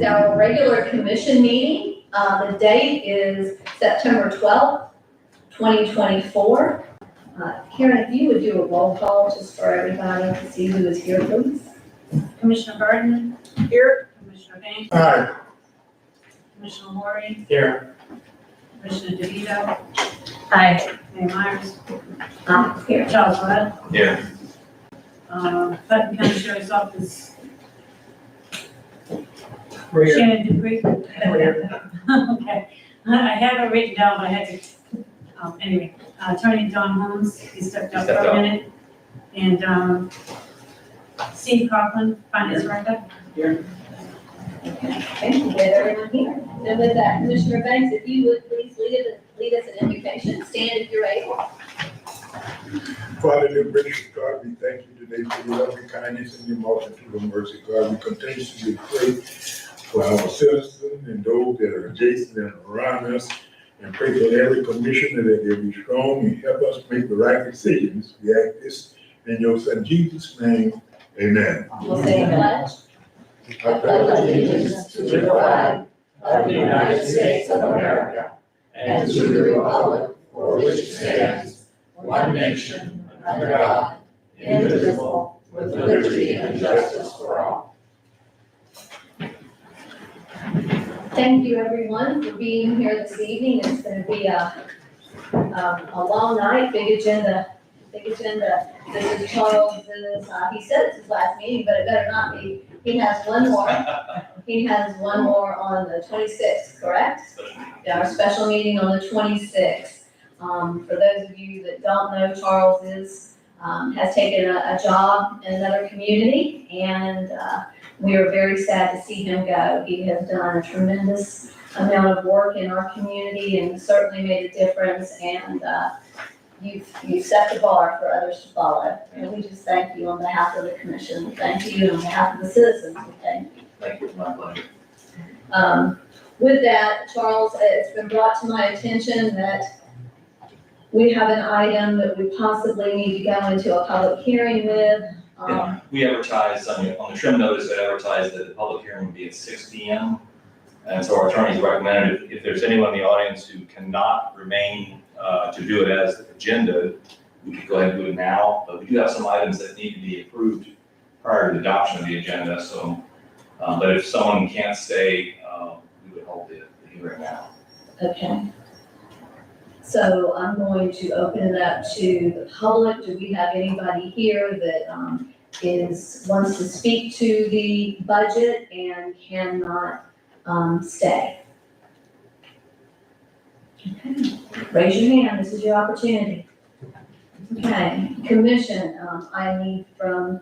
Our regular commission meeting, the date is September 12th, 2024. Karen, if you would do a roll call just for everybody to see who is here, please. Commissioner Burton? Here. Commissioner Banks? Aye. Commissioner Laurie? Here. Commissioner DeVito? Aye. Mayor Myers? Here. Charles Rudd? Here. Putnam County Sheriff's Office, We're here. Shannon Dupree? Okay, I have it written down, but I had to, anyway, Attorney Don Holmes, he stepped up for a minute. And, Steve Coughlin, Finance Director. Here. Thank you, get everyone here. And with that, Commissioner Banks, if you would please lead us an invocation, stand if you're able. Father, dear gracious God, we thank you today for your loving kindness and your multitude of mercy, God. We continuously pray for our citizens and those that are adjacent and around us, and pray for every commissioner that they be strong and help us make the right decisions. We ask this in your son Jesus' name, amen. We'll say a pledge. I pledge allegiance to the flag of the United States of America and to the republic for which it stands, one nation, under God, indivisible, with liberty and justice for all. Thank you, everyone, for being here this evening. It's going to be a long night, big agenda. This is Charles's, he said it's his last meeting, but it better not be. He has one more. He has one more on the 26th, correct? Yeah, our special meeting on the 26th. For those of you that don't know, Charles has taken a job in another community, and we are very sad to see him go. He has done a tremendous amount of work in our community and certainly made a difference, and you've set the bar for others to follow. And we just thank you on behalf of the commission. Thank you on behalf of the citizens. Thank you. Thank you, my pleasure. With that, Charles, it's been brought to my attention that we have an item that we possibly need to go into a public hearing with. Yeah, we advertised on the trim notice, I advertised that the public hearing would be at 6 p.m. And so our attorneys recommended if there's anyone in the audience who cannot remain to do it as the agenda, we could go ahead and do it now. But we do have some items that need to be approved prior to the adoption of the agenda. So, but if someone can't stay, we would hold the hearing now. Okay. So I'm going to open it up to the public. Do we have anybody here that wants to speak to the budget and cannot stay? Okay. Raise your hand, this is your opportunity. Okay, commission, I need from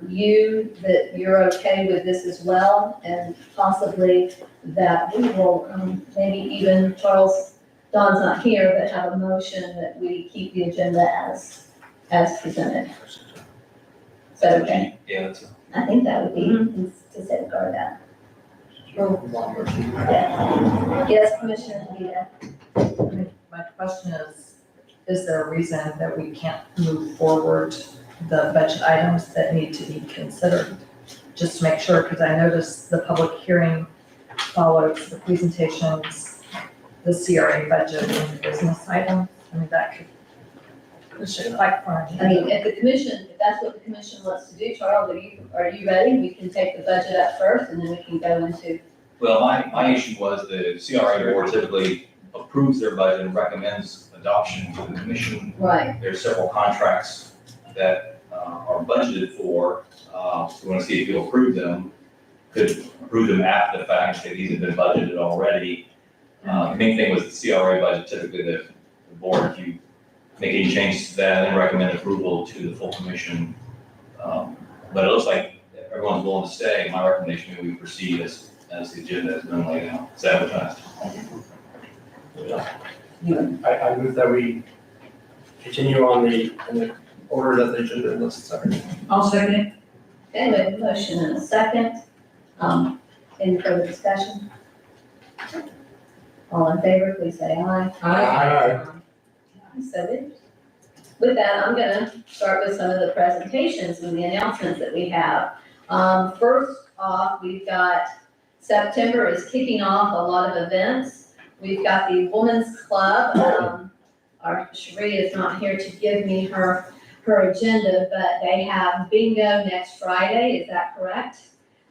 you that you're okay with this as well, and possibly that we will, maybe even Charles, Don's not here, but have a motion that we keep the agenda as presented. Is that okay? Yeah, that's I think that would be to safeguard that. Yes, Commissioner DeVito. My question is there a reason that we can't move forward the budget items that need to be considered? Just to make sure, because I noticed the public hearing follows the presentations, the CRA budget and the business item. I mean, that could push it like for. I mean, if that's what the commission wants to do, Charles, are you ready? We can take the budget up first and then we can go into. Well, my issue was the CRA board typically approves their budget and recommends adoption to the commission. Right. There's several contracts that are budgeted for, so we want to see if you'll approve them. Could approve them after the fact, say these have been budgeted already. The main thing was the CRA budget, typically the board, if you make any changes to that, then recommend approval to the full commission. But it looks like everyone's willing to stay. My recommendation is we proceed as the agenda has been laid out, it's advertised. I move that we continue in the order that the agenda lists are. I'll second it. Okay, we have a motion and a second. Any further discussion? All in favor, please say aye. Aye. So it. With that, I'm gonna start with some of the presentations and the announcements that we have. First off, we've got September is kicking off a lot of events. We've got the Women's Club. Our Sheree is not here to give me her agenda, but they have bingo next Friday, is that correct?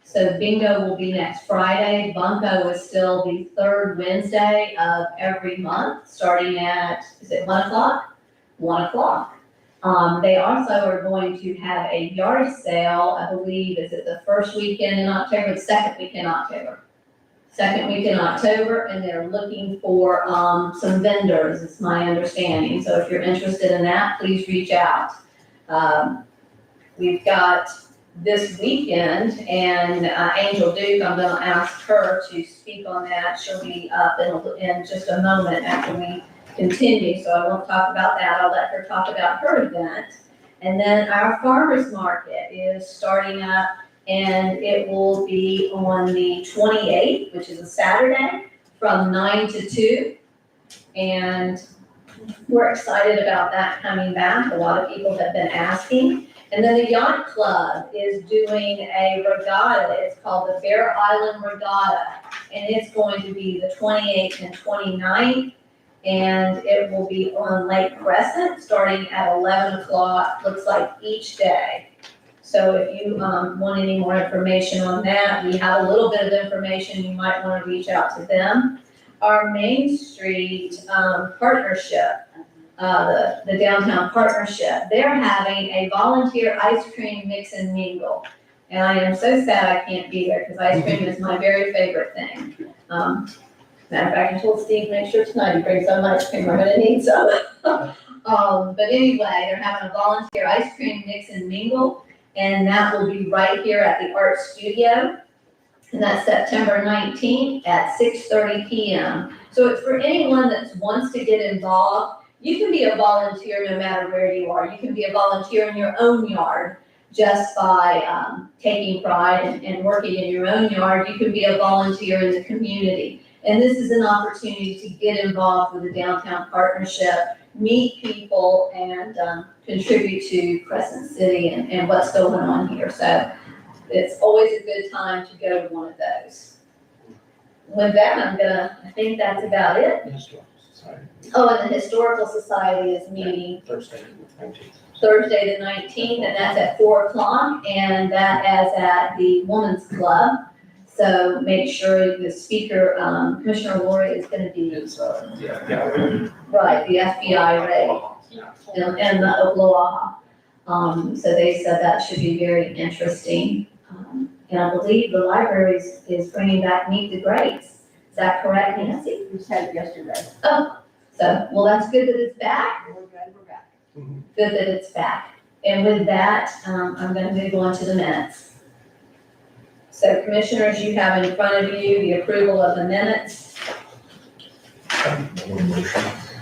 So bingo will be next Friday. Bunko is still the third Wednesday of every month, starting at, is it 1 o'clock? 1 o'clock. They also are going to have a yard sale, I believe, is it the first weekend in October, the second week in October? Second week in October, and they're looking for, some vendors, is my understanding. So if you're interested in that, please reach out. We've got this weekend, and Angel Duke, I'm gonna ask her to speak on that. She'll be up in just a moment after we continue, so I won't talk about that. I'll let her talk about her event. And then our farmer's market is starting up, and it will be on the 28th, which is a Saturday, from 9 to 2. And we're excited about that coming back. A lot of people have been asking. And then the Yacht Club is doing a regatta. It's called the Bear Island Regatta. And it's going to be the 28th and 29th. And it will be on Lake Crescent, starting at 11 o'clock, looks like each day. So if you want any more information on that, we have a little bit of information. You might want to reach out to them. Our Main Street partnership, the downtown partnership, they're having a volunteer ice cream mix and mingle. And I am so sad I can't be there because ice cream is my very favorite thing. Matter of fact, I told Steve, make sure tonight he brings some ice cream, we're gonna need some. But anyway, they're having a volunteer ice cream mix and mingle, and that will be right here at the Art Studio. And that's September 19th at 6:30 p.m. So it's for anyone that wants to get involved. You can be a volunteer no matter where you are. You can be a volunteer in your own yard just by taking pride and working in your own yard. You can be a volunteer in the community. And this is an opportunity to get involved with the downtown partnership, meet people, and contribute to Crescent City and what's going on here. So it's always a good time to go to one of those. With that, I think that's about it. Oh, and the Historical Society is meeting Thursday, the 19th. Thursday the 19th, and that's at 4 o'clock, and that is at the Women's Club. So make sure the speaker, Commissioner Lori is gonna be, It's, yeah. right, the FBI raid and the Oklahoma. So they said that should be very interesting. And I believe the library is bringing back Meet the Greats. Is that correct, Nancy? We said it yesterday. So, well, that's good that it's back. We're glad we're back. Good that it's back. And with that, I'm gonna move on to the minutes. So commissioners, you have in front of you the approval of the minutes.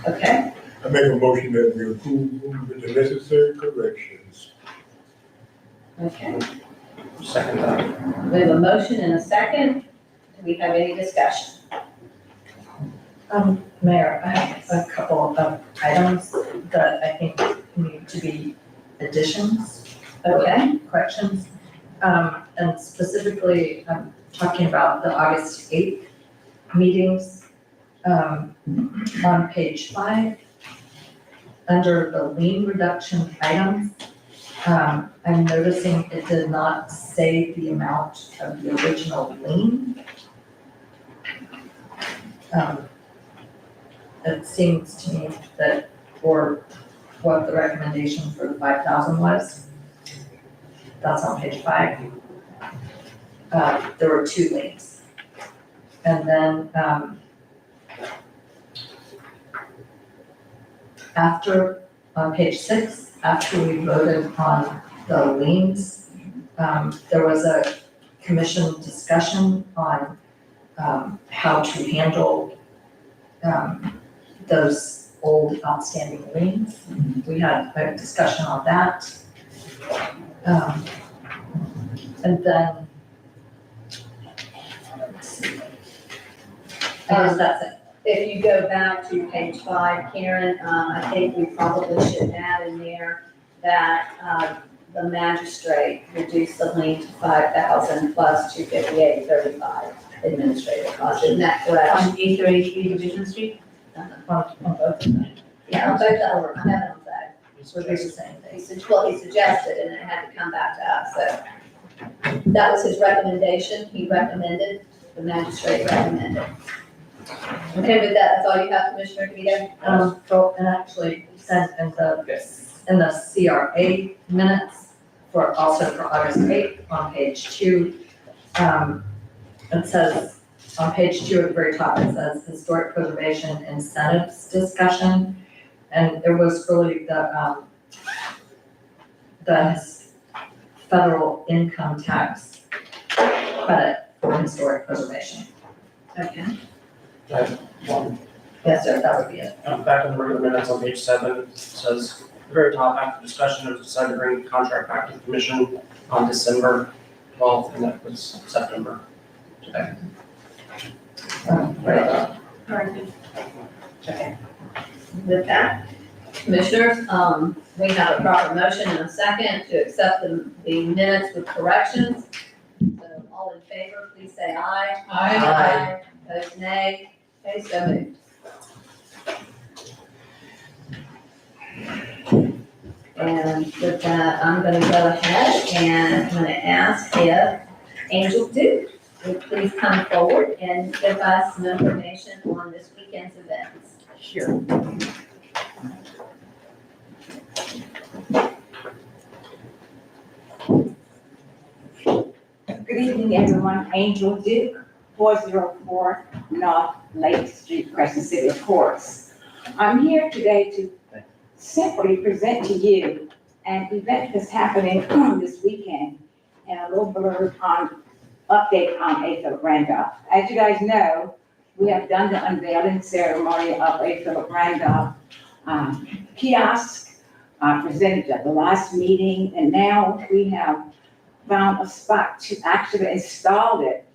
Okay, I make a motion that we approve with the necessary corrections. okay. Second time. We have a motion and a second. Do we have any discussion? Mayor, I have a couple of items that I think need to be additions. Okay, Corrections. And specifically, I'm talking about the August 8th meetings. On page 5, under the lien reduction items, I'm noticing it did not say the amount of the original lien. It seems to me that for what the recommendation for the 5,000 was, that's on page 5. There were 2 liens. And then, after, on page 6, after we voted on the liens, there was a commission discussion on, how to handle, those old outstanding liens. We had a discussion on that. And then, let's see. I guess that's it. if you go back to page 5, Karen, I think we probably should add in there that, the magistrate reduced the lien to 5,000 plus 258.35. administrative costs, isn't that correct? On 833 Division Street? On both of them, Yeah, on both of them, I have it on that. would be the same He thing. said, well, he suggested, and it had to come back to us, so. That was his recommendation, he recommended, the magistrate recommended. Okay, with that, that's all you have, Commissioner DeVito? So, and actually sent in the CRA minutes for, also for August 8th, on page 2. It says, on page 2 at the very top, it says historic preservation incentives discussion. And it was really the federal income tax credit for historic preservation. Okay. One, Yes, sir, that would be it. back in the regular minutes on page 7, it says, at the very top, after discussion, it was decided to bring the contract back to the commission on December 12th, and that was September today. Right. Okay. With that, Commissioners, we have a proper motion and a second to accept the minutes with corrections. So all in favor, please say aye. Aye. Opposed, nay. Okay, so moved. And with that, I'm gonna go ahead and I'm gonna ask if Angel Duke would please come forward and give us some information on this weekend's events. Sure. Good evening, everyone. Angel Duke, 404 North Lake Street, Crescent City, of course. I'm here today to simply present to you an event that's happening this weekend and a little blurb on, update on A. Philip Randolph. As you guys know, we have done the unveiling ceremony of A. Philip Randolph kiosk, presented at the last meeting, and now we have found a spot to actually install it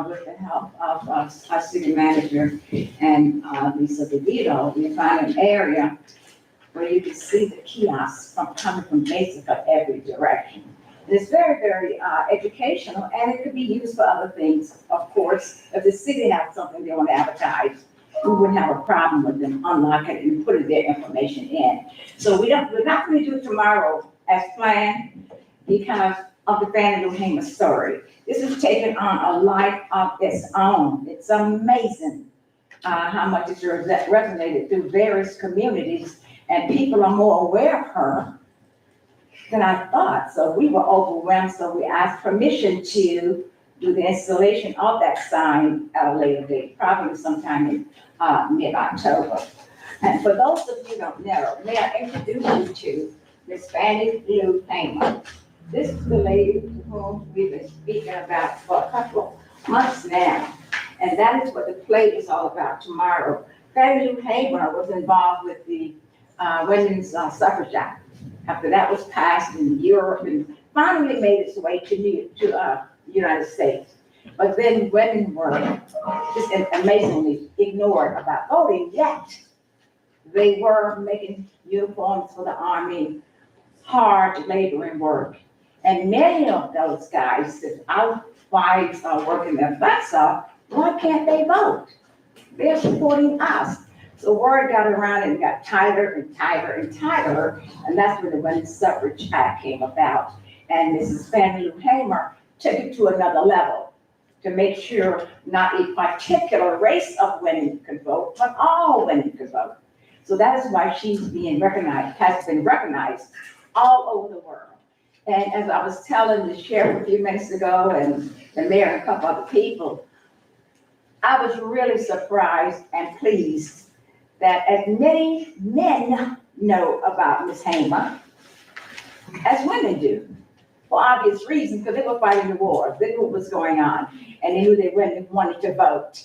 with the help of our city manager and Lisa DeVito. We found an area where you can see the kiosks coming from basically every direction. And it's very, very educational, and it could be used for other things. Of course, if the city has something they want to advertise, we wouldn't have a problem with them unlocking it and putting their information in. So we're not going to do it tomorrow as planned because of the Fannie Lou Hamer story. This is taking on a life of its own. It's amazing how much it's resonated through various communities, and people are more aware of her than I thought. So we were overwhelmed, so we asked permission to do the installation of that sign at a later date, probably sometime in mid-October. And for those of you who don't know, may I introduce you to Miss Fannie Lou Hamer. This is the lady to whom we've been speaking about for a couple of months now, and that is what the play is all about tomorrow. Fannie Lou Hamer was involved with the Women's Suffrage Act. After that was passed in Europe and finally made its way to the United States. But then women were just amazingly ignored about voting, yet they were making uniforms for the Army, hard laboring work. And many of those guys, if our wives are working their butts off, why can't they vote? They're supporting us. So word got around and got tighter and tighter and tighter, and that's when the Women's Suffrage Act came about. And Mrs. Fannie Lou Hamer took it to another level to make sure not a particular race of women could vote, but all women could vote. So that is why she's being recognized, has been recognized all over the world. And as I was telling the sheriff a few minutes ago and the mayor and a couple other people, I was really surprised and pleased that as many men know about Miss Hamer as women do, for obvious reasons, because they were fighting the war, they knew what was going on, and they knew they women wanted to vote.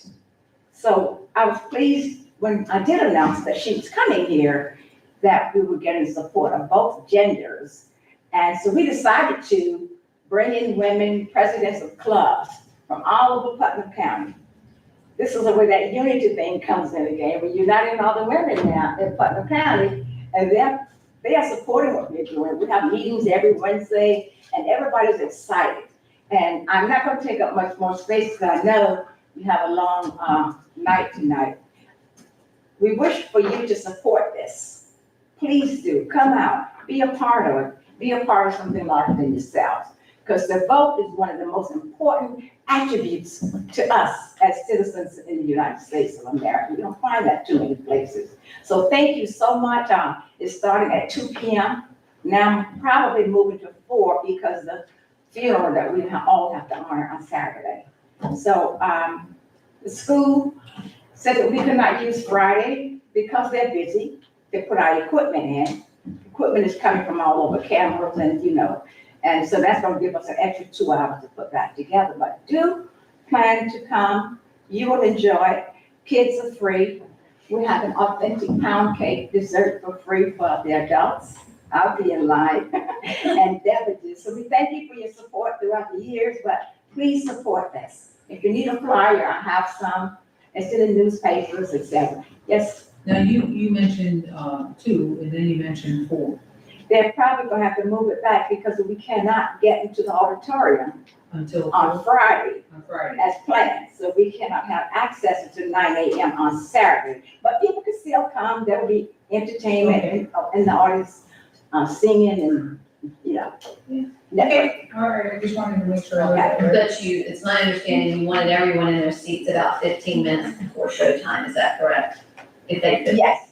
So I was pleased when I did announce that she was coming here, that we were getting support of both genders. And so we decided to bring in women presidents of clubs from all over Putnam County. This is where that unity thing comes in again. We're uniting all the women now in Putnam County, and they are supporting what we're doing. We have meetings every Wednesday, and everybody's excited. And I'm not going to take up much more space because I know you have a long, night tonight. We wish for you to support this. Please do, come out, be a part of it, be a part of something larger than yourselves. Because the vote is one of the most important attributes to us as citizens in the United States of America. You don't find that too many places. So thank you so much. It's starting at 2 p.m. Now I'm probably moving to 4 because the funeral that we all have to honor on Saturday. So the school said that we could not use Friday because they're busy. They put our equipment in. Equipment is coming from all over, cameras and, and so that's gonna give us an extra 2 hours to put that together. But do plan to come. You will enjoy it. Kids are free. We have an authentic pound cake dessert for free for the adults. I'll be in line and beverages. So we thank you for your support throughout the years, but please support this. If you need a flyer, I have some. It's in the newspapers, etc. Yes, Now, you mentioned, 2, and then you mentioned 4 they're probably gonna have to move it back because we cannot get into the auditorium until on Friday on Friday. as planned. So we cannot have access to 9 a.m. on Saturday. But people can still come. There will be entertainment in the audience, singing and, networking. All right, I just wanted to make sure. Okay. But it's my understanding you wanted everyone in their seats about 15 minutes before showtime, is that correct? If they could. Yes,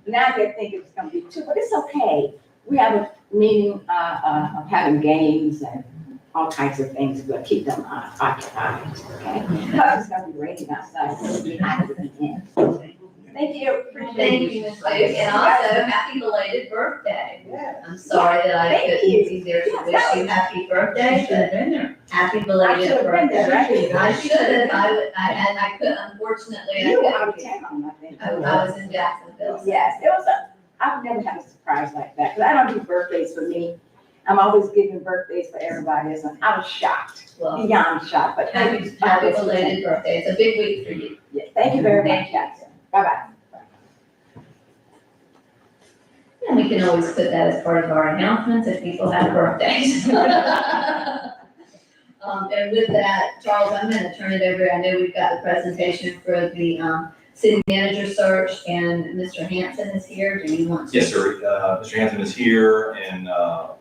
now they're thinking it's gonna be 2, but it's okay. We have a meeting, of having games and all kinds of things that will keep them occupied, okay? Plus it's gonna be raining outside, so it'll be hot at the end. Thank you. Appreciate Thank it. you, Ms. Luke, and also happy belated birthday. I'm sorry that I Thank couldn't you. be there to Yeah, wish that you was- happy birthday, Should have but been there. happy I belated should have been there, birthday. right? I should have, I could, unfortunately, You were I out of couldn't. town, I think. I was in Jacksonville. Yes, I've never had a surprise like that, because I don't do birthdays for me. I'm always giving birthdays for everybody, so I was shocked, Well, beyond shocked, but thank you. happy belated birthday, it's a big week for you. Yeah, thank you very much, Thank you. guys. Bye-bye. And we can always put that as part of our announcements if people have birthdays. And with that, Charles, I'm gonna turn it over, I know we've got the presentation for the, city manager search, and Mr. Hanson is here, do you want to? Yes, sir. Mr. Hanson is here, and I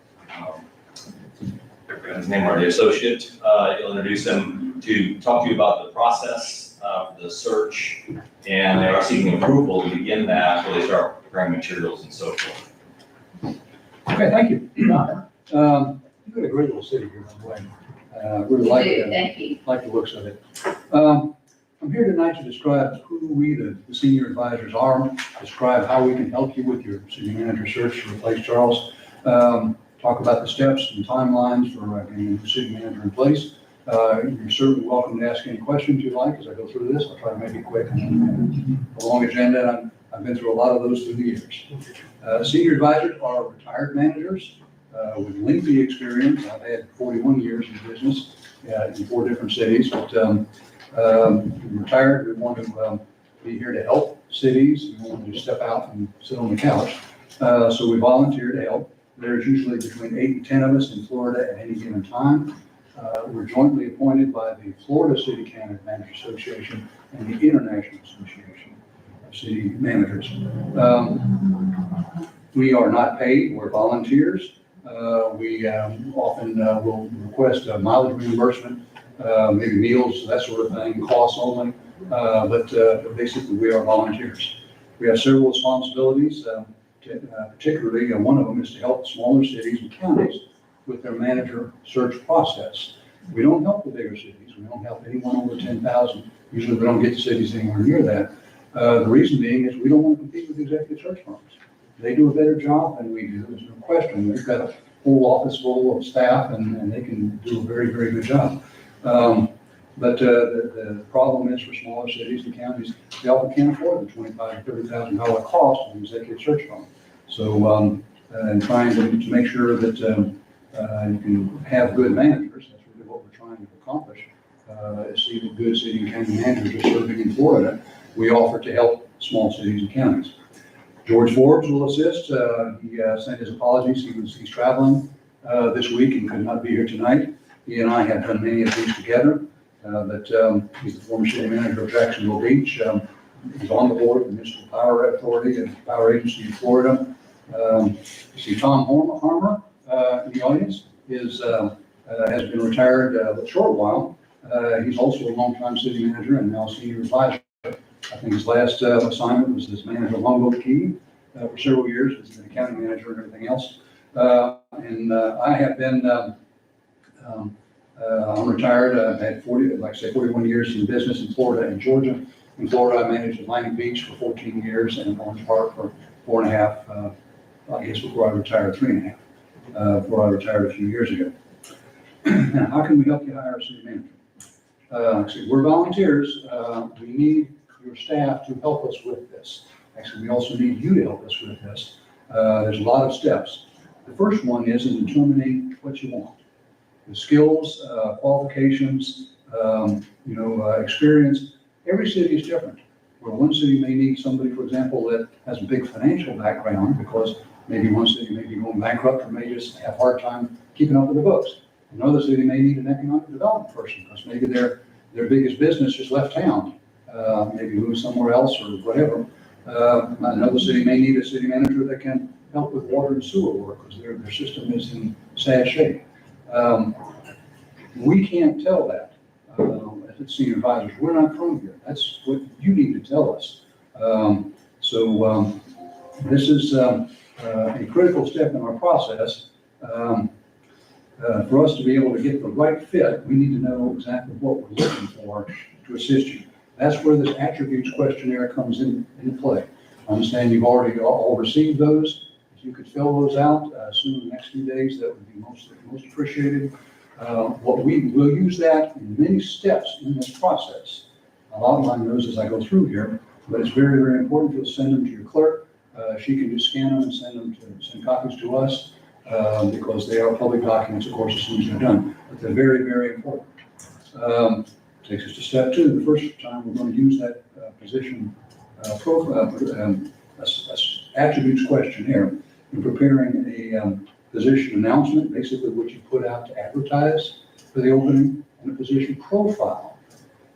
forgot his name already, associate. He'll introduce him to talk to you about the process of the search, and they are seeking approval to begin that, where they start preparing materials and so forth. Okay, thank you. You've got a great little city here, by the way. Really You like do, it. thank you. Like the looks of it. I'm here tonight to describe who we, the senior advisors are, describe how we can help you with your city manager search to replace Charles. Talk about the steps and timelines for getting the city manager in place. You're certainly welcome to ask any questions you like as I go through this. I'll try to make it quick. A long agenda, and I've been through a lot of those through the years. Senior advisors are retired managers with lengthy experience. I've had 41 years in business in 4 different cities, but retired, we want to be here to help cities. We want to step out and sit on the couch. So we volunteer to help. There's usually between 8 and 10 of us in Florida at any given time. We're jointly appointed by the Florida City County Managers Association and the International Association of City Managers. We are not paid, we're volunteers. We often will request a mileage reimbursement, maybe meals, that sort of thing, costs only. But basically, we are volunteers. We have several responsibilities, particularly one of them is to help smaller cities and counties with their manager search process. We don't help the bigger cities. We don't help anyone over 10,000. Usually, we don't get the cities anywhere near that. The reason being is we don't want to compete with executive search firms. They do a better job than we do, there's no question. They've got a full office full of staff and they can do a very, very good job. But the problem is for smaller cities and counties, they often can't afford the $25,000 to $30,000 cost of an executive search firm. So, and trying to make sure that you can have good managers, that's really what we're trying to accomplish, is see that good city and county managers are serving in Florida. We offer to help small cities and counties. George Forbes will assist. He sent his apologies. He's traveling this week and could not be here tonight. He and I have done many of these together. He's the former city manager of Jacksonville Beach. He's on the board of the Municipal Power Authority and Power Agency in Florida. You see Tom Harmer in the audience has been retired a short while. He's also a longtime city manager and now senior advisor. I think his last assignment was as manager of Longboat Key for several years. He's been a county manager and everything else. I have been, I'm retired. I've had 41 years in business in Florida and Georgia. In Florida, I managed Atlantic Beach for 14 years and Orange Park for 4.5, I guess before I retired, 3.5, before I retired a few years ago. Now, how can we help you hire a city manager? See, we're volunteers. We need your staff to help us with this. Actually, we also need you to help us with this. There's a lot of steps. The first one is in determining what you want. The skills, qualifications, experience. Every city is different. Where one city may need somebody, for example, that has a big financial background because maybe one city may be going bankrupt or may just have a hard time keeping up with the books. Another city may need an economic development person because maybe their biggest business just left town, maybe moved somewhere else or whatever. Another city may need a city manager that can help with water and sewer work because their system is in sad shape. We can't tell that as senior advisors. We're not from here. That's what you need to tell us. This is a critical step in our process. For us to be able to get the right fit, we need to know exactly what we're looking for to assist you. That's where this attributes questionnaire comes into play. I understand you've already all received those. If you could fill those out soon in the next few days, that would be most appreciated. We will use that in many steps in this process. I'll outline those as I go through here, but it's very, very important. You'll send them to your clerk. She can just scan them and send copies to us because they are public documents, of course, as soon as they're done. But they're very, very important. Takes us to step 2. The first time we're going to use that position attributes questionnaire in preparing a position announcement, basically what you put out to advertise for the opening, and a position profile.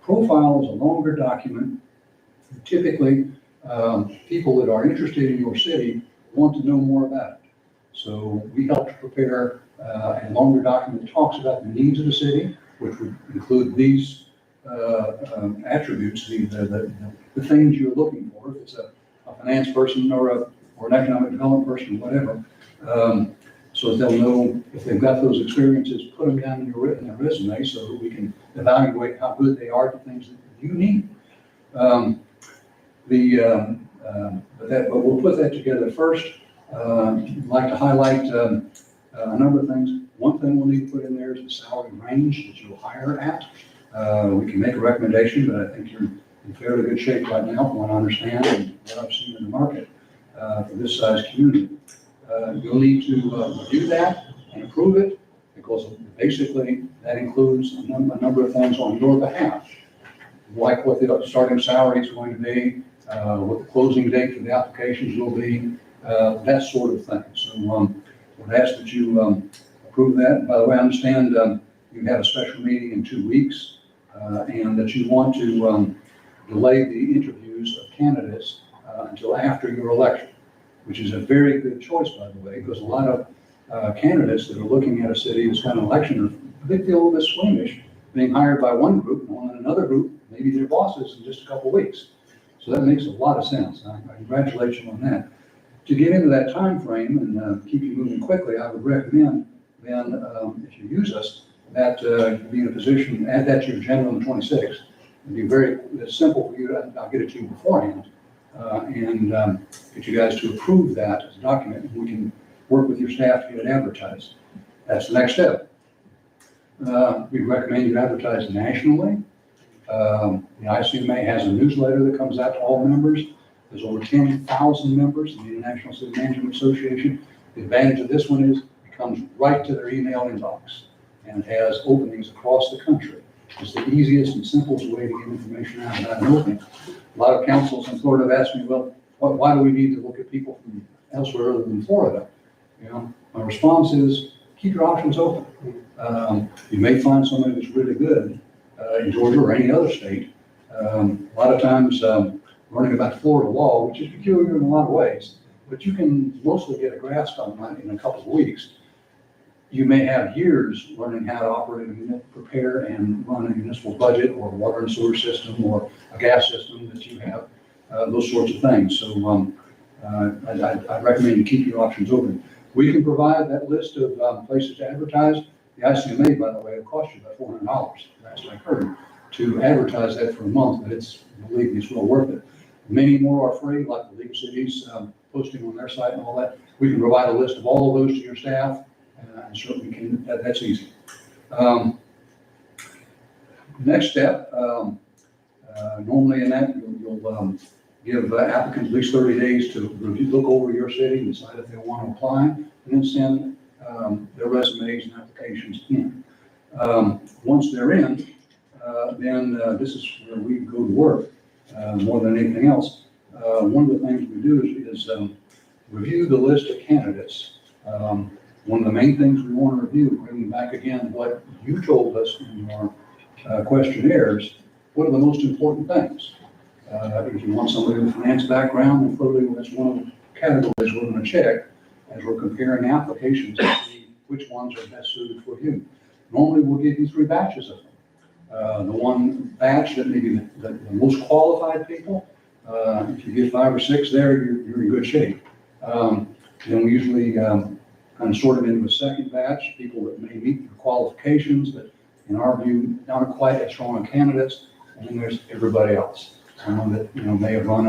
Profile is a longer document. Typically, people that are interested in your city want to know more about it. So we help to prepare a longer document that talks about the needs of the city, which would include these attributes, the things you're looking for. If it's a finance person or an economic development person, whatever. So that they'll know if they've got those experiences, put them down in their resume so that we can evaluate how good they are to things that you need. But we'll put that together first. I'd like to highlight a number of things. One thing we'll need to put in there is the salary range that you'll hire at. We can make a recommendation, but I think you're in fairly good shape right now from what I understand and what I've seen in the market for this size community. You'll need to review that and approve it because basically that includes a number of things on your behalf, like what the starting salary is going to be, what the closing date for the applications will be, that sort of thing. So we'll ask that you approve that. By the way, I understand you have a special meeting in 2 weeks and that you want to delay the interviews of candidates until after your election, which is a very good choice, by the way, because a lot of candidates that are looking at a city this kind of election are a little bit squeamish, being hired by one group and on another group, maybe their bosses in just a couple of weeks. So that makes a lot of sense. I congratulate you on that. To get into that time frame and keep you moving quickly, I would recommend then, if you use us, that you be in a position, add that to your agenda on the 26th. It'd be very simple for you. I'll get it to you beforehand. And get you guys to approve that as a document, and we can work with your staff to get it advertised. That's the next step. We recommend you advertise nationally. The ICMA has a newsletter that comes out to all members. There's over 10,000 members in the International City Management Association. The advantage of this one is it comes right to their email inbox and has openings across the country. It's the easiest and simplest way to get information out about an opening. A lot of councils in Florida have asked me, well, why do we need to look at people from elsewhere other than Florida? My response is keep your options open. You may find somebody that's really good, in Georgia or any other state. A lot of times, learning about Florida law, which is peculiar in a lot of ways, but you can mostly get a grasp on that in a couple of weeks. You may have years learning how to operate prepare and run a municipal budget or water and sewer system or a gas system that you have, those sorts of things. So I'd recommend you keep your options open. We can provide that list of places to advertise. The ICMA, by the way, will cost you about $400, last I heard, to advertise that for a month, but believe me, it's well worth it. Many more are free, like the League of Cities posting on their site and all that. We can provide a list of all of those to your staff, and certainly can, that's easy. Next step, normally in that, you'll give applicants at least 30 days to review, look over your city, and decide if they want to apply, and then send their resumes and applications in. Once they're in, then this is where we go to work more than anything else. One of the things we do is review the list of candidates. One of the main things we want to review, bringing back again what you told us in your questionnaires, what are the most important things? If you want somebody with a finance background, then clearly that's one of the categories we're going to check as we're comparing applications to see which ones are best suited for you. Normally, we'll give you 3 batches of them. The one batch that may be the most qualified people, if you get 5 or 6 there, you're in good shape. Then we usually kind of sort them into a second batch, people that may meet your qualifications, that in our view aren't quite as strong candidates, and then there's everybody else. Someone that may have run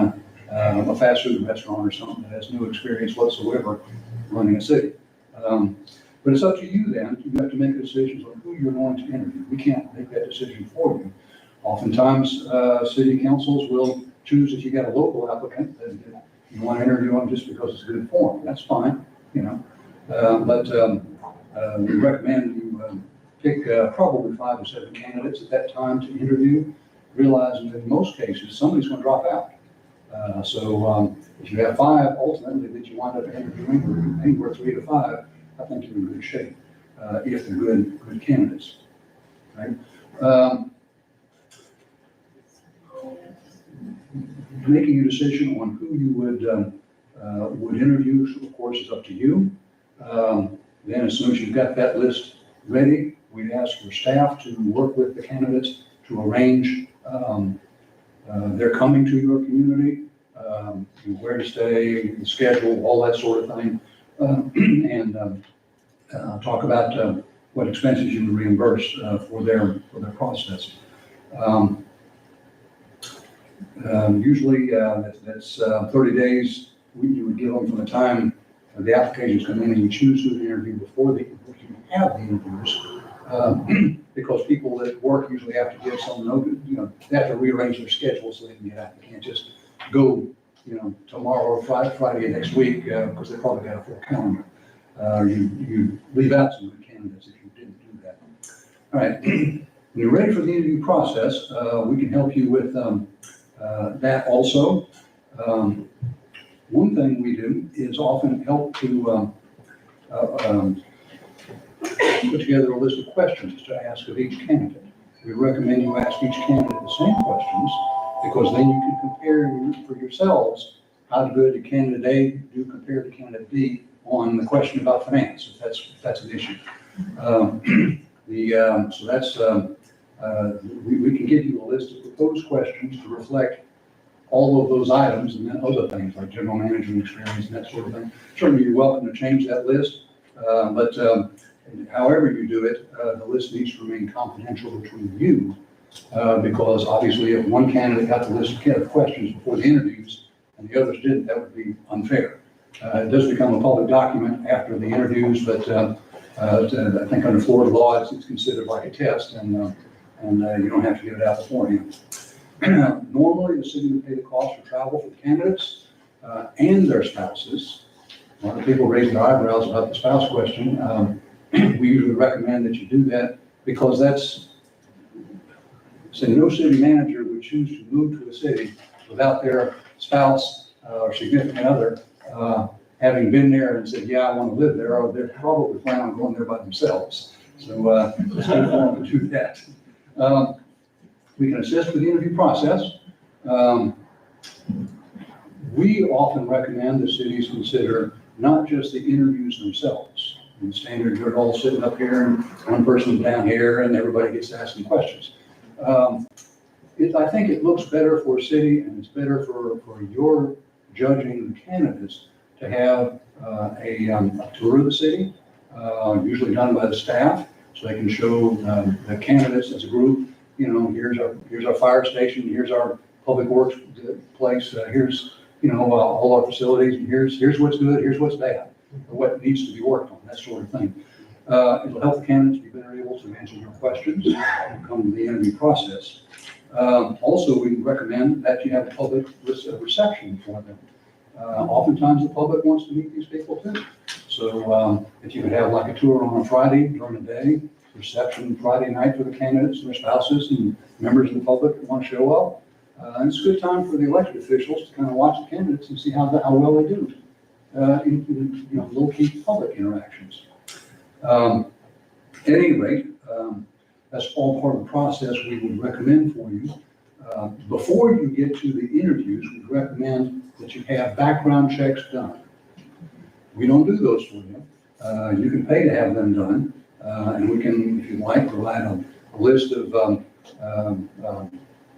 a fast food restaurant or something that has no experience whatsoever running a city. But it's up to you then. You have to make decisions on who you're going to interview. We can't make that decision for you. Oftentimes, city councils will choose if you got a local applicant that you want to interview them just because it's good form. That's fine, but we recommend you pick probably 5 or 7 candidates at that time to interview, realizing that in most cases, somebody's going to drop out. So if you have 5 ultimately that you wind up interviewing, anywhere 3 to 5, I think you're in good shape if they're good candidates, right? Making a decision on who you would interview, of course, is up to you. Then as soon as you've got that list ready, we'd ask your staff to work with the candidates to arrange their coming to your community, where to stay, the schedule, all that sort of thing, and talk about what expenses you would reimburse for their process. Usually that's 30 days. You would give them from the time the applications come in and you choose who to interview before you have the interviews. Because people that work usually have to give some notice, they have to rearrange their schedule so they can get out. They can't just go, tomorrow or Friday next week because they probably got a full calendar. You leave out some good candidates if you didn't do that. All right, when you're ready for the interview process, we can help you with that also. One thing we do is often help to put together a list of questions to ask of each candidate. We recommend you ask each candidate the same questions because then you can compare for yourselves how good did candidate A do compared to candidate B on the question about finance, if that's an issue. So that's we can give you a list of proposed questions to reflect all of those items and then other things like general management experience and that sort of thing. Certainly, you're welcome to change that list, but however you do it, the list needs to remain confidential between you because obviously if one candidate got the list of questions before the interviews and the others didn't, that would be unfair. It does become a public document after the interviews, but I think under Florida law, it's considered like a test and you don't have to give it out beforehand. Normally, the city would pay the cost for travel for the candidates and their spouses. A lot of people raise their eyebrows about the spouse question. We usually recommend that you do that because no city manager would choose to move to a city without their spouse or significant other having been there and said, yeah, I want to live there, or they're probably planning on going there by themselves. So it's good for them to do that. we can assist with the interview process. We often recommend that cities consider not just the interviews themselves. In standard, you're all sitting up here and one person's down here and everybody gets asking questions. I think it looks better for a city and it's better for your judging the candidates to have a tour of the city, usually done by the staff, so they can show the candidates as a group, you know, here's our fire station, here's our public works place, here's, you know, all our facilities, and here's what's good, here's what's bad, what needs to be worked on, that sort of thing. It'll help the candidates be better able to answer your questions and come to the interview process. Also, we recommend that you have a public reception for them. Oftentimes, the public wants to meet these people too. So if you could have like a tour on a Friday during the day, reception Friday night for the candidates and their spouses and members of the public that want to show up. And it's a good time for the elected officials to kind of watch the candidates and see how well they do in you know, low-key public interactions. At any rate, that's all part of the process we would recommend for you. Before you get to the interviews, we recommend that you have background checks done. We don't do those for you. You can pay to have them done, and we can, if you like, provide a list of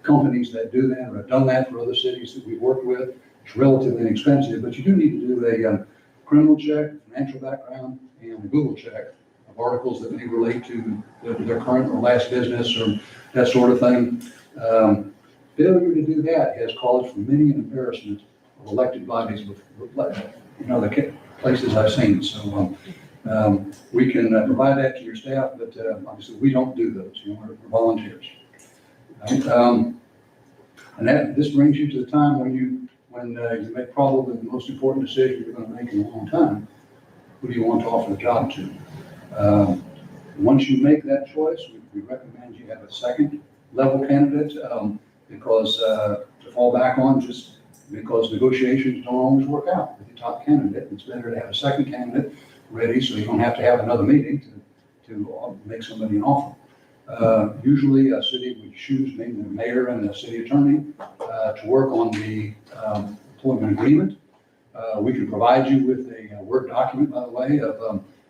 companies that do that or have done that for other cities that we've worked with. It's relatively inexpensive, but you do need to do a criminal check, financial background, and a Google check of articles that may relate to their current or last business or that sort of thing. Failure to do that has caused for many an embarrassment of elected bodies with, you know, the places I've seen. So we can provide that to your staff, but obviously we don't do those. You know, we're volunteers. Right? And this brings you to the time when you make probably the most important decision you're going to make in a long time. Who do you want to offer the job to? Once you make that choice, we recommend you have a second level candidate because to fall back on just because negotiations don't always work out with the top candidate. It's better to have a second candidate ready so you don't have to have another meeting to make somebody an offer. Usually a city would choose maybe the mayor and the city attorney to work on the employment agreement. We can provide you with a Word document, by the way, of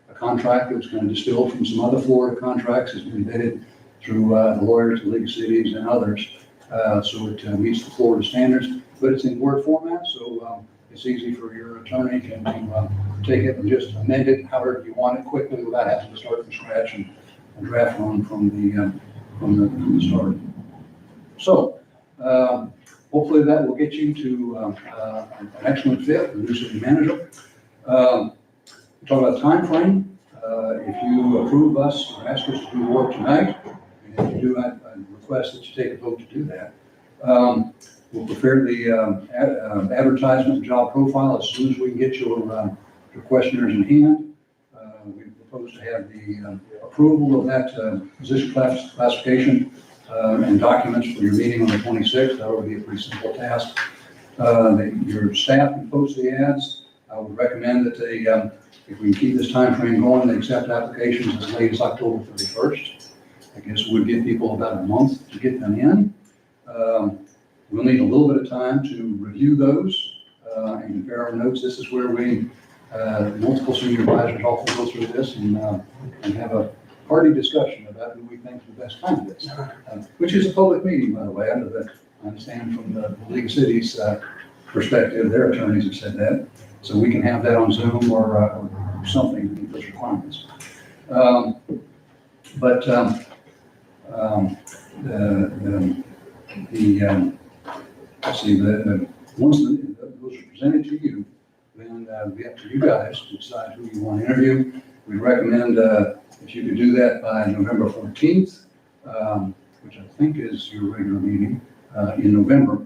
a contract that was kind of distilled from some other Florida contracts, has been vetted through the lawyers, the League of Cities, and others. So it meets the Florida standards, but it's in Word format, so it's easy for your attorney to take it and just amend it however you want it quickly without having to start from scratch and draft one from the start. So hopefully that will get you to an excellent fit, the new city manager. Talk about the time frame. If you approve us or ask us to do work tonight, and if you do, I request that you take a vote to do that. We'll prepare the advertisement job profile as soon as we can get your questionnaires in hand. We propose to have the approval of that position classification and documents for your meeting on the 26th. That would be a pretty simple task. Your staff can post the ads. I would recommend that they, if we can keep this time frame going, they accept applications as late as October 31st. I guess we'd give people about a month to get them in. We'll need a little bit of time to review those and compare our notes. This is where we, multiple senior advisors often go through this and have a hearty discussion about who we think is the best candidates, which is a public meeting, by the way. I understand from the League of Cities perspective, their attorneys have said that. So we can have that on Zoom or something to meet those requirements. Once those are presented to you, then it'll be up to you guys to decide who you want to interview. We recommend if you could do that by November 14th, which I think is your regular meeting in November.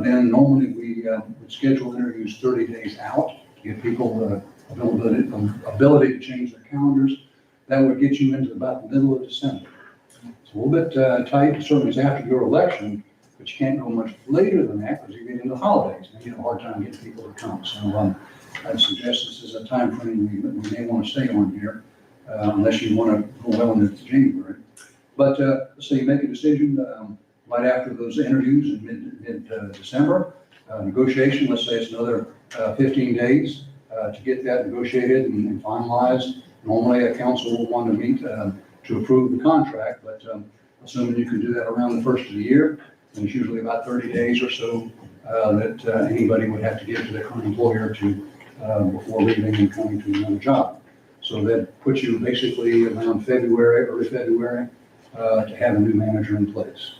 Then normally we would schedule interviews 30 days out to give people the ability to change their calendars. That would get you into about the middle of December. It's a little bit tight, certainly it's after your election, but you can't go much later than that because you get into the holidays and you have a hard time getting people to come. So I'd suggest this is a time frame we may want to stay on here unless you want to go well into January. But so you make a decision right after those interviews in mid-December. Negotiation, let's say it's another 15 days to get that negotiated and finalized. Normally, a council will want to meet to approve the contract, but assuming you can do that around the first of the year, and it's usually about 30 days or so that anybody would have to give to their current employer to before leaving and coming to another job. So that puts you basically around February, early February, to have a new manager in place.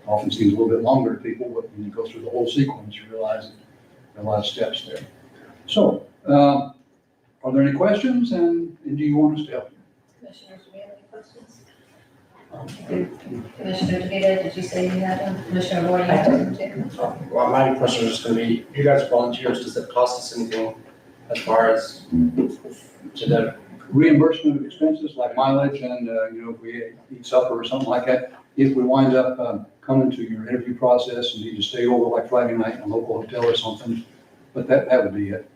Often seems a little bit longer to people, but when you go through the whole sequence, you realize that there are a lot of steps there. So, are there any questions, and do you want us to help you? Commissioners, do we have any questions? Commissioner DeVita, did you say you had one? Commissioner Moore, you had one too? Well, my question is just gonna be, you guys are volunteers, does it cost us anything as far as to the, Reimbursement of expenses like mileage and, if we eat supper or something like that. If we wind up coming to your interview process and need to stay over like Friday night in a local hotel or something, but that would be it.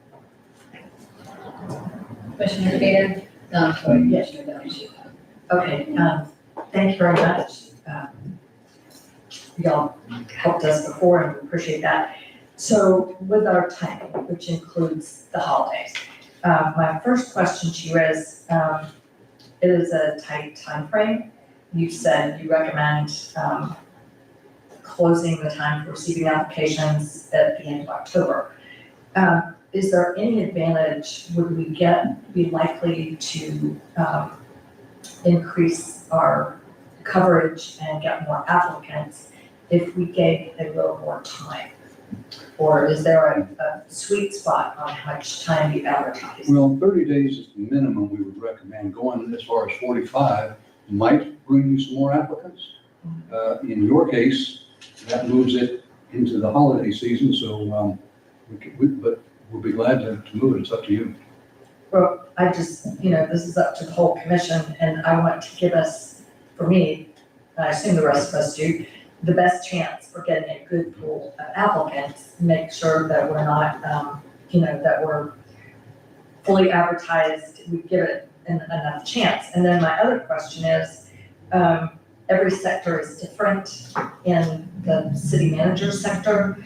Commissioner DeVita? Commissioner Downey. Okay, thank you very much. Y'all helped us before and we appreciate that. So with our timing, which includes the holidays, my first question to you is, it is a tight time frame. You said you recommend closing the time for receiving applications at the end of October. Is there any advantage, would we be likely to increase our coverage and get more applicants if we gave a little more time? Or is there a sweet spot on how much time you advertise? Well, 30 days is the minimum we would recommend. Going as far as 45 might bring you some more applicants. In your case, that moves it into the holiday season, so but we'll be glad to move it. It's up to you. Well, I just, this is up to the whole commission, and I want to give us, for me, and I assume the rest of us do, the best chance for getting a good pool of applicants, make sure that we're not, that we're fully advertised, we give it enough chance. And then my other question is, every sector is different in the city manager sector.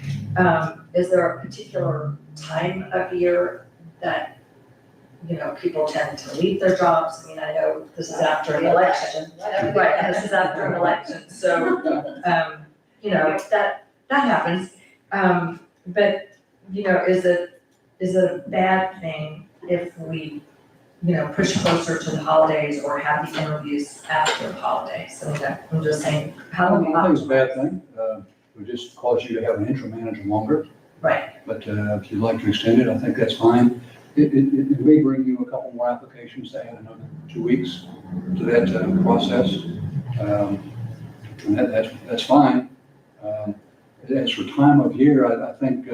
Is there a particular time of year that people tend to leave their jobs? I mean, I know this is after an election. Right, and this is after an election, so, that happens. But, is it a bad thing if we, push closer to the holidays or have the interviews after the holidays? I mean, I'm just saying, how do we? I think it's a bad thing. It would just cause you to have an interim manager longer. Right, But if you'd like to extend it, I think that's fine. It may bring you a couple more applications to add another 2 weeks to that process. And that's fine. As for time of year, I think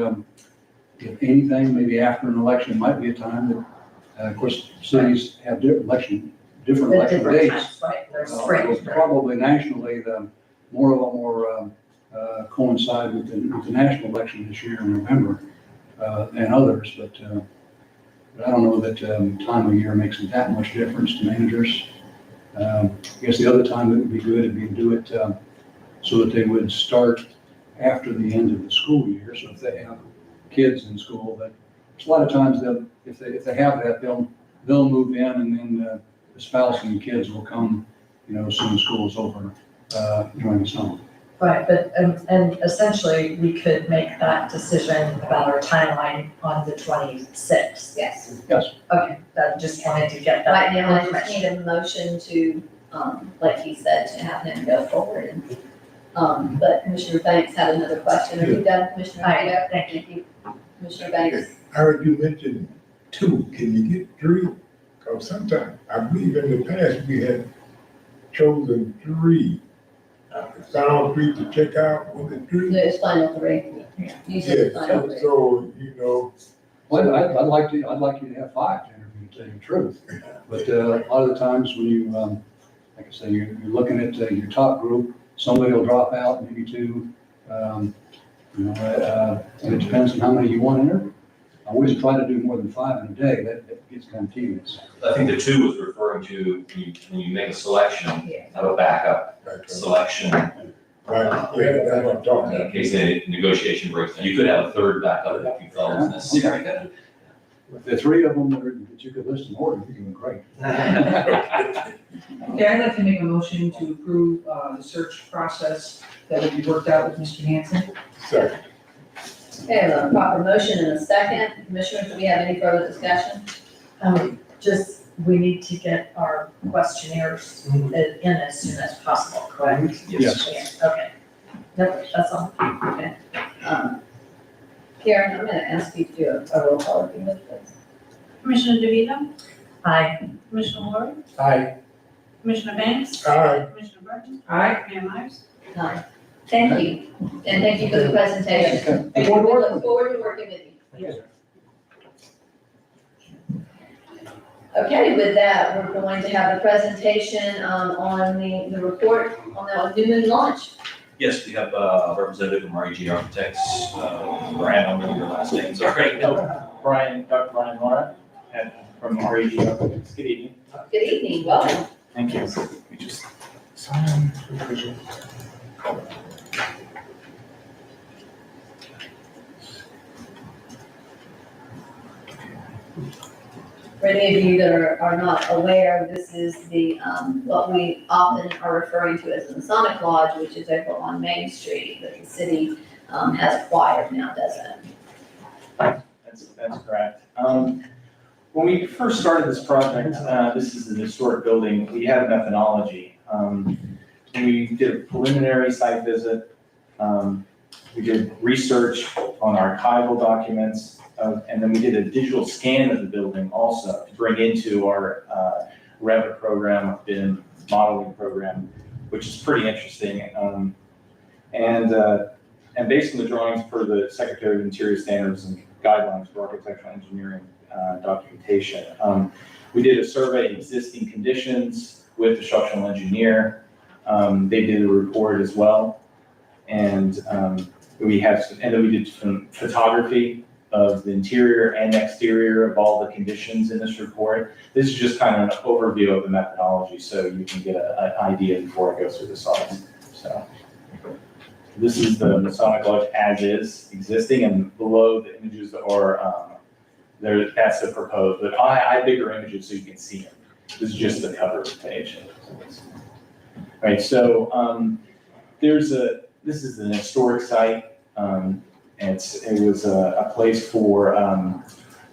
if anything, maybe after an election might be a time that, of course, cities have different election the different dates. times, right, there's spring. Probably nationally, more of them will coincide with the national election this year in November than others, but I don't know that time of year makes that much difference to managers. I guess the other time that would be good would be to do it so that they would start after the end of the school year. So if they have kids in school, that a lot of times if they have that, they'll move in, and then the spouse and the kids will come, as soon as school is over during the summer. Right, but, and essentially, we could make that decision about our timeline on the 26th. Yes. Okay, that just wanted to get that. Right now, I just information. need a motion to, like he said, to have him go forward. And but Commissioner Banks had another question. Are you done, Commissioner? I am, Vito? thank you. Commissioner Banks? I heard you mention 2, can you get 3? Because sometimes, I believe in the past, we had chosen 3. Final 3 to check out, was it 3? There's final 3. You said final 3. So, Well, I'd like you to have 5 to interview, to tell you the truth. But a lot of the times when you, like I say, you're looking at your top group, somebody will drop out, maybe 2. And it depends on how many you want to interview. I always try to do more than 5 in a day. That gets kind of tedious. I think the 2 was referring to when you make a selection, have a backup selection Right, yeah, that's what I'm talking In about. case a negotiation breaks down. You could have a third backup if you felt it was necessary. With the three of them that you could list in order, you're doing great. Okay, I'd like to make a motion to approve, the search process that will be worked out with Mr. Hanson. Second. Okay, I have a proper motion and a second. Commissioners, do we have any further discussion? Just, we need to get our questionnaires in as soon as possible, correct? Yes. Yeah, okay. Nope, that's all. Okay. Karen, I'm gonna ask you to do a roll call if you would, please. Commissioner DeVito, Aye. Commissioner Ward, Aye. Commissioner Banks, Aye. Commissioner Burton, Aye. Mayor Myers. Aye. Thank you, and thank you for the presentation. Okay. We look forward to working with you. Yes. Okay, with that, we're going to have a presentation, on the report on the New Moon launch. Yes, we have a representative from REG Architects, Brian, I don't know your last name, sorry. Dr. Brian Mora, and from REG Architects. Good evening. Good evening, welcome. Thank you. We just sign. For any of you that are not aware, this is the, what we often are referring to as the Masonic Lodge, which is over on Main Street, that the city, has acquired now, doesn't it? That's correct. When we first started this project, this is an historic building, we had a methodology. We did a preliminary site visit. We did research on archival documents, and then we did a digital scan of the building also to bring into our Revit program, BIM modeling program, which is pretty interesting. And based on the drawings per the Secretary of Interior Standards and Guidelines for Architectural Engineering documentation, we did a survey of existing conditions with the structural engineer. They did a report as well. And then we did some photography of the interior and exterior of all the conditions in this report. This is just kind of an overview of the methodology, so you can get an idea before it goes through the slides. So this is the Masonic Lodge as is, existing, and below the images are, that's the proposed, but I have bigger images so you can see them. This is just the cover page. All right, so this is an historic site. It was a place for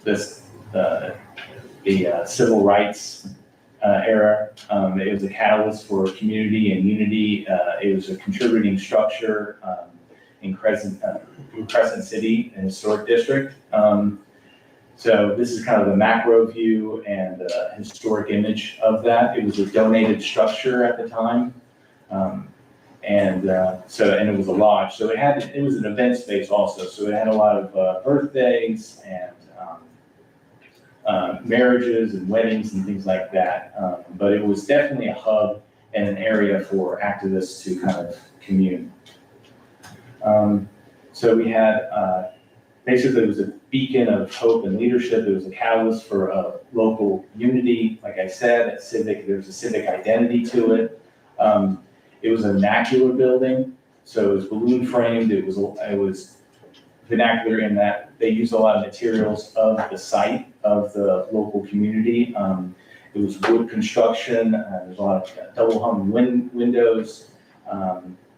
the civil rights era. It was a catalyst for community and unity. It was a contributing structure in Crescent City, an historic district. So this is kind of the macro view and historic image of that. It was a donated structure at the time. And it was a lodge, so it was an event space also, so it had a lot of birthdays and marriages and weddings and things like that. But it was definitely a hub and an area for activists to kind of commune. So we had, basically it was a beacon of hope and leadership. It was a catalyst for local unity. Like I said, there was a civic identity to it. It was a vernacular building, so it was balloon framed. It was vernacular in that they used a lot of materials of the site of the local community. It was wood construction. There's a lot of double hung windows.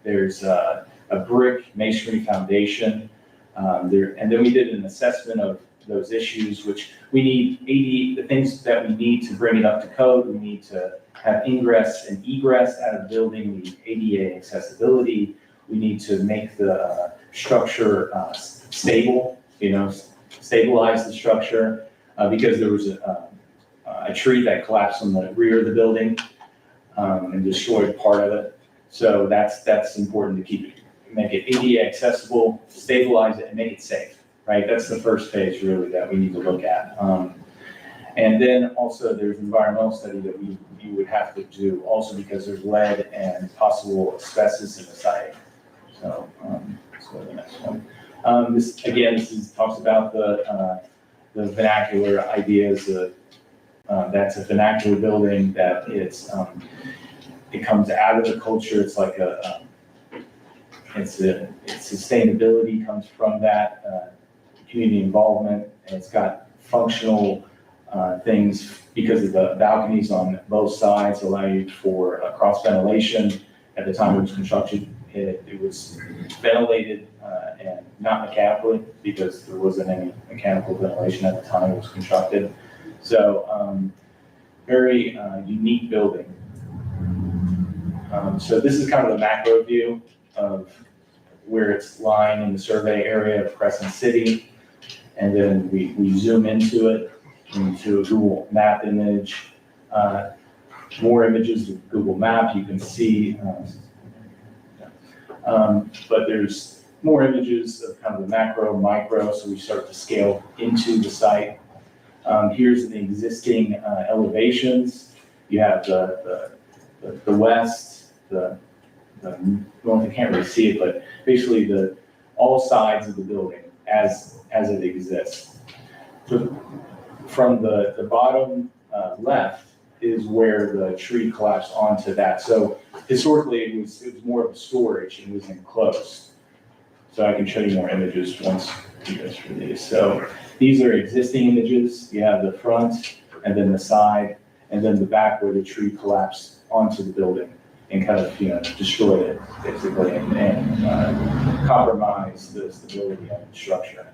There's a brick masonry foundation. And then we did an assessment of those issues, which we need the things that we need to bring it up to code. We need to have ingress and egress out of the building. We need ADA accessibility. We need to make the structure stable, stabilize the structure, because there was a tree that collapsed on the rear of the building and destroyed part of it. So that's important to make it ADA accessible, stabilize it, and make it safe, right? That's the first phase really that we need to look at. And then also there's an environmental study that you would have to do also because there's lead and possible asbestos in the site. So let's go to the next one. This talks about the vernacular ideas. That's a vernacular building that it comes out of the culture. It's like Its sustainability comes from that, community involvement, and it's got functional things because of the balconies on both sides allow you for cross ventilation. At the time it was constructed, it was ventilated and not mechanically because there wasn't any mechanical ventilation at the time it was constructed. So very unique building. So this is kind of the macro view of where it's lying in the survey area of Crescent City. And then we zoom into it, into a Google Map image. More images with Google Maps, you can see. But there's more images of kind of the macro, micro, so we start to scale into the site. Here's the existing elevations. You have the west, the north, you can't really see it, but basically all sides of the building as it exists. From the bottom left is where the tree collapsed onto that. So historically, it was more of a storage and was enclosed. So I can show you more images once you go through these. So these are existing images. You have the front and then the side and then the back where the tree collapsed onto the building and kind of, destroyed it basically and compromised the stability of the structure.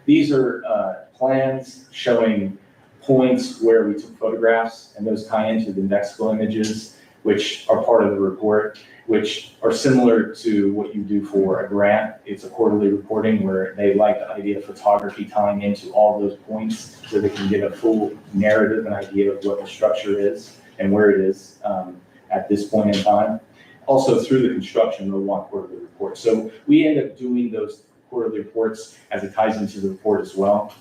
These are plans showing points where we took photographs, and those tie into the Indexical images, which are part of the report, which are similar to what you do for a grant. It's a quarterly reporting where they like the idea of photography tying into all those points so they can get a full narrative and idea of what the structure is and where it is at this point in time. Also, through the construction, they'll want quarterly reports. So we end up doing those quarterly reports as it ties into the report as well.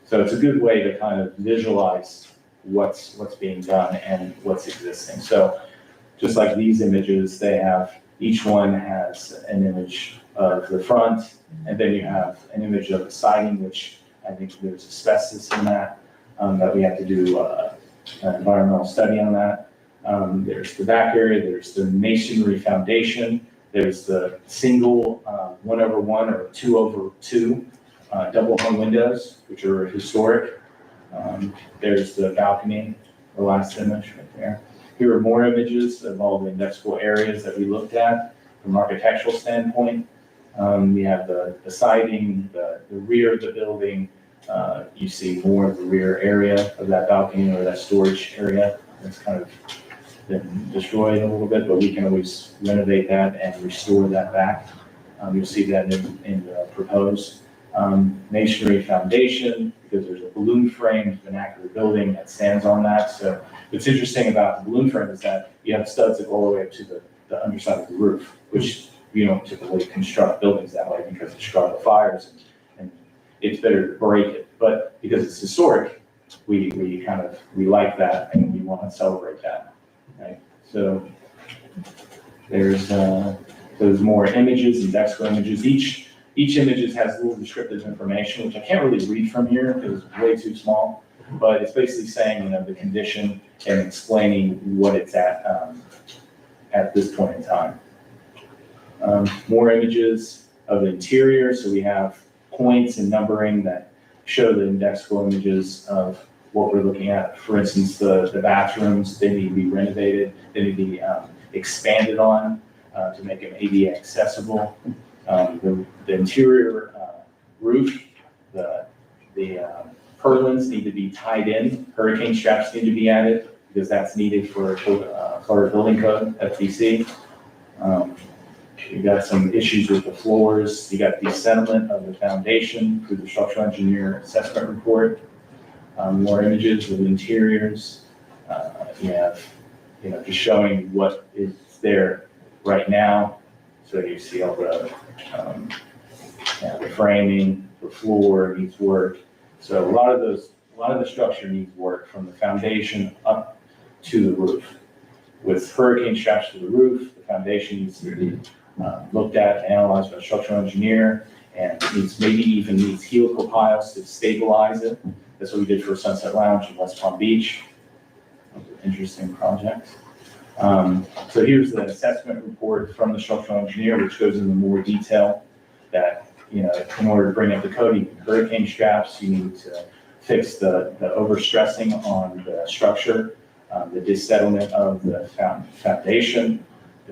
So it's a good way to kind of visualize what's being done and what's existing. So just like these images, each one has an image of the front, and then you have an image of the siding, which I think there's asbestos in that we have to do an environmental study on that. There's the back area, there's the masonry foundation, there's the single 1/1 or 2/2 double hung windows, which are historic. There's the balcony, the last image right there. Here are more images of all the Indexical areas that we looked at from an architectural standpoint. We have the siding, the rear of the building. You see more of the rear area of that balcony or that storage area. It's kind of been destroyed a little bit, but we can always renovate that and restore that back. You'll see that in the proposed masonry foundation, because there's a balloon frame vernacular building that stands on that. So what's interesting about the balloon frame is that you have studs that go all the way up to the underside of the roof, which you don't typically construct buildings that way because of Chicago fires, and it's better to break it. But because it's historic, we like that and we want to celebrate that, right? So there's more images, Indexical images. Each image has little descriptive information, which I can't really read from here because it's way too small, but it's basically saying, the condition and explaining what it's at this point in time. More images of the interior. So we have points and numbering that show the Indexical images of what we're looking at. For instance, the bathrooms, they need to be renovated. They need to be expanded on to make them ADA accessible. The interior roof, the purlins need to be tied in. Hurricane straps need to be added because that's needed for Florida Building Code, FTC. You got some issues with the floors. You got the settlement of the foundation through the structural engineer assessment report. More images of the interiors. You have, just showing what is there right now. So you see all the framing, the floor needs work. So a lot of the structure needs work from the foundation up to the roof. With hurricane straps to the roof, the foundation needs to be looked at, analyzed by a structural engineer, and maybe even needs helical piles to stabilize it. That's what we did for Sunset Lounge in West Palm Beach. Interesting project. So here's the assessment report from the structural engineer, which goes into more detail that, you know, in order to bring up the code, you need hurricane straps, you need to fix the overstressing on the structure, the dissettlement of the foundation.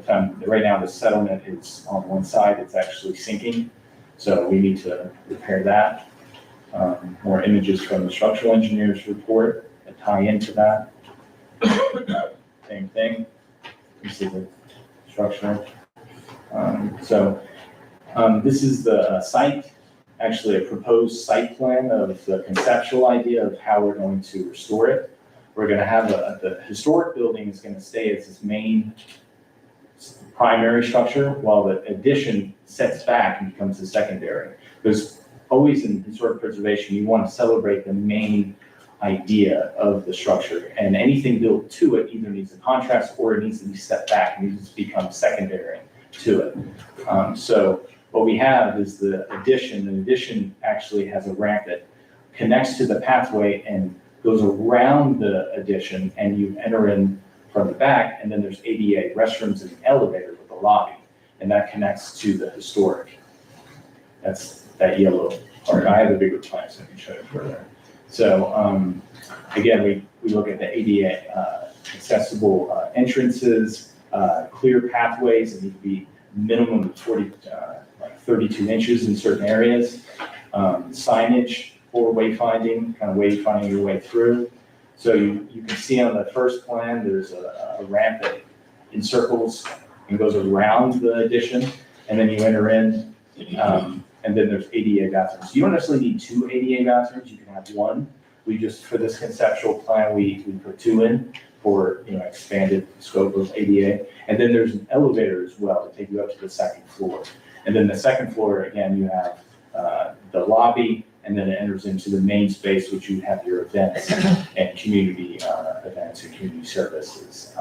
Right now, the settlement is on one side, it's actually sinking, so we need to repair that. More images from the structural engineer's report that tie into that. Same thing. You see the structure. This is the site, actually a proposed site plan of the conceptual idea of how we're going to restore it. We're going to have the historic building is going to stay as its main primary structure, while the addition sets back and becomes the secondary. There's always in historic preservation, you want to celebrate the main idea of the structure, and anything built to it either needs a contrast or it needs to be stepped back, it needs to become secondary to it. So what we have is the addition. An addition actually has a ramp that connects to the pathway and goes around the addition, and you enter in from the back, and then there's ADA restrooms and an elevator with a lobby, and that connects to the historic. That's that yellow part. I have a bigger plan, so I can show you further. So again, we look at the ADA accessible entrances, clear pathways that need to be minimum of 32 inches in certain areas, signage for wayfinding, kind of wayfinding your way through. So you can see on the first plan, there's a ramp that encircles and goes around the addition, and then you enter in, and then there's ADA bathrooms. You don't necessarily need 2 ADA bathrooms, you can have 1. We just, for this conceptual plan, we put 2 in for, you know, expanded scope of ADA. And then there's an elevator as well to take you up to the 2nd floor. And then the 2nd floor, again, you have the lobby, and then it enters into the main space, which you have your events and community events and community services.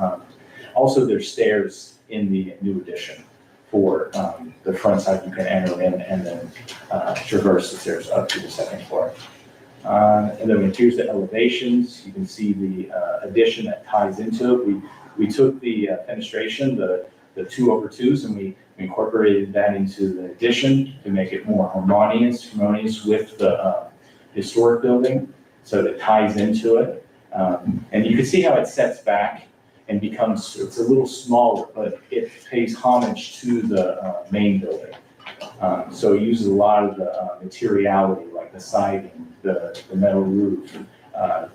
Also, there's stairs in the new addition for the front side. You can enter in and then traverse the stairs up to the 2nd floor. And then here's the elevations. You can see the addition that ties into it. We took the fenestration, the 2/2s, and we incorporated that into the addition to make it more harmonious with the historic building, so that it ties into it. And you can see how it sets back and becomes, it's a little smaller, but it pays homage to the main building. So it uses a lot of the materiality, like the siding, the metal roof,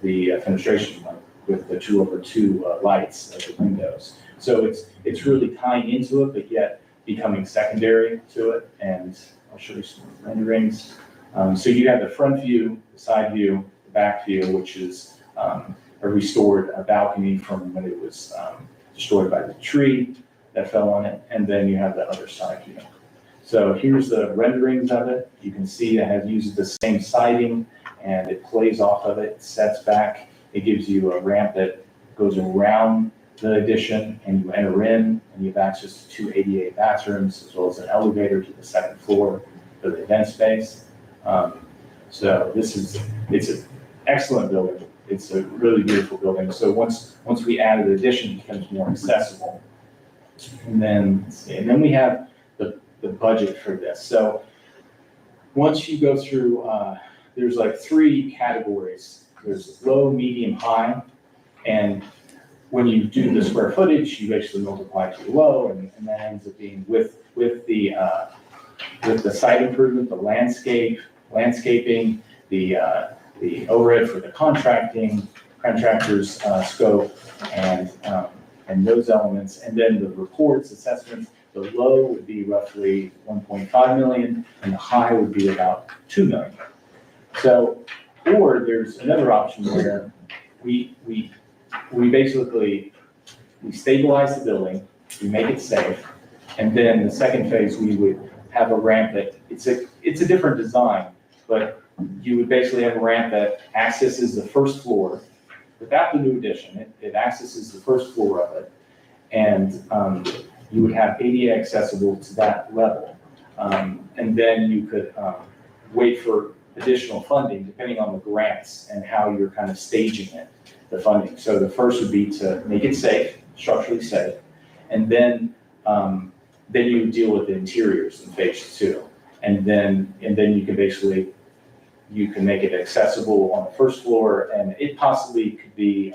the fenestration with the 2/2 lights of the windows. So it's really tying into it, but yet becoming secondary to it. And I'll show you some renderings. So you have the front view, the side view, the back view, which is a restored balcony from when it was destroyed by the tree that fell on it. And then you have the other side view. So here's the renderings of it. You can see it uses the same siding, and it plays off of it, sets back. It gives you a ramp that goes around the addition, and you enter in, and you have access to 2 ADA bathrooms, as well as an elevator to the 2nd floor for the event space. So it's an excellent building. It's a really beautiful building. So once we added the addition, it becomes more accessible. And then we have the budget for this. So once you go through, there's like 3 categories. There's low, medium, high, and when you do the square footage, you basically multiply to low, and that ends up being with the site improvement, the landscaping, the overhead for the contractor's scope, and those elements, and then the reports, assessments. The low would be roughly 1.5 million, and the high would be about 2 million. So, or there's another option where we basically stabilize the building, we make it safe, and then the second phase we would have a ramp that it's a different design, but you would basically have a ramp that accesses the 1st floor without the new addition. It accesses the 1st floor of it, and you would have ADA accessible to that level. And then you could wait for additional funding, depending on the grants and how you're kind of staging it. the funding. So the first would be to make it safe, structurally safe, and then you deal with the interiors in phase 2. And then you can basically, you can make it accessible on the first floor, and it possibly could be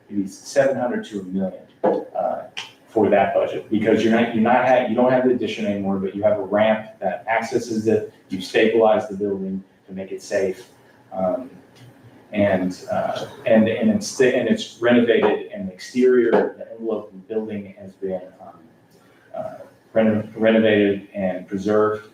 maybe 700 to $1 million for that budget, because you don't have the addition anymore, but you have a ramp that accesses it, you stabilize the building to make it safe. And it's renovated, and the exterior, the envelope of the building has been renovated and preserved.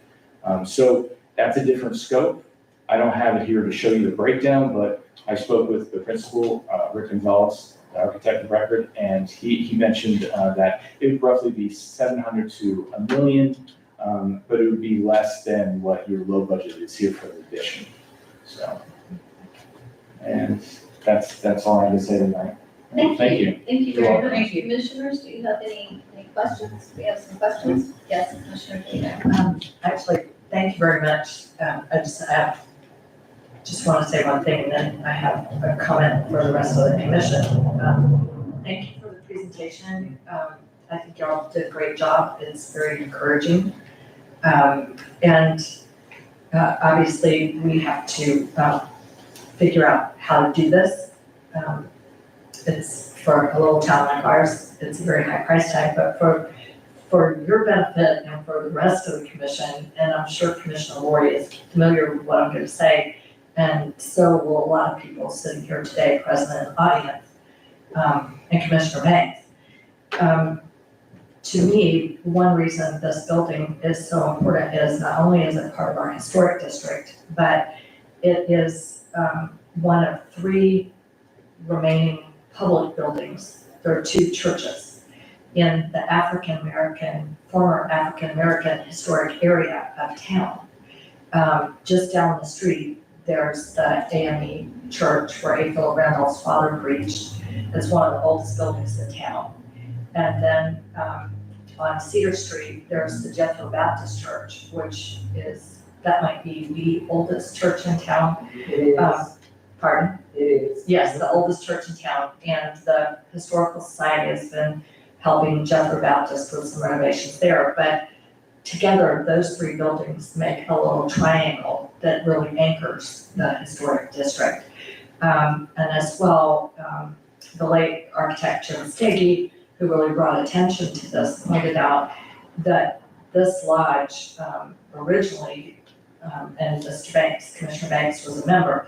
So that's a different scope. I don't have it here to show you the breakdown, but I spoke with the principal, Rick Gonzalez, the architect of record, and he mentioned that it would roughly be 700 to $1 million, but it would be less than what your low budget is here for the addition. So, and that's all I have to say tonight. Thank you. Thank you You're very welcome. much. Thank you. Commissioners, do you have any questions? We have some questions. Yes, Commissioner Keenan. Actually, thank you very much. I just want to say one thing, and then I have a comment for the rest of the commission. Thank you for the presentation. I think y'all did a great job. It's very encouraging. And obviously, we have to figure out how to do this. It's for a little town like ours, it's a very high price tag, but for your benefit and for the rest of the commission, and I'm sure Commissioner Lori is familiar with what I'm going to say, and so will a lot of people sitting here today, present in the audience, and Commissioner Banks. To me, one reason this building is so important is not only is it part of our historic district, but it is one of 3 remaining public buildings. There are 2 churches in the former African-American historic area of town. Just down the street, there's the AME church where A. Philip Randolph's father preached. It's one of the oldest buildings in town. And then on Cedar Street, there's the Jethro Baptist Church, which that might be the oldest church in town. It is. Pardon? It is. Yes, the oldest church in town, and the Historical Society has been helping Jethro Baptist with some renovations there, but together, those 3 buildings make a little triangle that really anchors the historic district. And as well, the late architect Jim Steggy, who really brought attention to this, pointed out that this lodge originally, and Mr. Banks, Commissioner Banks was a member,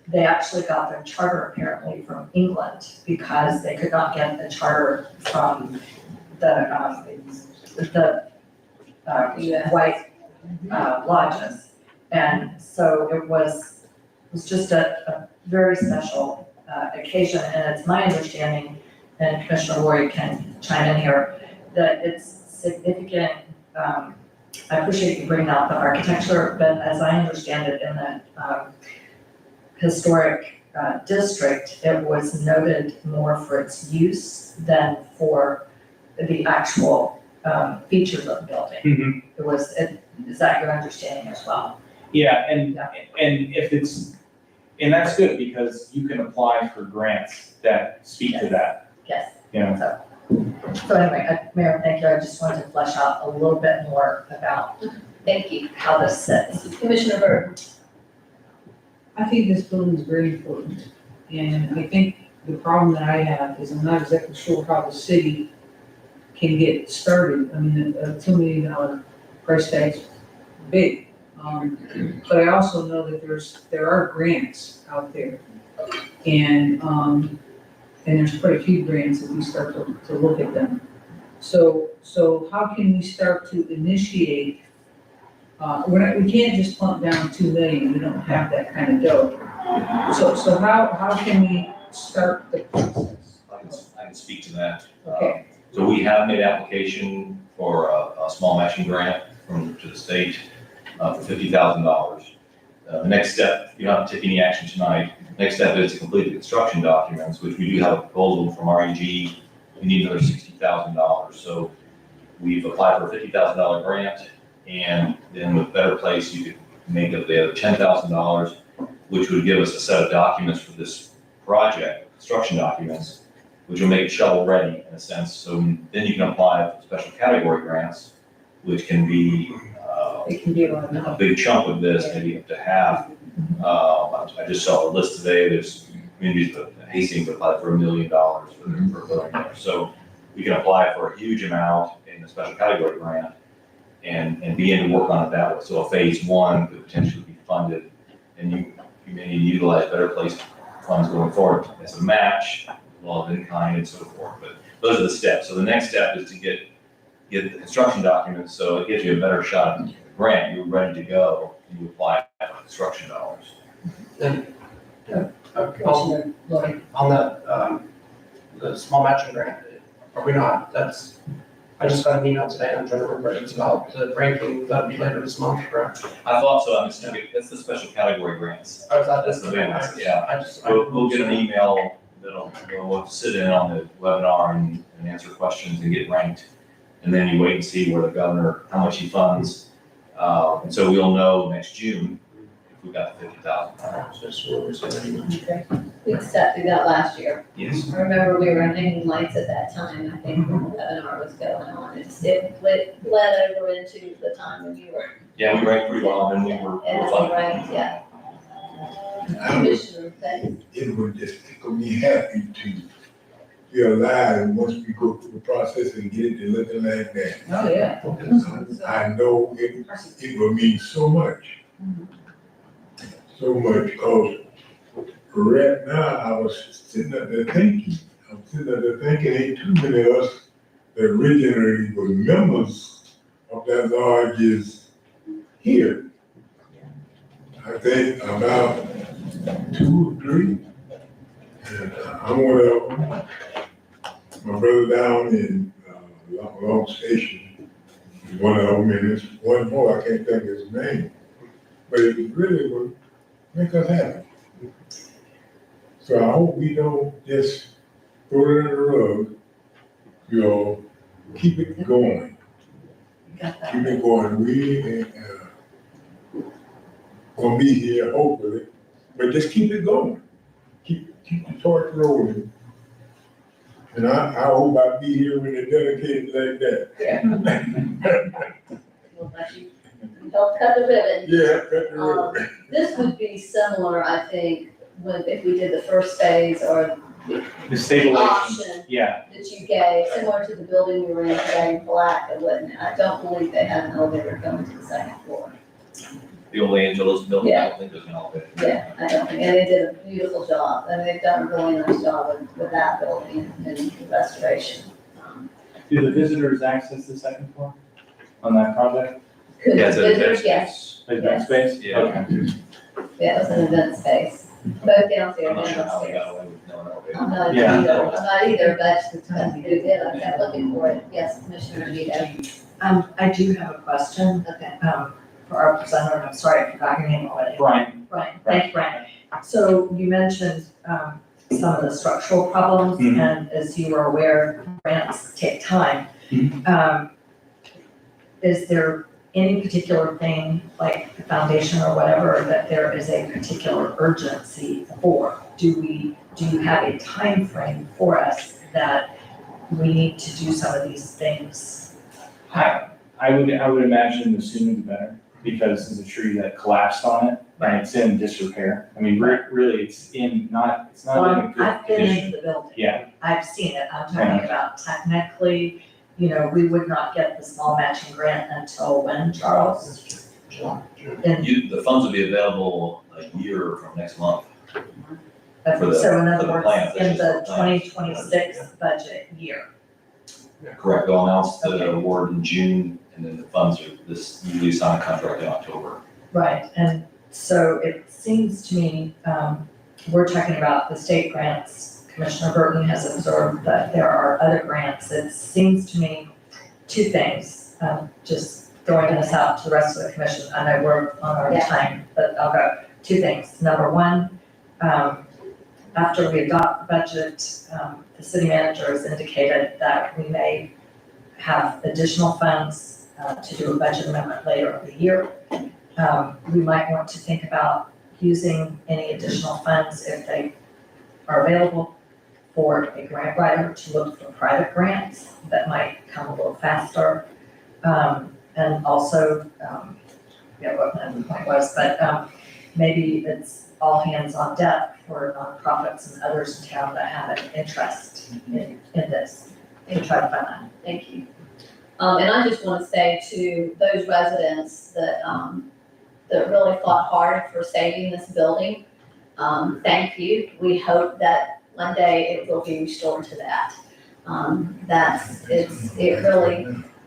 they actually got their charter apparently from England because they could not get the charter from the white lodges. And so it was just a very special occasion, and it's my understanding, and Commissioner Lori can chime in here, that it's significant. I appreciate you bringing out the architecture, but as I understand it, in the historic district, it was noted more for its use than for the actual features of the building. Is that your understanding as well? Yeah, and if it's, and that's good, because you can apply for grants that speak to that, Yes. you know. So anyway, Mayor, thank you. I just wanted to flesh out a little bit more about Thank you. how this sits. Commissioner Byrd. I think this building is very important, and I think the problem that I have is I'm not exactly sure how the city can get started. I mean, a $2 million price tag's big. But I also know that there are grants out there, and there's quite a few grants if we start to look at them. So how can we start to initiate? We can't just plunk down 2 million, we don't have that kind of dough. So how can we start the process? I can speak to that. Okay. So we have made application for a small matching grant to the state for $50,000. The next step, you don't have to take any action tonight. Next step is to complete the construction documents, which we do have a proposal from REG. We need another $60,000. So we've applied for a $50,000 grant, and then with Better Place, you could make up the other $10,000, which would give us a set of documents for this project, construction documents, which will make it shovel-ready in a sense. So then you can apply for special category grants, which can be It can be one a big chunk of this, maybe up to half. I just saw a list today, there's communities that Hastings applied for $1 million for their building. So we can apply for a huge amount in a special category grant and begin to work on it that way. So a phase one could potentially be funded, and you may need to utilize better placed funds going forward as a match, well, in kind and so forth. But those are the steps. So the next step is to get the construction documents, so it gives you a better shot at the grant. You're ready to go, and you apply for construction dollars. On that, the small matching grant, are we not, I just got an email today, I'm trying to remember, it's about the ranking, that'll be later this month, correct? I thought so. I'm just thinking, that's the special category grants. Or is that That's the big one, yeah. I just. We'll get an email we'll sit in on the webinar and answer questions and get ranked. And then you wait and see where the governor, how much he funds. And so we'll know next June if we got the 50,000. Just where we're sitting. We accepted that last year. Yes. I remember we were hanging lights at that time, I think, when the webinar was going on. It bled over into the time when you were, Yeah, we ranked pretty well and we were and funded. right, yeah. I would, Commissioner, thanks. it would just tickle me happy to be alive and once we go through the process and get it to looking like that. Oh, yeah. I know it will mean so much. So much, because right now, I was sitting up there thinking, ain't too many of us that originally were members of that lodge is here. I think about 2 or 3. And I'm one of them. My brother down in Long Station is one of them, and there's one more, I can't think of his name. But it really would make us happy. So I hope we don't just throw it in the rug, keep it going. Keep it going. We gonna be here hopefully, but just keep it going. Keep the torch rolling. And I hope I'll be here when they're dedicated like that. We'll let you help cut the ribbon. Yeah, cut the road. This would be similar, I think, if we did the first phase or The stabilization, option yeah, that you gave, similar to the building we were in today in Black, I don't believe they had an elevator going to the second floor. The old Angelo's building, I Yeah. don't think there's an elevator. Yeah, I don't think, and they did a beautiful job, and they've done a really nice job with that building and the restoration. do the visitors access the second floor on that project? Could Yeah, the it's a visitors, yes, Like Yes. that space? Yeah. Okay. yeah, it was an event space, both downstairs I'm not and sure how we upstairs. got away with no elevator. I'm not Yeah. either, but we did, I kept looking for it, yes, Commissioner Vito. I do have a question, Okay. for our presenter, and I'm sorry I forgot your name already. Brian, Brian, thank you, Brian. So you mentioned, some of the structural problems, Mhm. and as you are aware, grants take time. Mhm. Is there any particular thing, like the foundation or whatever, that there is a particular urgency for? Do you have a time frame for us that we need to do some of these things? I would imagine the sooner the better, because there's a tree that collapsed on it, and it's in disrepair. I mean, really, it's not in a good I've been condition. into the building. Yeah, I've seen it, I'm talking about technically, we would not get the small matching grant until when, Charles? In, The funds will be available a year from next month. For the- so in for other the words, plan, in that's the just the plan. 2026 budget year. Correct, they'll announce the Okay. award in June, and then the funds are, usually sign a contract in October. Right, and so it seems to me, we're talking about the state grants. Commissioner Burton has observed that there are other grants. It seems to me 2 things, just throwing this out to the rest of the commission. I know we're on our Yeah. time, but I'll go. 2 things. Number 1, after we adopt the budget, the city manager has indicated that we may have additional funds to do a budget amendment later in the year. We might want to think about using any additional funds if they are available for a grant writer to look for private grants that might come a little faster. And also, what the point was, but maybe it's all hands on deck for nonprofits and others in town that have an interest in this, and try to find that. Thank you. And I just want to say to those residents that, that really fought hard for saving this building, thank you. We hope that one day it will be restored to that.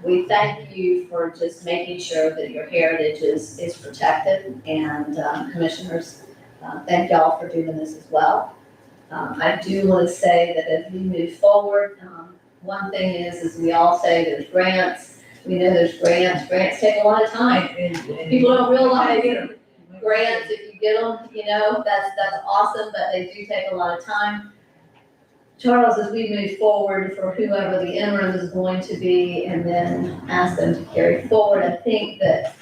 We thank you for just making sure that your heritage is protected, and commissioners, thank y'all for doing this as well. I do want to say that as we move forward, one thing is we all say there's grants, we know there's grants take a lot of time. People don't realize grants, if you get them, that's awesome, but they do take a lot of time. Charles, as we move forward for whoever the interim is going to be, and then ask them to carry forward, I think that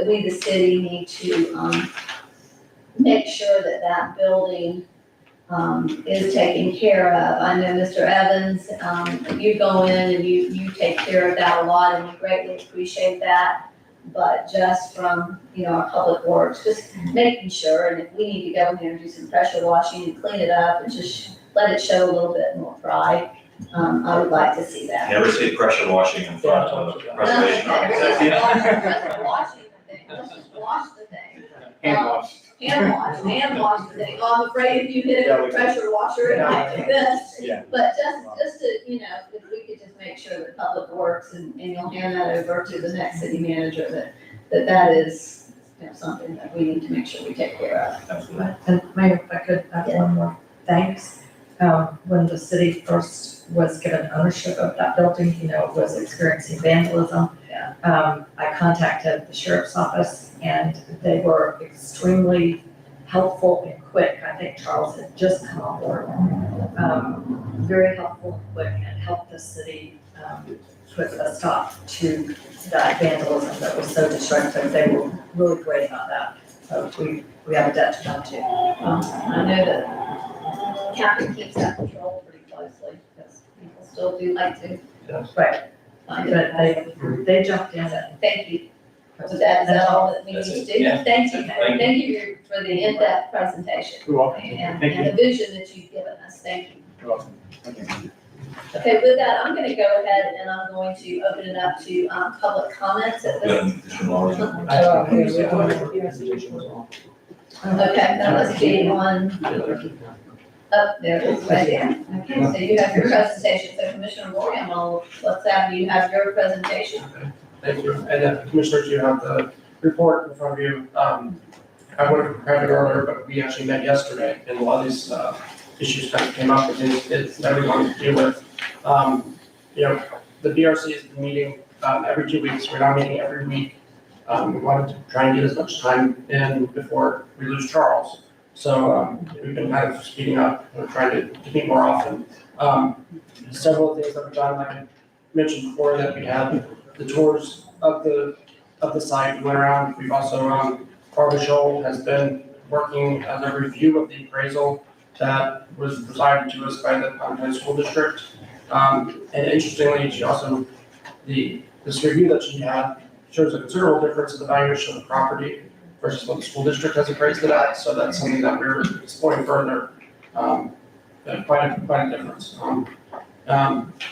we, the city, need to, make sure that building, is taken care of. I know Mr. Evans, you go in and you take care of that a lot, and we greatly appreciate that. But just from, our public works, just making sure, and if we need to go in there and do some pressure washing and clean it up, and just let it show a little bit more pride, I would like to see that. Never say pressure washing in front of a preservation organization. Pressure washing the thing, let's just wash the thing. Hand wash. Hand wash the thing. Oh, I'm afraid if you hit it with a pressure washer, it might do this. Yeah. But just to, if we could just make sure that Public Works, and you'll hand that over to the next city manager, that is, something that we need to make sure we take care of. Absolutely. And Mayor, if I could add one more, thanks. When the city first was given ownership of that building, was experiencing vandalism. Yeah. I contacted the sheriff's office, and they were extremely helpful and quick. I think Charles had just come on board. Very helpful and quick, and helped the city, put a stop to that vandalism that was so destructive. They were really great about that. So we have a debt to them too. I know that Captain keeps that control pretty closely, because people still do like to Right, find but it. they jumped in and. Thank you. So that's all that we need to do. Yeah. Thank you, Thank you. thank you for the in-depth presentation. You're welcome. And Thank you. the vision that you've given us, thank you. You're welcome. Okay. Okay, with that, I'm gonna go ahead and I'm going to open it up to, public comments at this. Okay, that must be on, there it is, right there. Okay, so you have your presentation, so Commissioner Moore, let's have you have your presentation. Thank you. And Commissioners, you have the report in front of you. I would have prepared it earlier, but we actually met yesterday, and a lot of these issues kind of came up, and it's everyone to deal with. The BRC has been meeting every 2 weeks. We're not meeting every week. We wanted to try and get as much time in before we lose Charles. So we've been kind of speeding up, we're trying to meet more often. Several of the things that we've done, like I mentioned before, that we had the tours of the site. We went around. We've also, Barbara Scholl has been working on a review of the appraisal that was provided to us by the County School District. And interestingly, she also, this review that she had shows a considerable difference in the valuation of the property versus what the school district has appraised it at. So that's something that we're exploring further. Quite a difference.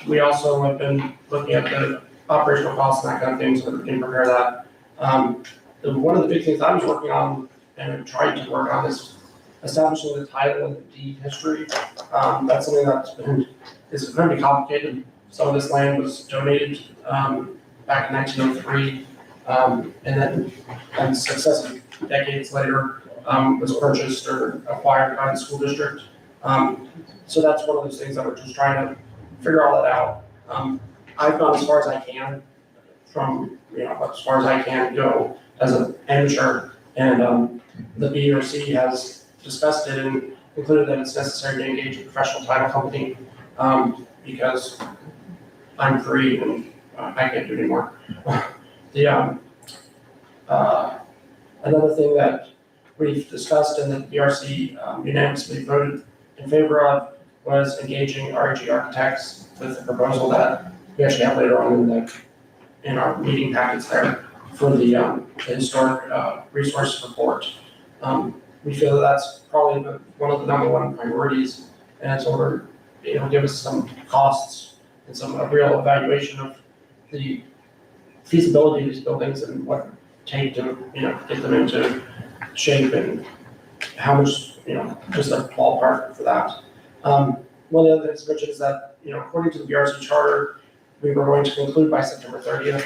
We also have been looking at the operational costs and that kind of thing, so that we can prepare that. One of the big things I was working on and trying to work on is establishing the title and the deed history. That's something is going to be complicated. Some of this land was donated back in 1903, and then successive decades later was purchased or acquired by the school district. So that's one of those things that we're just trying to figure all that out. I've gone as far as I can as far as I can go as an amateur, and the BRC has discussed it and concluded that it's necessary to engage a professional title company because I'm free and I can't do it anymore. Another thing that we've discussed and the BRC unanimously voted in favor of was engaging REG Architects with the proposal that we actually have later on in our meeting packets there for the historic resource report. We feel that that's probably one of the number one priorities, and it's order, give us some costs and some real evaluation of the feasibility of these buildings and what it take to, get them into shape and how much, just a ballpark for that. One of the other things to mention is that, according to the BRC charter, we were going to conclude by September 30th.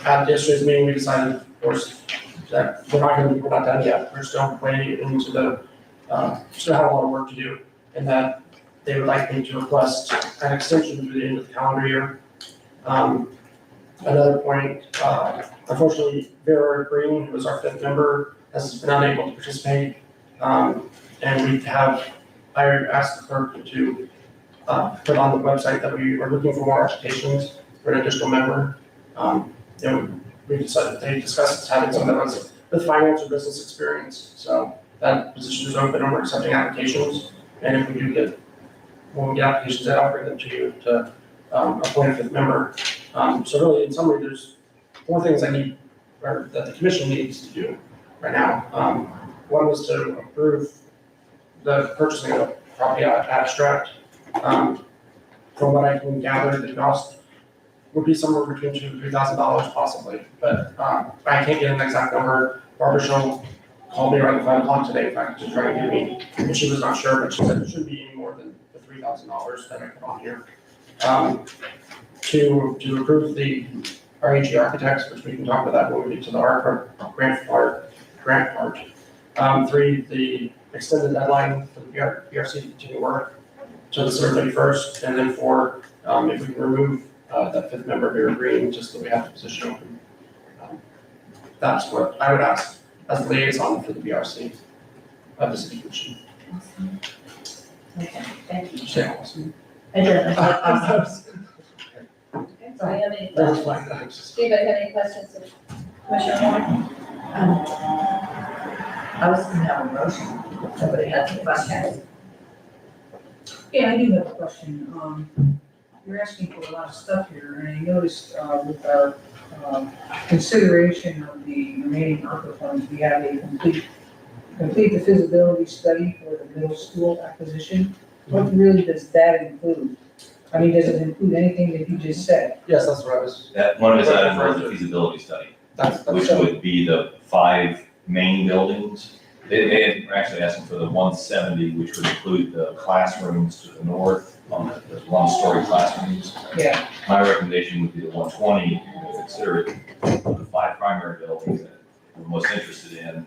At yesterday's meeting, we decided, of course, that we're not done yet. We're still way into still have a lot of work to do, and that they would like me to request an extension through the end of the calendar year. Another point, unfortunately, Vera Green, who is our 5th member, has been unable to participate. And I asked the clerk to put on the website that we are looking for more applications for an additional member. We decided, they discussed having someone with finance or business experience. So that position is open and we're accepting applications. And if we do when we get applications, I'll bring them to you to appoint a 5th member. So really, in summary, there's 4 things I need, or that the commission needs to do right now. One was to approve the purchasing of a property abstract. From what I can gather, the cost would be somewhere between $2,000 and $3,000 possibly, but I can't get an exact number. Barbara Shaw called me around 5 o'clock today, in fact, to try and give me, and she was not sure, but she said it shouldn't be any more than the $3,000 that I put on here. To approve the REG Architects, which we can talk about that when we get to the grant part. 3, the extended deadline for the BRC to continue work to December 31st, and then 4, if we can remove that 5th member, Vera Green, just so we have the position open. That's what I would ask as the liaison for the BRC of the city commission. Okay, thank you. Yeah, awesome. Okay, do we have any That's questions? fine, thanks. Anybody have any questions of Commissioner Warren? I was gonna have a motion, somebody had some questions. Yeah, I do have a question. You're asking for a lot of stuff here, and I noticed, with our, consideration of the remaining ARPA funds, we have a complete the feasibility study for the middle school acquisition. What really does that include? I mean, does it include anything that you just said? Yes, that's what I was, That one of his items was the feasibility study, which would be the 5 main buildings. They were actually asking for the 170, which would include the classrooms to the north, on the 1-story classrooms. Yeah. My recommendation would be the 120, consider it the 5 primary buildings that we're most interested in.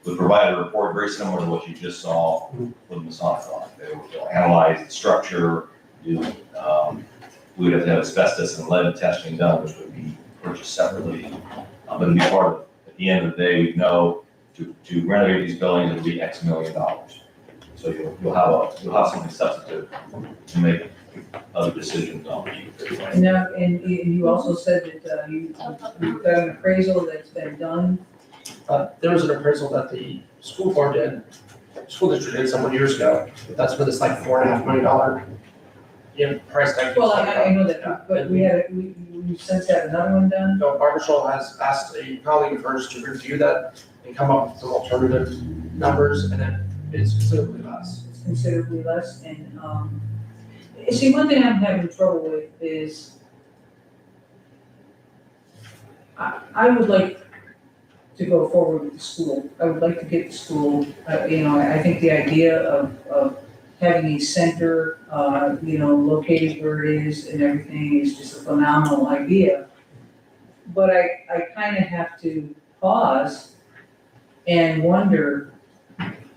Would provide a report very similar to what you just saw with the Masonic Law. They'll analyze the structure, we would have to have asbestos and lead testing done, which would be purchased separately. But it'd be part of, at the end of the day, we know to renovate these buildings, it'll be X million dollars. So you'll have something substantive to make other decisions on. And you also said that, you've got an appraisal that's been done. there was an appraisal that the school district did several years ago, but that's for this like $4.5 million, price tag. Well, I know that, but we since had another one done. So Barbara Shaw has asked a colleague of hers to review that and come up with some alternative numbers, and then it's considerably less. It's considerably less, and, see, one thing I'm having trouble with is I would like to go forward with the school. I would like to get the school, I think the idea of having a center, located where it is and everything is just a phenomenal idea. But I kind of have to pause and wonder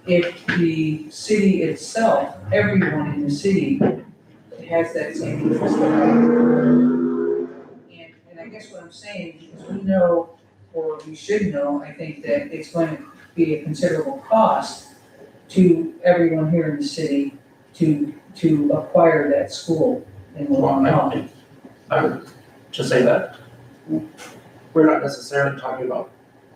if the city itself, everyone in the city has that same interest. And I guess what I'm saying is we know, or we should know, I think that it's going to be a considerable cost to everyone here in the city to acquire that school in the long run. I would just say that we're not necessarily talking about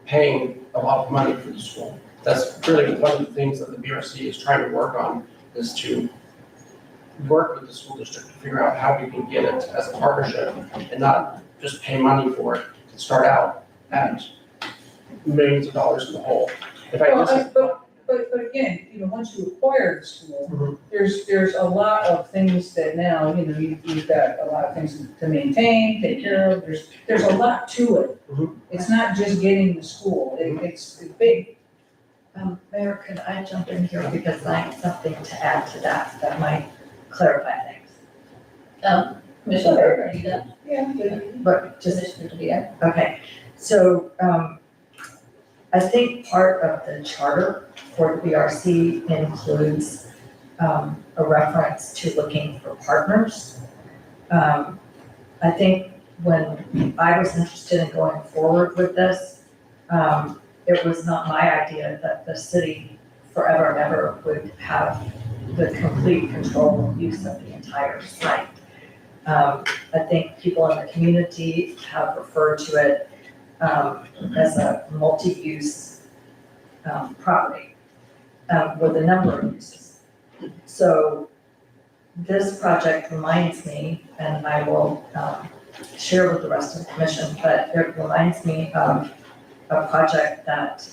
paying a lot of money for the school. That's really one of the things that the BRC is trying to work on, is to work with the school district to figure out how we can get it as a partnership and not just pay money for it to start out at millions of dollars in the hole. If I Well, listen, but again, once you acquire the school, there's a lot of things that now, you've got a lot of things to maintain, take care of, there's a lot to it. Mhm. It's not just getting the school, it's big. Mayor, could I jump in here because I have something to add to that might clarify things. Commissioner Berger, are you done? Yeah. But just Commissioner DeVito? Okay, so, I think part of the charter for the BRC includes, a reference to looking for partners. I think when I was interested in going forward with this, it was not my idea that the city forever and ever would have the complete control and use of the entire site. I think people in the community have referred to it as a multi-use property with a number of uses. So this project reminds me, and I will share with the rest of the commission, but it reminds me of a project that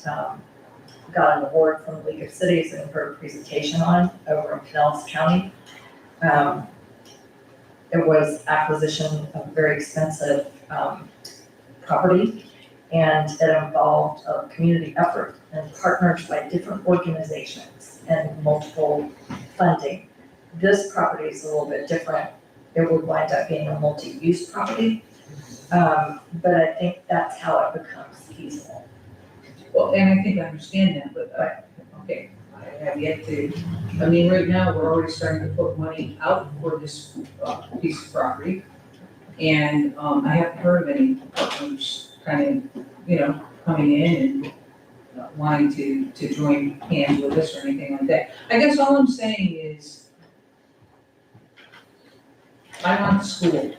got an award from the League of Cities and heard a presentation on over in Pinellas County. It was acquisition of very expensive property, and it involved a community effort and partners by different organizations and multiple funding. This property is a little bit different. It would wind up being a multi-use property, but I think that's how it becomes feasible. Well, and I think I understand that, but okay, I have yet to, right now, we're already starting to put money out for this piece of property. And I haven't heard of any partners kind of, coming in and wanting to join hands with us or anything like that. I guess all I'm saying is, I want the school,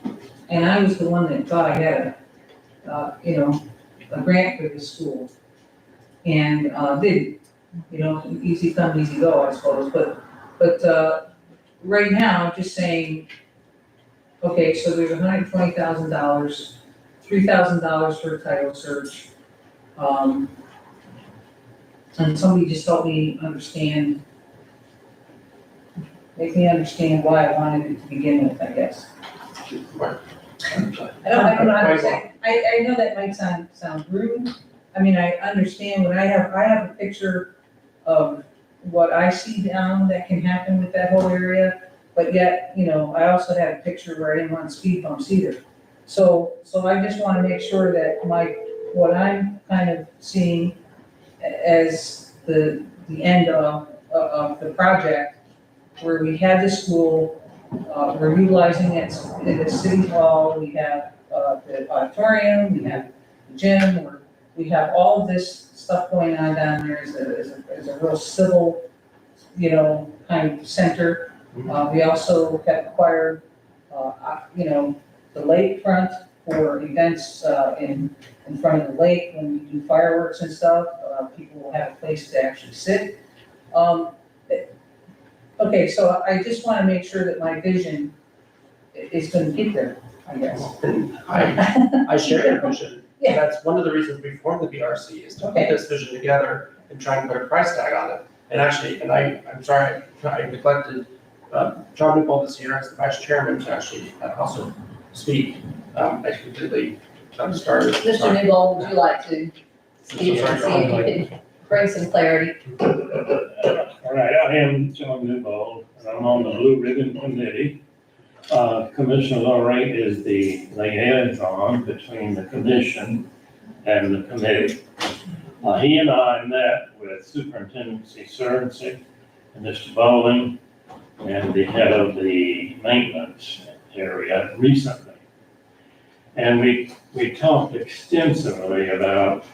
and I was the one that thought I had a grant for the school. And didn't, easy come, easy go, I suppose, but right now, just saying, okay, so there's $120,000, $3,000 for a title search. And somebody just helped me understand, make me understand why I wanted it to begin with, I guess. I don't know how to say, I know that might sound rude. I understand when I have a picture of what I see down that can happen with that whole area, but yet, I also had a picture where I didn't want speed bumps either. So I just wanna make sure that what I'm kind of seeing as the end of the project, where we have the school, we're utilizing it in the city hall, we have the auditorium, we have the gym, we have all of this stuff going on down there as a real civil, kind of center. We also have acquired, the lakefront for events in front of the lake when we do fireworks and stuff. People will have a place to actually sit. Okay, so I just want to make sure that my vision is going to get there, I guess. And I share your vision. Yeah. That's one of the reasons we formed the BRC, is to put Okay. this vision together and try and put a price tag on it. And actually, I'm sorry, I neglected, John Newbold is here as the vice chairman to actually also speak. I completely started. Mr. Newbold, would you like to speak and see if you can bring some clarity? All right, I am John Newbold, and I'm on the Blue Ribbon Committee. Commissioner Lorraine is the liaison between the commission and the committee. He and I met with Superintendent Sorensen and Mr. Bowling and the head of the maintenance area recently. And we talked extensively about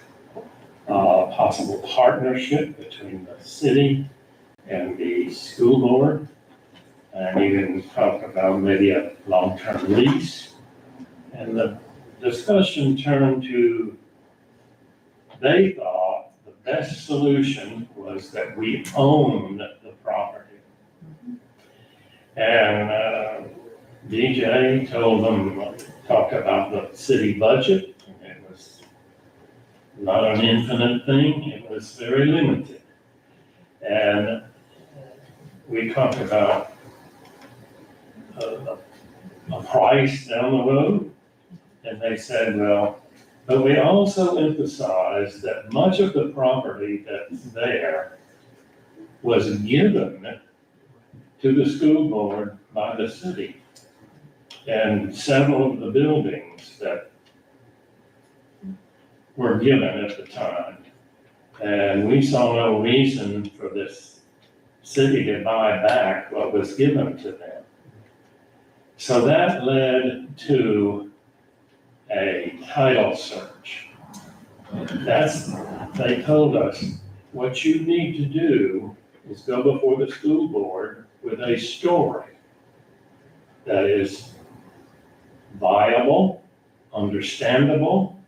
possible partnership between the city and the school board, and even talk about maybe a long-term lease. And the discussion turned to, they thought the best solution was that we owned the property. And DJ told them, talked about the city budget. It was not an infinite thing, it was very limited. And we talked about a price down the road, and they said, well, but we also emphasized that much of the property that's there was given to the school board by the city. And several of the buildings that were given at the time. And we saw no reason for this city to buy back what was given to them. So that led to a title search. They told us, what you need to do is go before the school board with a story that is viable, understandable,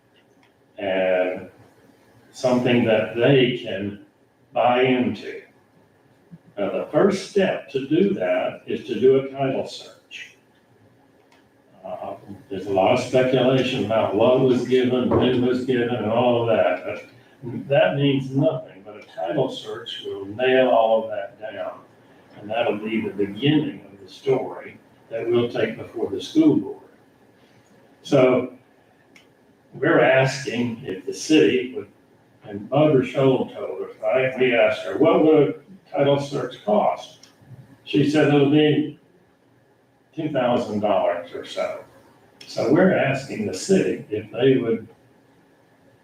and something that they can buy into. Now, the first step to do that is to do a title search. There's a lot of speculation about what was given, when was given, and all of that. But that means nothing, but a title search will nail all of that down. And that'll be the beginning of the story that we'll take before the school board. So we're asking if the city would, and Barbara Scholl told us, right? We asked her, what would a title search cost? She said it'll be $2,000 or so. So we're asking the city if they would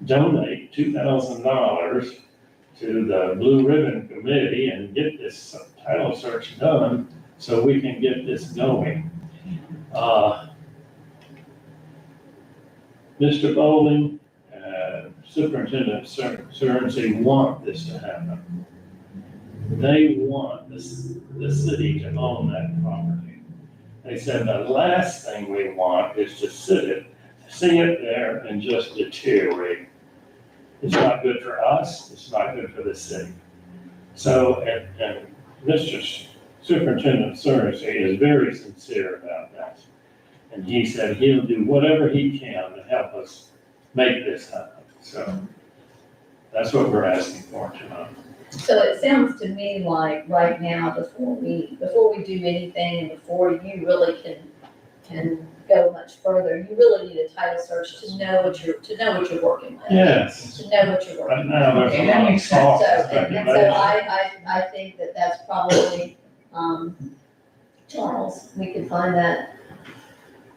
donate $2,000 to the Blue Ribbon Committee and get this title search done so we can get this going. Mr. Bowling and Superintendent Cerency want this to happen. They want the city to own that property. They said the last thing we want is to see it there and just deteriorate. It's not good for us, it's not good for the city. So, and Mr. Superintendent Cerency is very sincere about that. And he said he'll do whatever he can to help us make this happen. So that's what we're asking for tonight. So it sounds to me like right now, before we do anything, and before you really can go much further, you really need a title search to know what you're working with. Yes. To know what you're working Right with. now, there's Okay, a that lot of makes talk. So, and and so speculation. I think that that's probably, Charles, we can find that.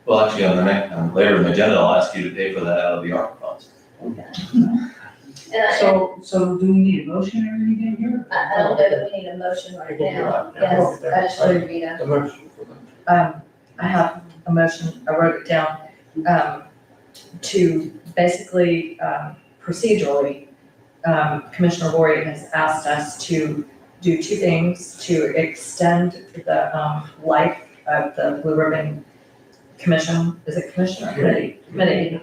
Well, actually, on the next, later in the agenda, I'll ask you to pay for that out of the ARPA funds. And So do we need a motion or anything here? I don't know that we need a motion right now. Yes, actually, Rita. The motion for that. I have a motion, I wrote it down, to basically, procedurally, Commissioner Lori has asked us to do two things, to extend the, life of the Blue Ribbon Commission, is it commission or committee? Committee,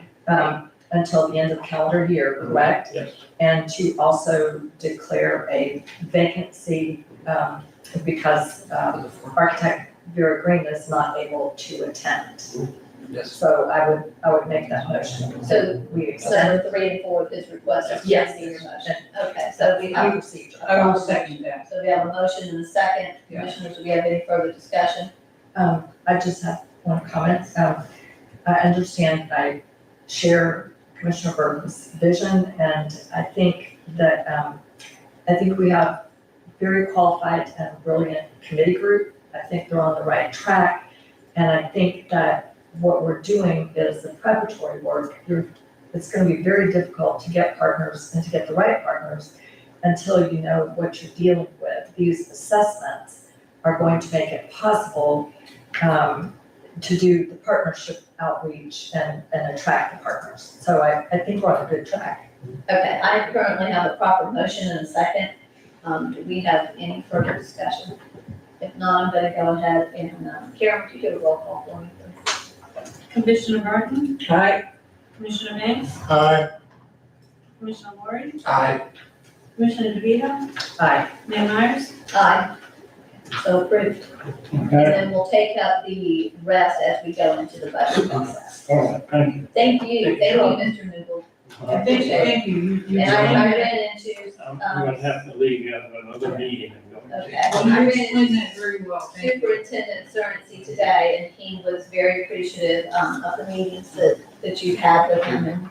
until the end of the calendar year, correct? Yes. And to also declare a vacancy, because, architect Vera Green is not able to attend. Yes. So I would make that motion. So- We extend. So 3 and 4 of his request. Yes. Your motion. Okay, so we have, Procedure. I will second that. so we have a motion and a second. Yeah. Commissioners, do we have any further discussion? I just have one comment. I understand, I share Commissioner Burton's vision, and I think that, I think we have very qualified and brilliant committee group. I think they're on the right track, and I think that what we're doing is the preparatory work. It's gonna be very difficult to get partners and to get the right partners until you know what you're dealing with. These assessments are going to make it possible to do the partnership outreach and attract the partners. So I think we're on a good track. Okay, I currently have a proper motion and a second. Do we have any further discussion? If not, I'm gonna go ahead and, Karen, would you do a roll call for me, please? Commissioner Barton, Aye. Commissioner Hicks, Aye. Commissioner Lori, Aye. Commissioner DeVito, Aye. Mayor Myers. Aye. So approved. And Okay, then we'll take up the rest as we go into the budget process. all right, thank you. Thank you, Mr. Newell. Thank you. You And I explained ran into, I'm gonna have to leave you at another meeting and go. okay, well, I you ran explained into that very well. Thank you. Superintendent Cerency today, and he was very appreciative, of the meetings that you've had with him, and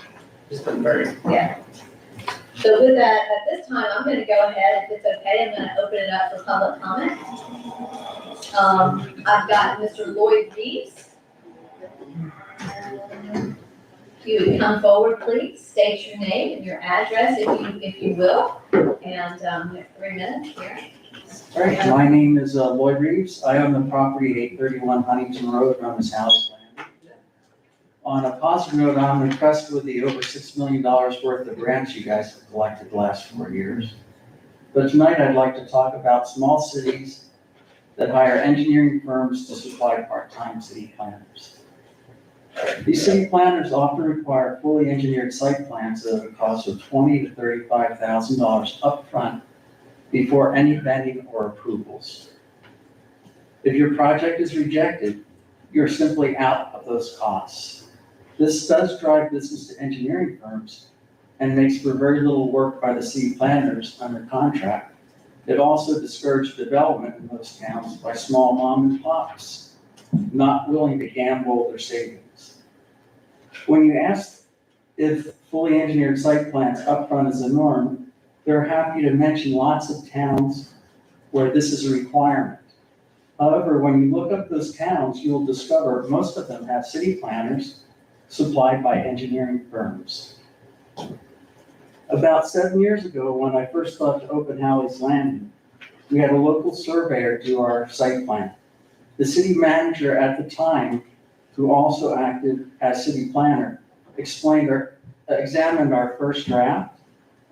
It's been very, yeah. So with that, at this time, I'm gonna go ahead, if it's okay, I'm gonna open it up for public comment. I've got Mr. Lloyd Reeves. If you would come forward, please, state your name and your address if you will, and, you have 3 minutes here. All right, my name is Lloyd Reeves. I own the property at 831 Huntington Road, known as House Land. On a positive note, I'm impressed with the over $6 million worth of grants you guys have collected the last 4 years. But tonight I'd like to talk about small cities that hire engineering firms to supply part-time city planners. These city planners often require fully engineered site plans at a cost of $20,000 to $35,000 upfront before any vetting or approvals. If your project is rejected, you're simply out of those costs. This does drive business to engineering firms and makes for very little work by the city planners under contract. It also discourages development in those towns by small mom and pops, not willing to gamble their savings. When you ask if fully engineered site plans upfront is the norm, they're happy to mention lots of towns where this is a requirement. However, when you look up those towns, you'll discover most of them have city planners supplied by engineering firms. About 7 years ago, when I first thought to open Howie's Landing, we had a local surveyor do our site plan. The city manager at the time, who also acted as city planner, examined our first draft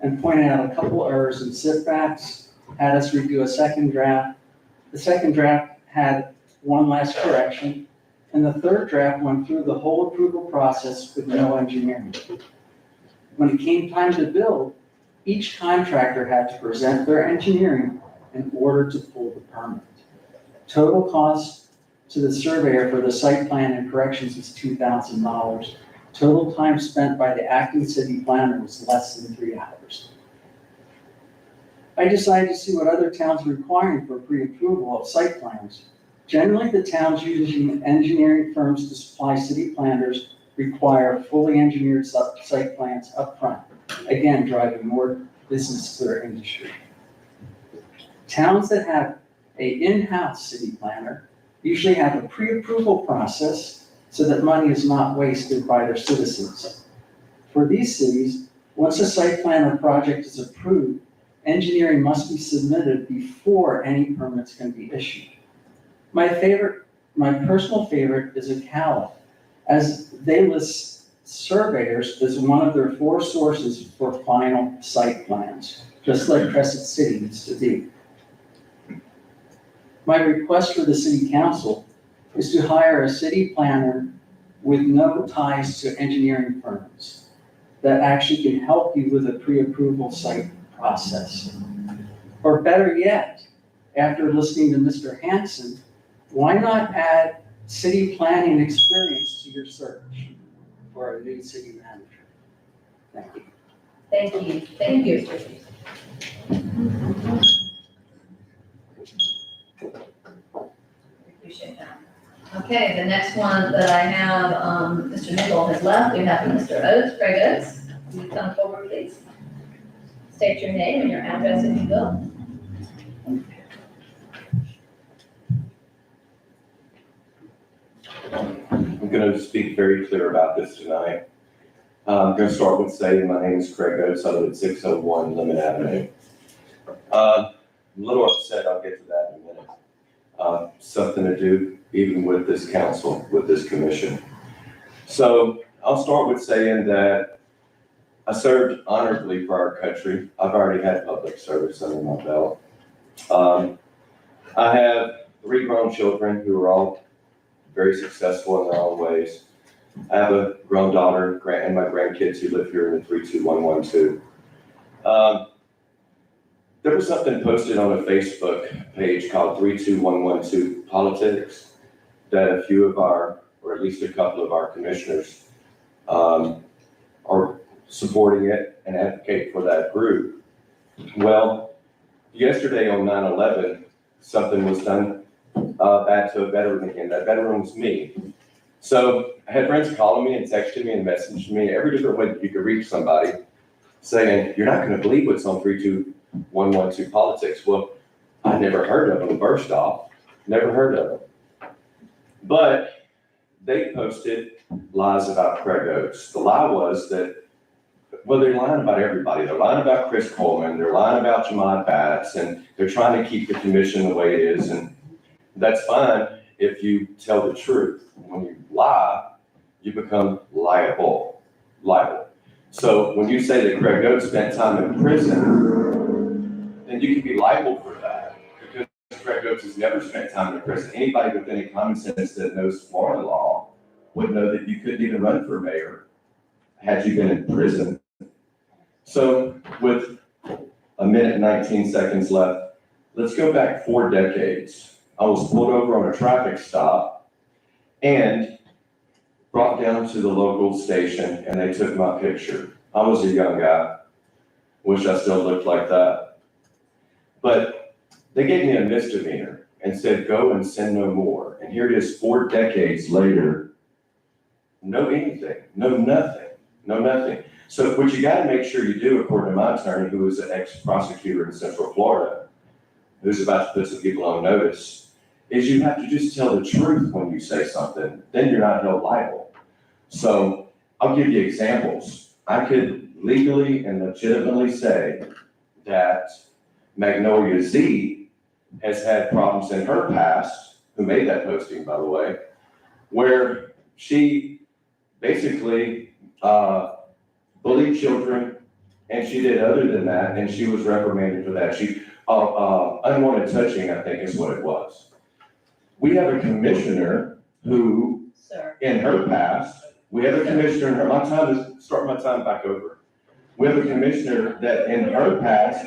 and pointed out a couple errors and setbacks, had us redo a second draft. The second draft had one last correction, and the third draft went through the whole approval process with no engineering. When it came time to build, each contractor had to present their engineering in order to pull the permit. Total cost to the surveyor for the site plan and corrections was $2,000. Total time spent by the acting city planner was less than 3 hours. I decided to see what other towns are requiring for pre-approval of site plans. Generally, the towns using engineering firms to supply city planners require fully engineered site plans upfront, again, driving more business to their industry. Towns that have an in-house city planner usually have a pre-approval process so that money is not wasted by their citizens. For these cities, once a site plan or project is approved, engineering must be submitted before any permits can be issued. My personal favorite is Ocala, as they list surveyors as one of their 4 sources for final site plans, just like Crescent City used to be. My request for the city council is to hire a city planner with no ties to engineering firms that actually can help you with a pre-approval site process. Or better yet, after listening to Mr. Hanson, why not add city planning experience to your search for a new city manager? Thank you. Thank you, thank you, Mr. Reeves. Appreciate that. Okay, the next one that I have, Mr. Nickel has left, we have Mr. Oates, Craig Oates. Will you come forward, please? State your name and your address if you will. I'm going to speak very clear about this tonight. I'm going to start with saying my name is Craig Oates. I live at 601 Lemon Avenue. I'm a little upset. I'll get to that in a minute. Something to do even with this council, with this commission. So I'll start with saying that I served honorably for our country. I've already had public service under my belt. I have 3 grown children who are all very successful in their own ways. I have a grown daughter and my grandkids who live here in the 32112. There was something posted on a Facebook page called 32112 Politics that a few of our, or at least a couple of our commissioners, are supporting it and advocate for that group. Well, yesterday on 9/11, something was done bad to a veteran again. That veteran was me. So I had friends calling me and texting me and messaging me every different way that you could reach somebody saying, you're not going to believe what's on 32112 Politics. Well, I never heard of them, first off. Never heard of them. But they posted lies about Craig Oates. The lie was that, well, they're lying about everybody. They're lying about Chris Coleman. They're lying about Jamad Batts, and they're trying to keep the commission the way it is. And that's fine if you tell the truth. When you lie, you become liable. So when you say that Craig Oates spent time in prison, then you can be liable for that, because Craig Oates has never spent time in prison. Anybody with any common sense that knows Florida law would know that you couldn't even run for mayor had you been in prison. So with a minute and 19 seconds left, let's go back 4 decades. I was pulled over on a traffic stop and brought down to the local station, and they took my picture. I was a young guy. Wish I still looked like that. But they gave me a misdemeanor and said, go and sin no more. And here it is 4 decades later, no anything, no nothing. So what you gotta make sure you do, according to my attorney, who is an ex-prosecutor in Central Florida, who's about to put some people on notice, is you have to just tell the truth when you say something, then you're not held liable. So I'll give you examples. I could legally and legitimately say that Magnolia Z has had problems in her past, who made that posting, by the way, where she basically bullied children, and she did other than that, and she was reprimanded for that. She unwanted touching, I think is what it was. We have a commissioner who, in her past, we have a commissioner, start my time back over. We have a commissioner that in her past,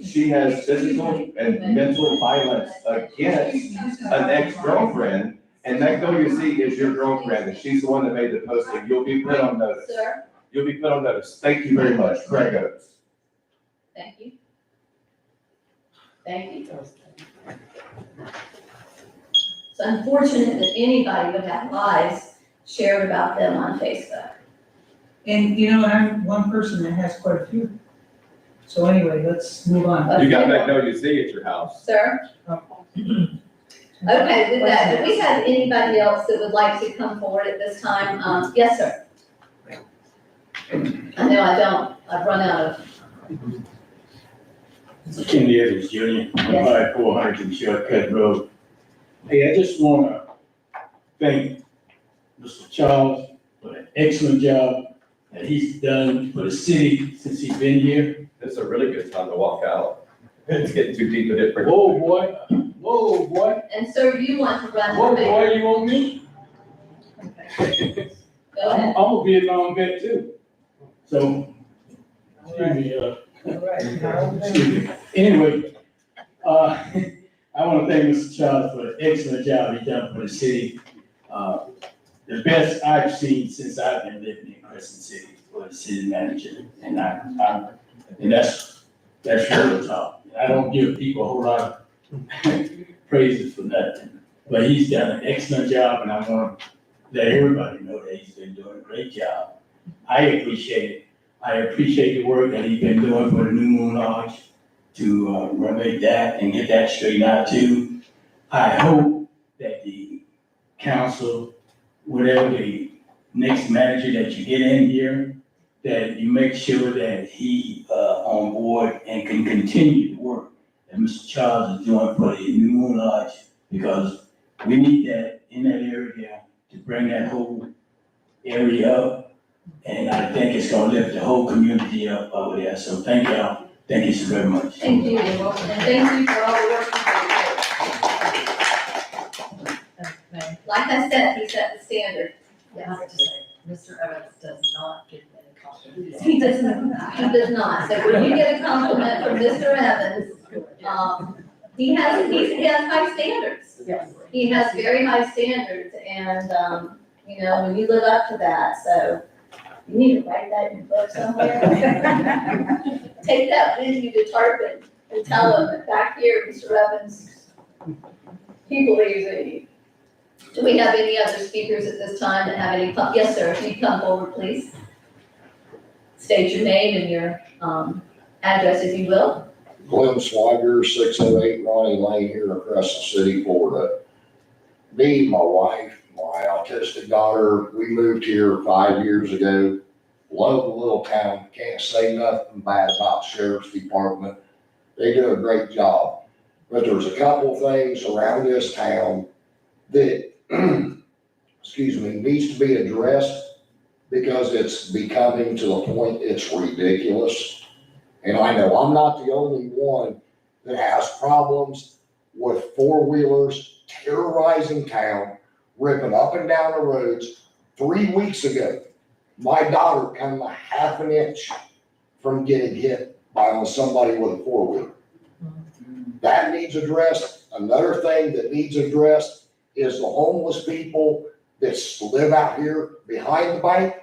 she has physical and mental violence against an ex-girlfriend, and Magnolia Z is your girlfriend, and she's the one that made the posting. You'll be put on notice. Sir, You'll be put on notice. Thank you very much. Craig Oates. thank you. Thank you. It's unfortunate that anybody would have lies shared about them on Facebook. And you know, I'm one person that has quite a few. So anyway, let's move on. You got Magnolia Z at your house. Sir? Okay, with that, do we have anybody else that would like to come forward at this time? Yes, sir. I know I don't, I've run out of. Kenny Evans Jr., 400 Shortcut Road. Hey, I just wanna thank Mr. Charles for the excellent job that he's done for the city since he's been here. It's a really good time to walk out. It's getting too deep in it. Whoa, boy, And sir, you want to run whoa, for mayor? boy, you want me? Go ahead. I'm a Vietnam vet too. So, excuse me, Anyway, I want to thank Mr. Charles for the excellent job he's done for the city. The best I've seen since I've been living in Crescent City for the city manager, and that's real talk. I don't give people a whole lot of praises for nothing, but he's done an excellent job, and I want to let everybody know that he's been doing a great job. I appreciate it. I appreciate the work that he's been doing for the New Moon Lodge to renovate that and get that straightened out too. I hope that the council, whatever the next manager that you get in here, that you make sure that he on board and can continue the work that Mr. Charles is doing for the New Moon Lodge, because we need that in that area to bring that whole area up. And I think it's gonna lift the whole community up over there. So thank y'all. Thank you so very much. Thank you, and thank you for all the work you do. Like I said, he set the standard. I have to say, Mr. Evans does not give me a compliment. He does not. So when you get a compliment from Mr. Evans, He has high standards. Yes. He has very high standards and, you know, when you live up to that, so you need to write that in a book somewhere. Take that with you to Tarpon and tell him that back here, Mr. Evans, he believes in you. Do we have any other speakers at this time that have any, yes, sir, if you come forward, please. State your name and your, address, if you will. Glenn Swagger, 608 Ronnie Lane here in Crescent City, Florida. Me, my wife, my autistic daughter, we moved here 5 years ago. Love the little town, can't say nothing bad about Sheriff's Department. They do a great job. But there's a couple things around this town that, excuse me, needs to be addressed because it's becoming to the point it's ridiculous. And I know I'm not the only one that has problems with four-wheelers terrorizing town, ripping up and down the roads. 3 weeks ago, my daughter came a half an inch from getting hit by somebody with a four-wheeler. That needs addressed. Another thing that needs addressed is the homeless people that live out here behind the bank.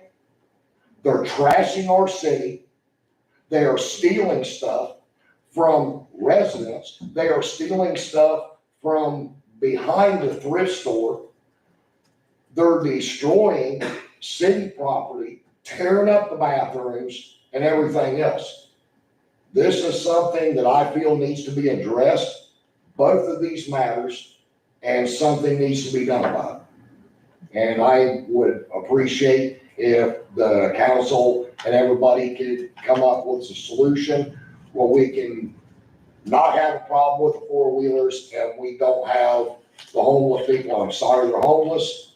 They're trashing our city. They are stealing stuff from residents. They are stealing stuff from behind the thrift store. They're destroying city property, tearing up the bathrooms and everything else. This is something that I feel needs to be addressed, both of these matters, and something needs to be done about it. And I would appreciate if the council and everybody could come up with a solution where we can not have a problem with the four-wheelers and we don't have the homeless people. I'm sorry they're homeless,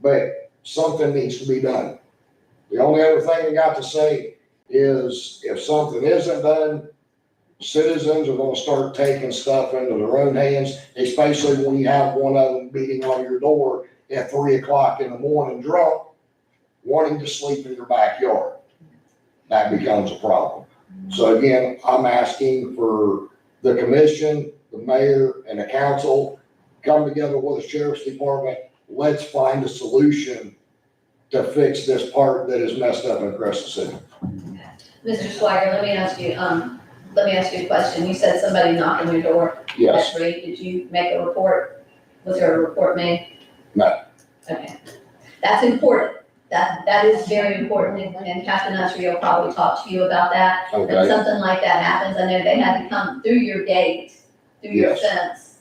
but something needs to be done. The only other thing I got to say is if something isn't done, citizens are gonna start taking stuff into their own hands, especially when you have one of them beating on your door at 3 o'clock in the morning drunk, wanting to sleep in your backyard. That becomes a problem. So again, I'm asking for the commission, the mayor, and the council, come together with the sheriff's department. Let's find a solution to fix this part that is messed up in Crescent City. Mr. Swagger, let me ask you a question. You said somebody knocked on your door. Yes, That's great. Did you make a report? Was there a report made? No. Okay. That's important. That is very important, and Captain Usry will probably talk to you about that. If okay, something like that happens, I know they had to come through your gate, through your Yes. fence.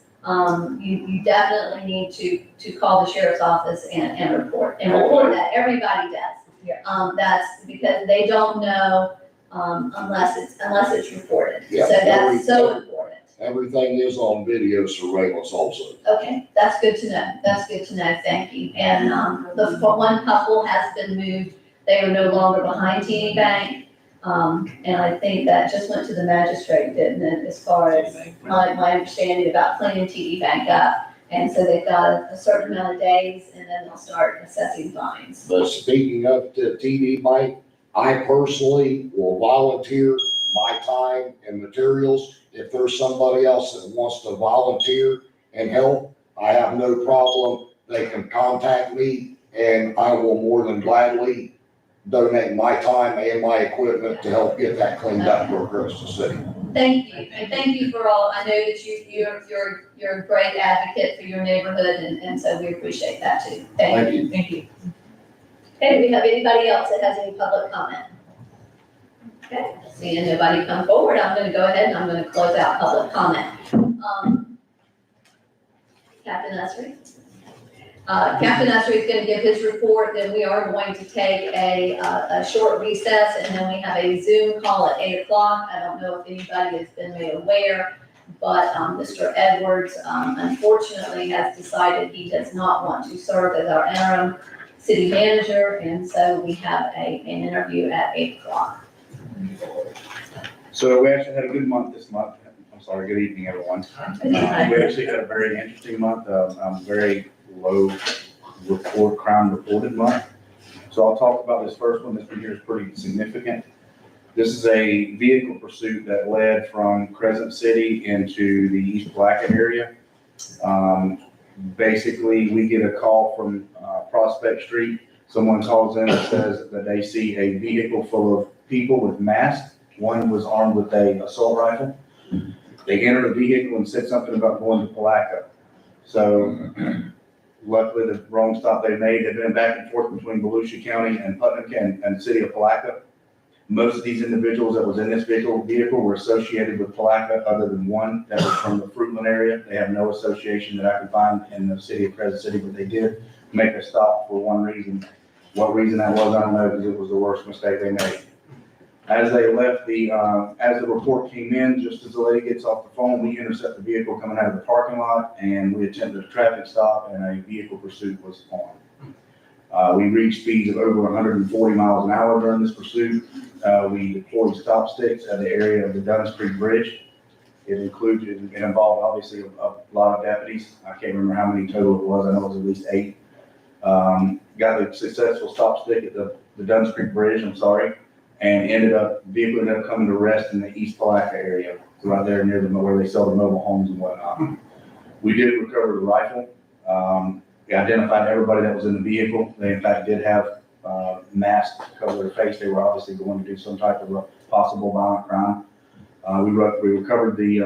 You definitely need to call the sheriff's office and report that. Everybody does. That's because they don't know, unless it's reported. So Yeah, that's so important. everything is on video surveillance also. Okay, that's good to know. That's good to know. Thank you. And, the one couple has been moved. They are no longer behind TD Bank. And I think that just went to the magistrate, didn't it, as far as my understanding about cleaning TD Bank up. And so they've got a certain amount of days and then they'll start assessing fines. But speaking of the TD Bank, I personally will volunteer my time and materials. If there's somebody else that wants to volunteer and help, I have no problem. They can contact me and I will more than gladly donate my time and my equipment to help get that cleaned up for Crescent City. Thank you. And thank you for all. I know that you're a great advocate for your neighborhood and so we appreciate that too. Thank you. Thank you. Okay, do we have anybody else that has any public comment? Okay, seeing nobody come forward, I'm gonna go ahead and I'm gonna close out public comment. Captain Usry? Captain Usry is gonna give his report, then we are going to take a short recess, and then we have a Zoom call at 8 o'clock. I don't know if anybody has been made aware, but Mr. Edwards unfortunately has decided he does not want to serve as our interim city manager, and so we have an interview at 8 o'clock. So we actually had a good month this month. I'm sorry, good evening, everyone. We actually had a very interesting month, very low crime reported month. So I'll talk about this first one. This one here is pretty significant. This is a vehicle pursuit that led from Crescent City into the East Palaca area. Basically, we get a call from Prospect Street. Someone calls in and says that they see a vehicle full of people with masks. One was armed with a assault rifle. They enter the vehicle and said something about going to Palaca. So luckily, the wrong stop they made, they've been back and forth between Volusia County and Putnam County and the city of Palaca. Most of these individuals that was in this vehicle were associated with Palaca, other than one that was from the Fruitland area. They have no association that I can find in the city of Crescent City, but they did make a stop for one reason. What reason that was, I don't know, because it was the worst mistake they made. As they left as the report came in, just as the lady gets off the phone, we intercept the vehicle coming out of the parking lot, and we attempted a traffic stop, and a vehicle pursuit was on. We reached speeds of over 140 miles an hour during this pursuit. We deployed stop sticks at the area of the Dunn's Creek Bridge. It involved obviously a lot of deputies. I can't remember how many total it was. I know it was at least 8. Got the successful stop stick at the Dunn's Creek Bridge, and vehicle ended up coming to rest in the East Palaca area, right there near where they sell the mobile homes and whatnot. We did recover the rifle. We identified everybody that was in the vehicle. They in fact did have masks to cover their face. They were obviously going to do some type of a possible violent crime. We recovered the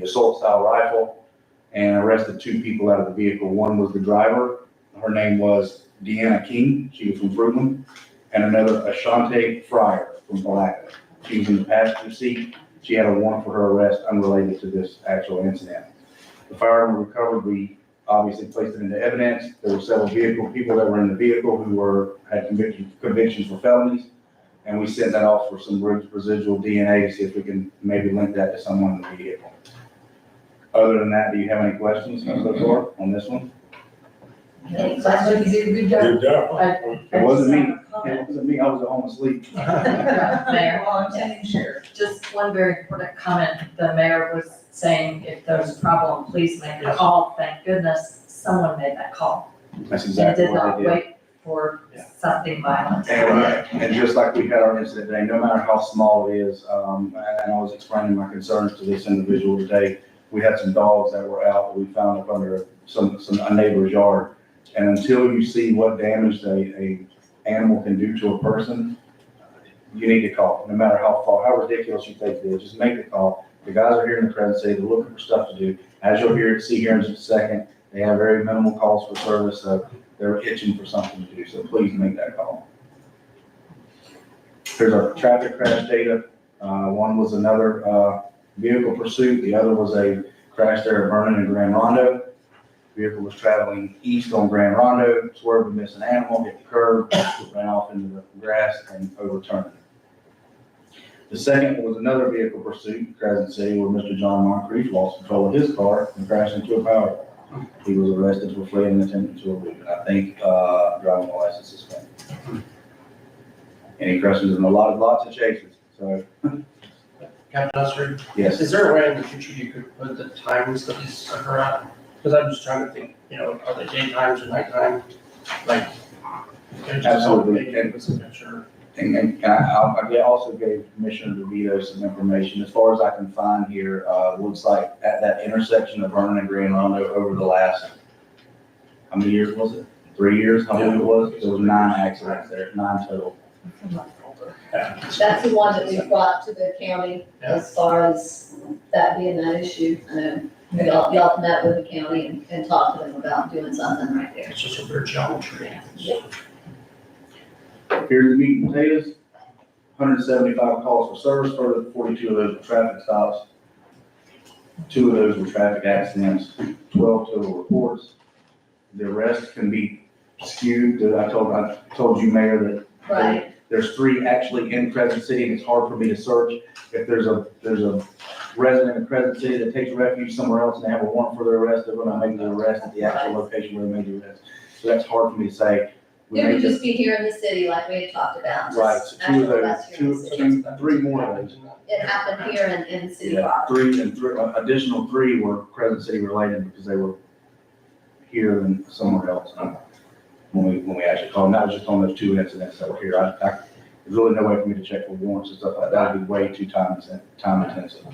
assault style rifle and arrested 2 people out of the vehicle. One was the driver. Her name was Deanna King. She was from Fruitland. And another, Ashante Fryer from Palaca. She was in the passenger seat. She had a warrant for her arrest unrelated to this actual incident. The firearm recovered, we obviously placed it into evidence. There were several people that were in the vehicle who had convictions for felonies. And we sent that off for some residual DNA to see if we can maybe link that to someone in the vehicle. Other than that, do you have any questions so far on this one? Any questions? You did a good job. Good job. It wasn't me. It wasn't me. I was at home asleep. Mayor, just one very important comment. The mayor was saying if there's a problem, please make a call. Thank goodness someone made that call. That's exactly And did what not I did. wait for something violent. And just like we had our incident today, no matter how small it is, and I was explaining my concerns to this individual today, we had some dogs that were out that we found up under a neighbor's yard. And until you see what damage a animal can do to a person, you need to call, no matter how ridiculous you think it is, just make the call. The guys are here in the Crescent City, they're looking for stuff to do. As you'll see here in just a second, they have very minimal calls for service, so they're itching for something to do, so please make that call. Here's our traffic crash data. One was another vehicle pursuit, the other was a crash there at Vernon and Grand Rondo. Vehicle was traveling east on Grand Rondo, swerved and missed an animal, hit the curb, ran off into the grass and overturned. The second was another vehicle pursuit in Crescent City where Mr. John Moncrief lost control of his car and crashed into a power pole. He was arrested for fleeing and attempting to elude, and I think driving while license suspended. Any questions? And lots of chases, so. Captain Usher, Yes. is there a way in the future you could put the times that these occur at? Because I'm just trying to think, are they daytimes or nighttime? Like, Absolutely. Sure. And I also gave Commissioner DeVito some information. As far as I can find here, looks like at that intersection of Vernon and Grand Rondo over the last, how many years was it? 3 years, how many it was? There was 9 accidents there, 9 total. That's the one that we brought to the county as far as that being that issue. Y'all met with the county and talked to them about doing something right there. It's just a weird geometry. Here's the meat and potatoes. 175 calls for service, further 42 of those were traffic stops. 2 of those were traffic accidents, 12 total reports. The arrests can be skewed. I told you, Mayor, that Right. there's 3 actually in Crescent City, and it's hard for me to search. If there's a resident in Crescent City that takes refuge somewhere else and they have a warrant for their arrest, they're gonna make the arrest at the actual location where they made the arrest. So that's hard for me to say. We It would made just be here in the city like we had talked about. Right, so 2 of those, 3 more of those. It happened here in city Yeah, property. 3 and additional 3 were Crescent City related because they were here and somewhere else. When we actually called, not just on those 2 incidents that were here. there's really no way for me to check for warrants and stuff like that. That'd be way too time intensive.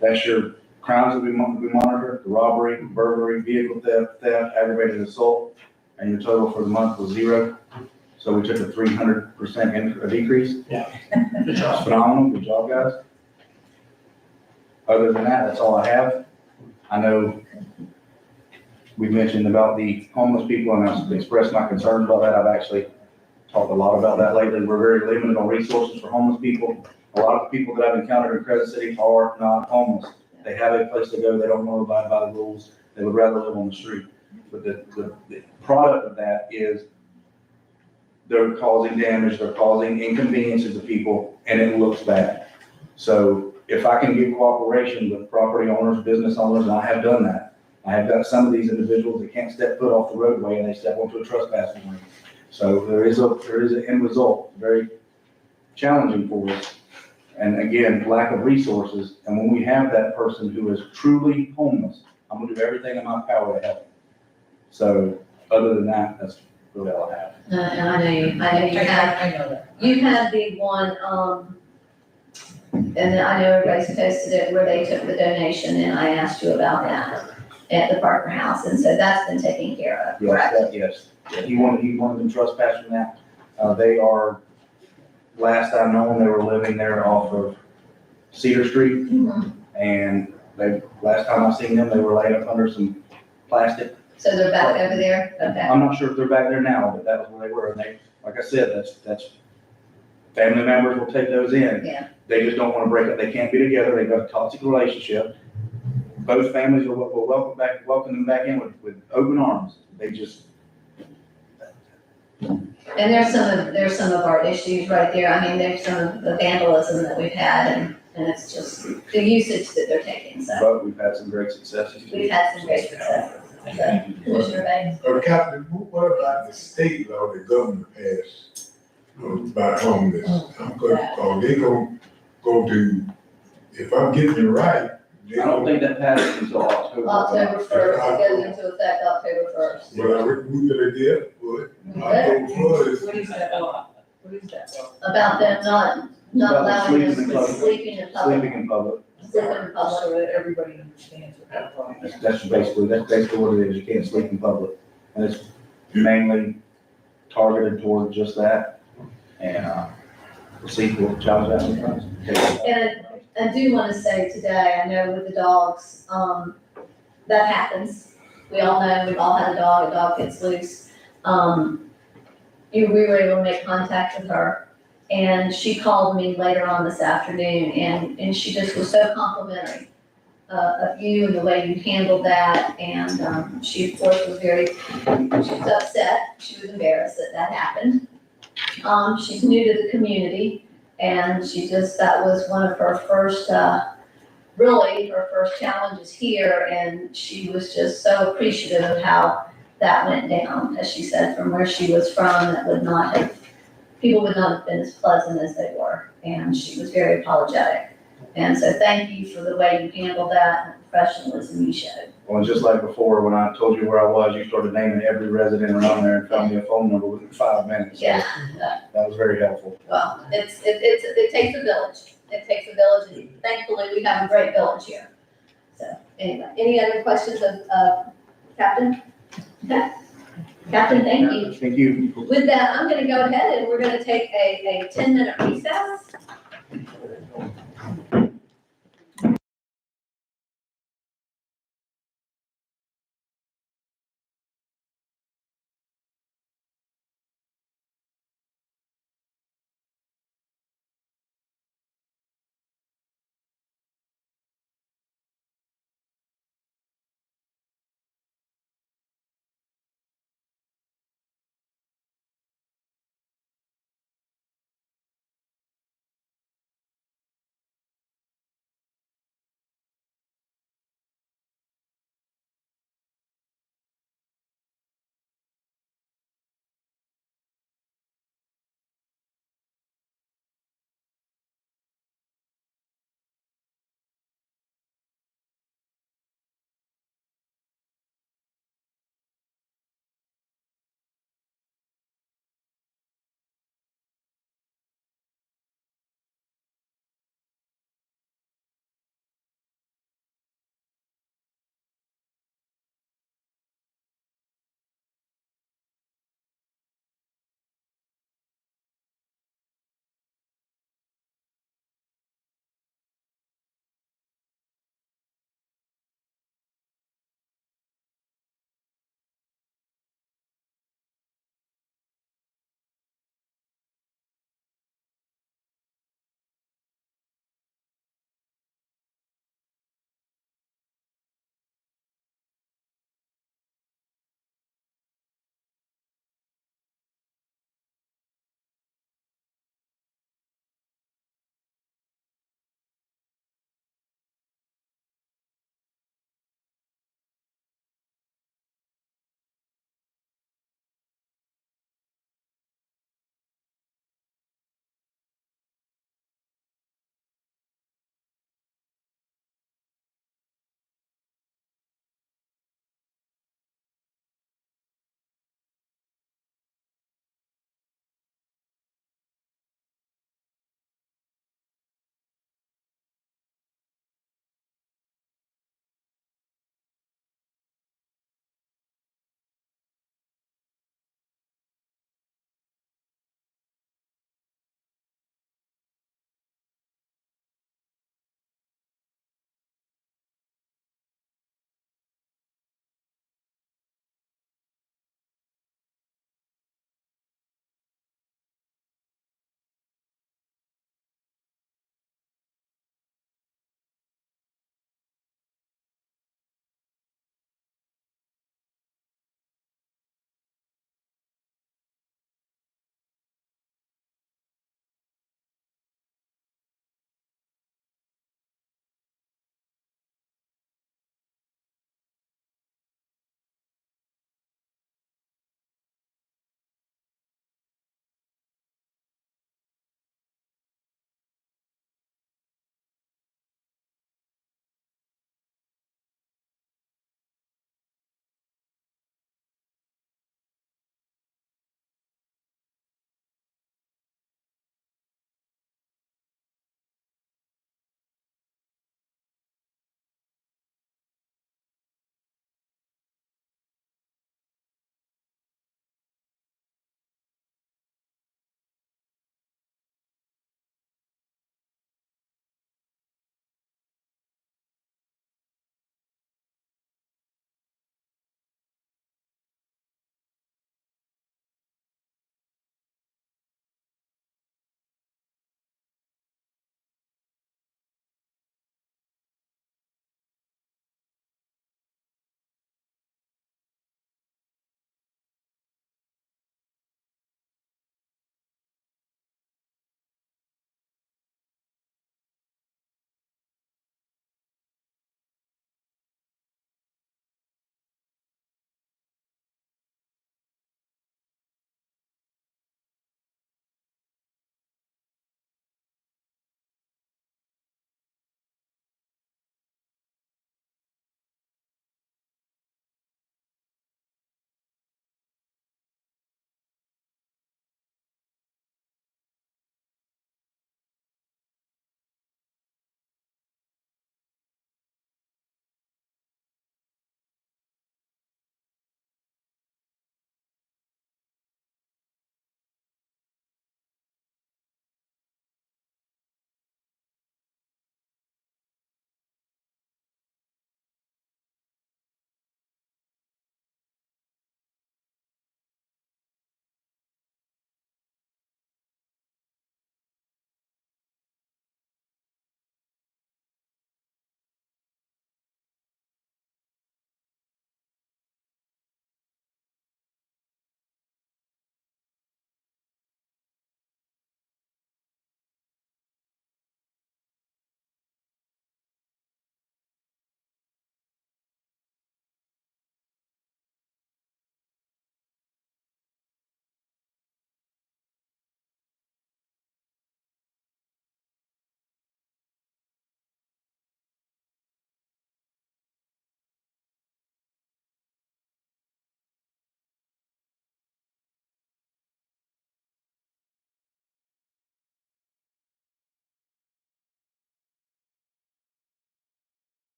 That's your crimes that we monitor, the robbery, burglary, vehicle theft, aggravated assault, and your total for the month was 0. So we took a 300% decrease. Good job. Phenomenal, good job, guys. Other than that, that's all I have. I know we mentioned about the homeless people, and I've expressed my concerns about that. I've actually talked a lot about that lately. We're very limited on resources for homeless people. A lot of the people that I've encountered in Crescent City are not homeless. They have a place to go. They don't want to abide by the rules. They would rather live on the street. But the product of that is they're causing damage, they're causing inconveniences to people, and it looks bad. So if I can get cooperation with property owners, business owners, and I have done that. I have got some of these individuals that can't step foot off the roadway and they step onto a trespassing lane. So there is an end result, very challenging for us. And again, lack of resources. And when we have that person who is truly homeless, I'm gonna do everything in my power to help them. So other than that, that's really all I have. And I know you have, I know that. you had the one, and I know everybody's posted it where they took the donation, and I asked you about that at the Parker House, and so that's been taken care of, correct? Yes. He wanted them trespassing that. They are, last I known, they were living there off of Cedar Street. Mhm. And last time I seen them, they were laid up under some plastic. So they're back over there, okay. I'm not sure if they're back there now, but that was where they were. And they, like I said, that's, family members will take those in. Yeah. They just don't want to break up. They can't be together. They've got a toxic relationship. Both families will welcome them back in with open arms. They just. And there's some of our issues right there, I mean, there's some of the vandalism that we've had, and it's just the usage that they're taking, so But we've had some great successes. we've had some great successes. So, Commissioner Banks? Captain, what about the state law the governor passed about homeless? Are they gonna go to, if I'm getting it right, I don't think that passes until October. October first, it goes into effect October first. well, I would move it again, but October first. What is that law? What is that law? About them not About allowing them sleeping in to public. sleeping in public, Sleeping in public. sleeping in public. So that everybody understands what that law is. That's basically what it is. You can't sleep in public. And it's mainly targeted toward just that. And, we'll see what challenge that becomes. And I do want to say today, I know with the dogs, that happens. We all know, we've all had a dog gets loose. We were able to make contact with her, and she called me later on this afternoon, and she just was so complimentary of you and the way you handled that, and she of course was she was upset, she was embarrassed that happened. She's new to the community, and that was one of her first, really her first challenges here, and she was just so appreciative of how that went down, as she said, from where she was from, people would not have been as pleasant as they were, and she was very apologetic. And so thank you for the way you handled that and the professionalism you showed. Well, just like before, when I told you where I was, you started naming every resident around there and found me a phone number within 5 minutes. So Yeah, that was very helpful. well, it takes a village. It takes a village, and thankfully we have a great village here. So anyway, any other questions of Captain? Okay. Captain, thank you. Thank you. With that, I'm gonna go ahead and we're gonna take a 10-minute recess.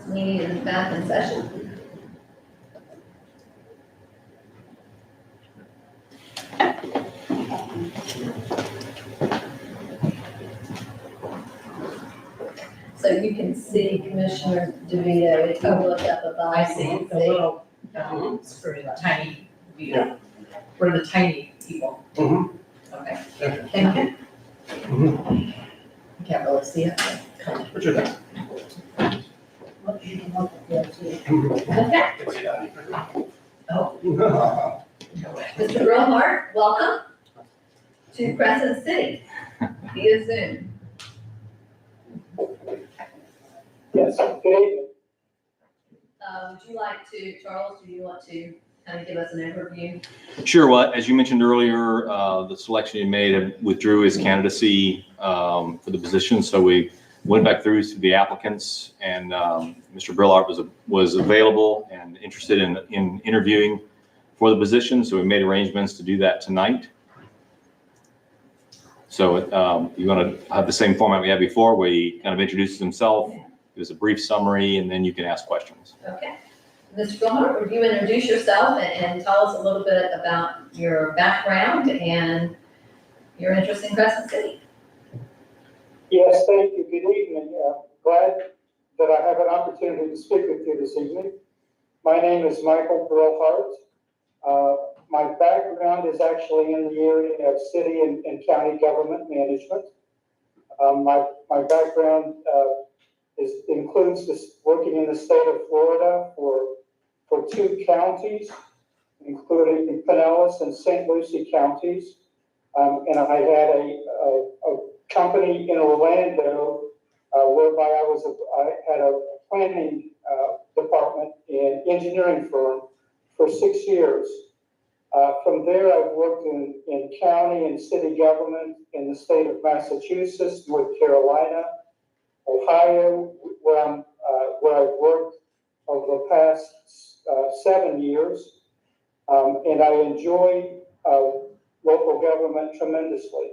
meeting is back in session. So you can see Commissioner DeVito, if you look up above. I see the little, for the tiny view. We're the tiny people. Mhm. Okay, Okay. thank you. Mhm. Can't really see it, but kind of. What's your name? Okay. Oh. Mr. Brillhart, welcome to Crescent City via Zoom. Yes, good evening. Would you like to, Charles, do you want to kind of give us an overview? Sure. Well, as you mentioned earlier, the selection you made withdrew his candidacy for the position. So we went back through to the applicants, and Mr. Brillard was available and interested in interviewing for the position. So we made arrangements to do that tonight. So you want to have the same format we had before, where he kind of introduces himself, gives a brief summary, and then you can ask questions. Okay. Mr. Brillhart, would you introduce yourself and tell us a little bit about your background and your interest in Crescent City? Yes, thank you. Good evening. Glad that I have an opportunity to speak with you this evening. My name is Michael Brillhart. My background is actually in the area of city and county government management. My background includes working in the state of Florida for 2 counties, including Pinellas and St. Lucie counties. And I had a company in Orlando whereby I had a planning department and engineering firm for 6 years. From there, I've worked in county and city government in the state of Massachusetts, North Carolina, Ohio, where I've worked over the past 7 years, and I enjoy local government tremendously.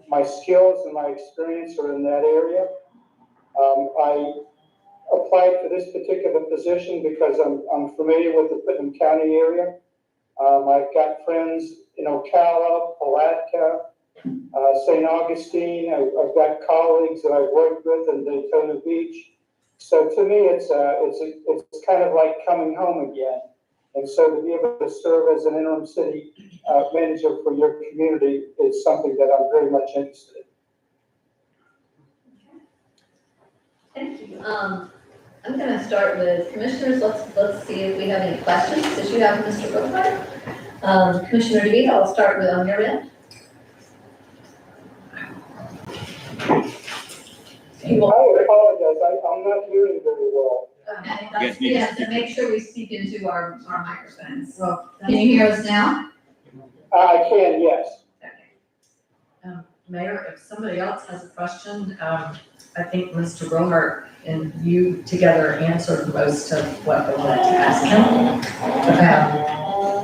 My skills and my experience are in that area. I applied for this particular position because I'm familiar with the Putnam County area. I've got friends in Ocala, Palatka, St. Augustine. I've got colleagues that I've worked with in Daytona Beach. So to me, it's kind of like coming home again. And so to be able to serve as an interim city manager for your community is something that I'm very much interested in. Thank you. I'm going to start with commissioners. Let's see if we have any questions that you have, Mr. Brillhart. Commissioner DeVito, I'll start with on your end. I apologize, I'm not hearing very well. Yes, and make sure we speak into our microphones. Well, can you hear us now? I can, yes. Mayor, if somebody else has a question, I think Mr. Brillhart and you together answered most of what I wanted to ask him.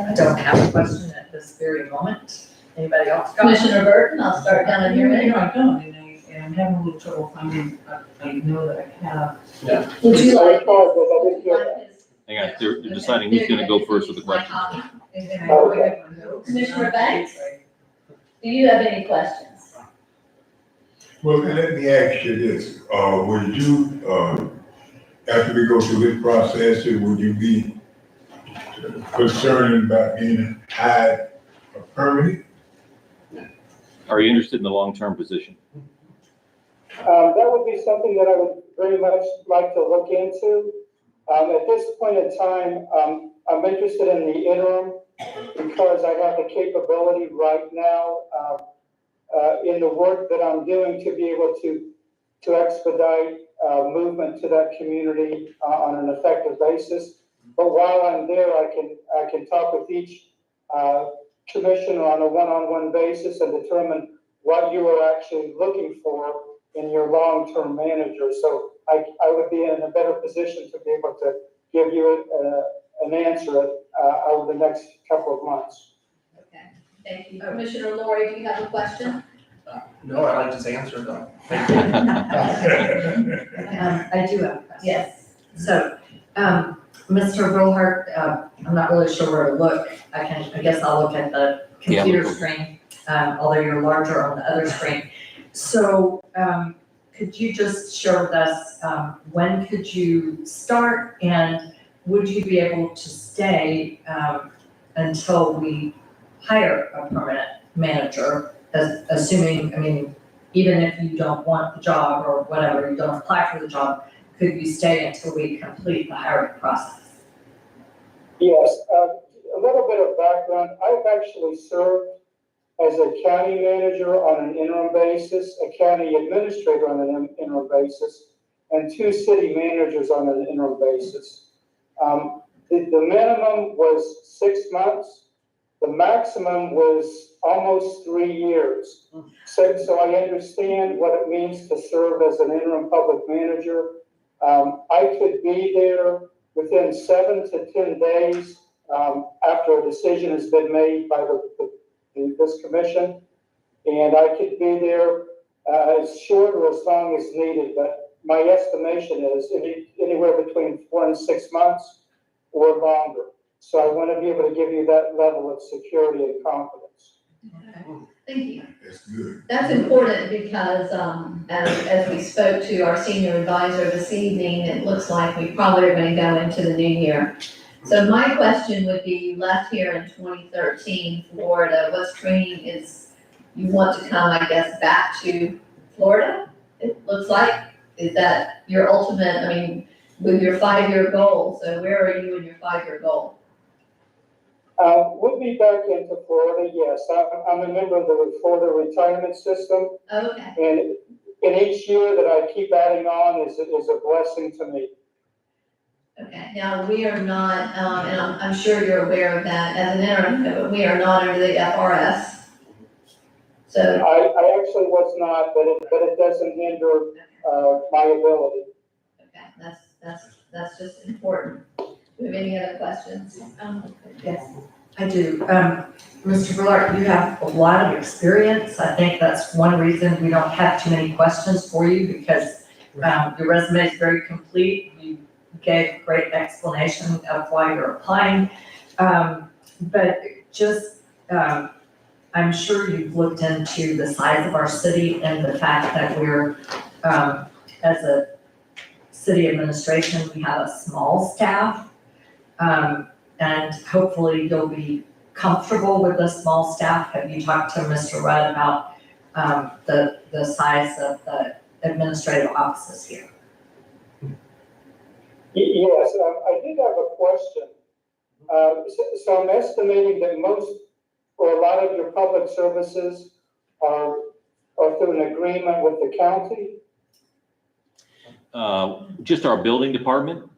I don't have a question at this very moment. Anybody else? Commissioner Burton, I'll start down on your end. I don't, and I'm having a little trouble finding, I know that I have. Yeah. Would you like? Hang on, they're deciding who's going to go first with the question. Okay. Commissioner Banks, do you have any questions? Well, let me ask you this, would you, after we go through this process, would you be concerned about being tied or permanent? Are you interested in the long-term position? That would be something that I would very much like to look into. At this point in time, I'm interested in the interim because I have the capability right now in the work that I'm doing to be able to expedite movement to that community on an effective basis. But while I'm there, I can talk with each commissioner on a one-on-one basis and determine what you are actually looking for in your long-term manager. So I would be in a better position to be able to give you an answer over the next couple of months. Okay, thank you. Commissioner Lori, do you have a question? No, I like this answer though. I do have a question. Yes. So, Mr. Brillhart, I'm not really sure where to look. I guess I'll look at the computer screen, although you're larger on the other screen. So, could you just share with us, when could you start and would you be able to stay, until we hire a permanent manager? Assuming, I mean, even if you don't want the job or whatever, you don't apply for the job, could you stay until we complete the hiring process? Yes, a little bit of background. I've actually served as a county manager on an interim basis, a county administrator on an interim basis, and 2 city managers on an interim basis. The minimum was 6 months. The maximum was almost 3 years. So I understand what it means to serve as an interim public manager. I could be there within 7 to 10 days after a decision has been made by this commission. And I could be there as short or as long as needed, but my estimation is anywhere between 4 and 6 months or longer. So I want to be able to give you that level of security and confidence. Thank you. That's good. That's important because, as we spoke to our senior advisor this evening, it looks like we probably are going to go into the new year. So my question would be, you left here in 2013, Florida. What's training is, you want to come, I guess, back to Florida? It looks like, is that your ultimate, I mean, with your 5-year goal? So where are you in your 5-year goal? We'll be back into Florida, yes. I'm a member of the Florida retirement system. Okay. And each year that I keep adding on is a blessing to me. Okay, now we are not, and I'm sure you're aware of that as an interim, but we are not under the FRS. So. I actually was not, but it doesn't hinder my ability. Okay, that's just important. Do you have any other questions? Yes, I do. Mr. Brillard, you have a lot of experience. I think that's one reason we don't have too many questions for you, because your resume is very complete. You gave a great explanation of why you're applying. But just, I'm sure you've looked into the size of our city and the fact that we're, as a city administration, we have a small staff. And hopefully you'll be comfortable with the small staff. Have you talked to Mr. Rudd about the size of the administrative offices here? Yes, I did have a question. So I'm estimating that most, or a lot of your public services are through an agreement with the county? Just our building department.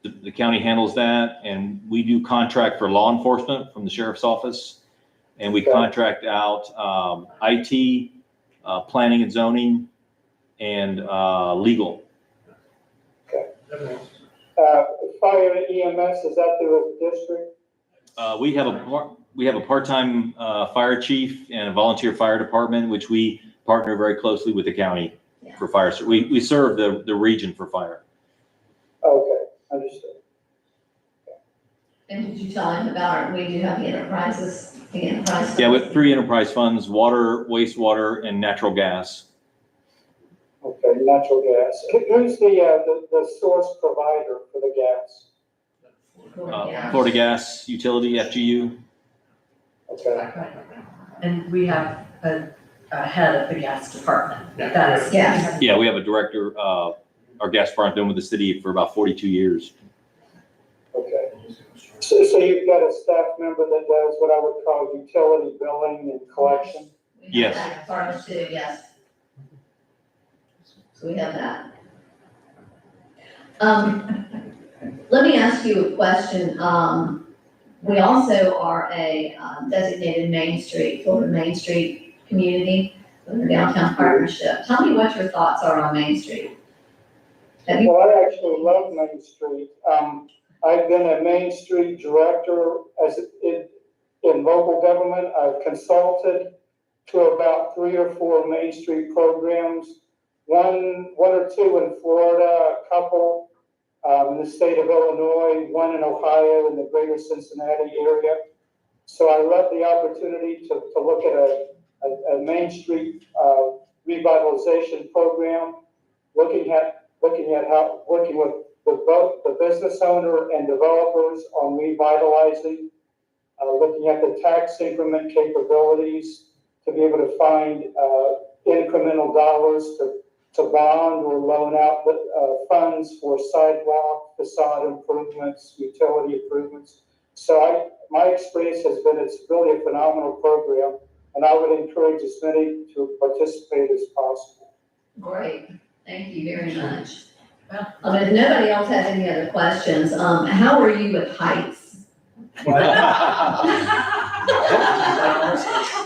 The county handles that, and we do contract for law enforcement from the sheriff's office. And we contract out IT, planning and zoning, and legal. Okay. Fire and EMS, is that through a district? We have a part-time fire chief and a volunteer fire department, which we partner very closely with the county for fire. So we serve the region for fire. Okay, understood. And did you tell him about, we do have the enterprise funds? Yeah, with 3 enterprise funds: water, wastewater, and natural gas. Okay, natural gas. Who's the source provider for the gas? Florida Gas Utility, FGU. Okay. And we have a head of the gas department. Yes. Yeah, we have a director. Our gas department's been with the city for about 42 years. Okay. So you've got a staff member that does what I would call utility billing and collection? Yes. That department too, yes. So we have that. Let me ask you a question. We also are a designated Main Street, Florida Main Street community with our downtown partnership. Tell me what your thoughts are on Main Street. Well, I actually love Main Street. I've been a Main Street director in local government. I've consulted to about 3 or 4 Main Street programs. one or two in Florida, a couple in the state of Illinois, one in Ohio, in the greater Cincinnati area. So I love the opportunity to look at a Main Street revitalization program, looking at how, working with both the business owner and developers on revitalizing, looking at the tax increment capabilities to be able to find incremental dollars to bond or loan out funds for sidewalk, facade improvements, utility improvements. So my experience has been it's really a phenomenal program, and I would encourage as many to participate as possible. Great, thank you very much. If nobody else has any other questions, how are you with heights?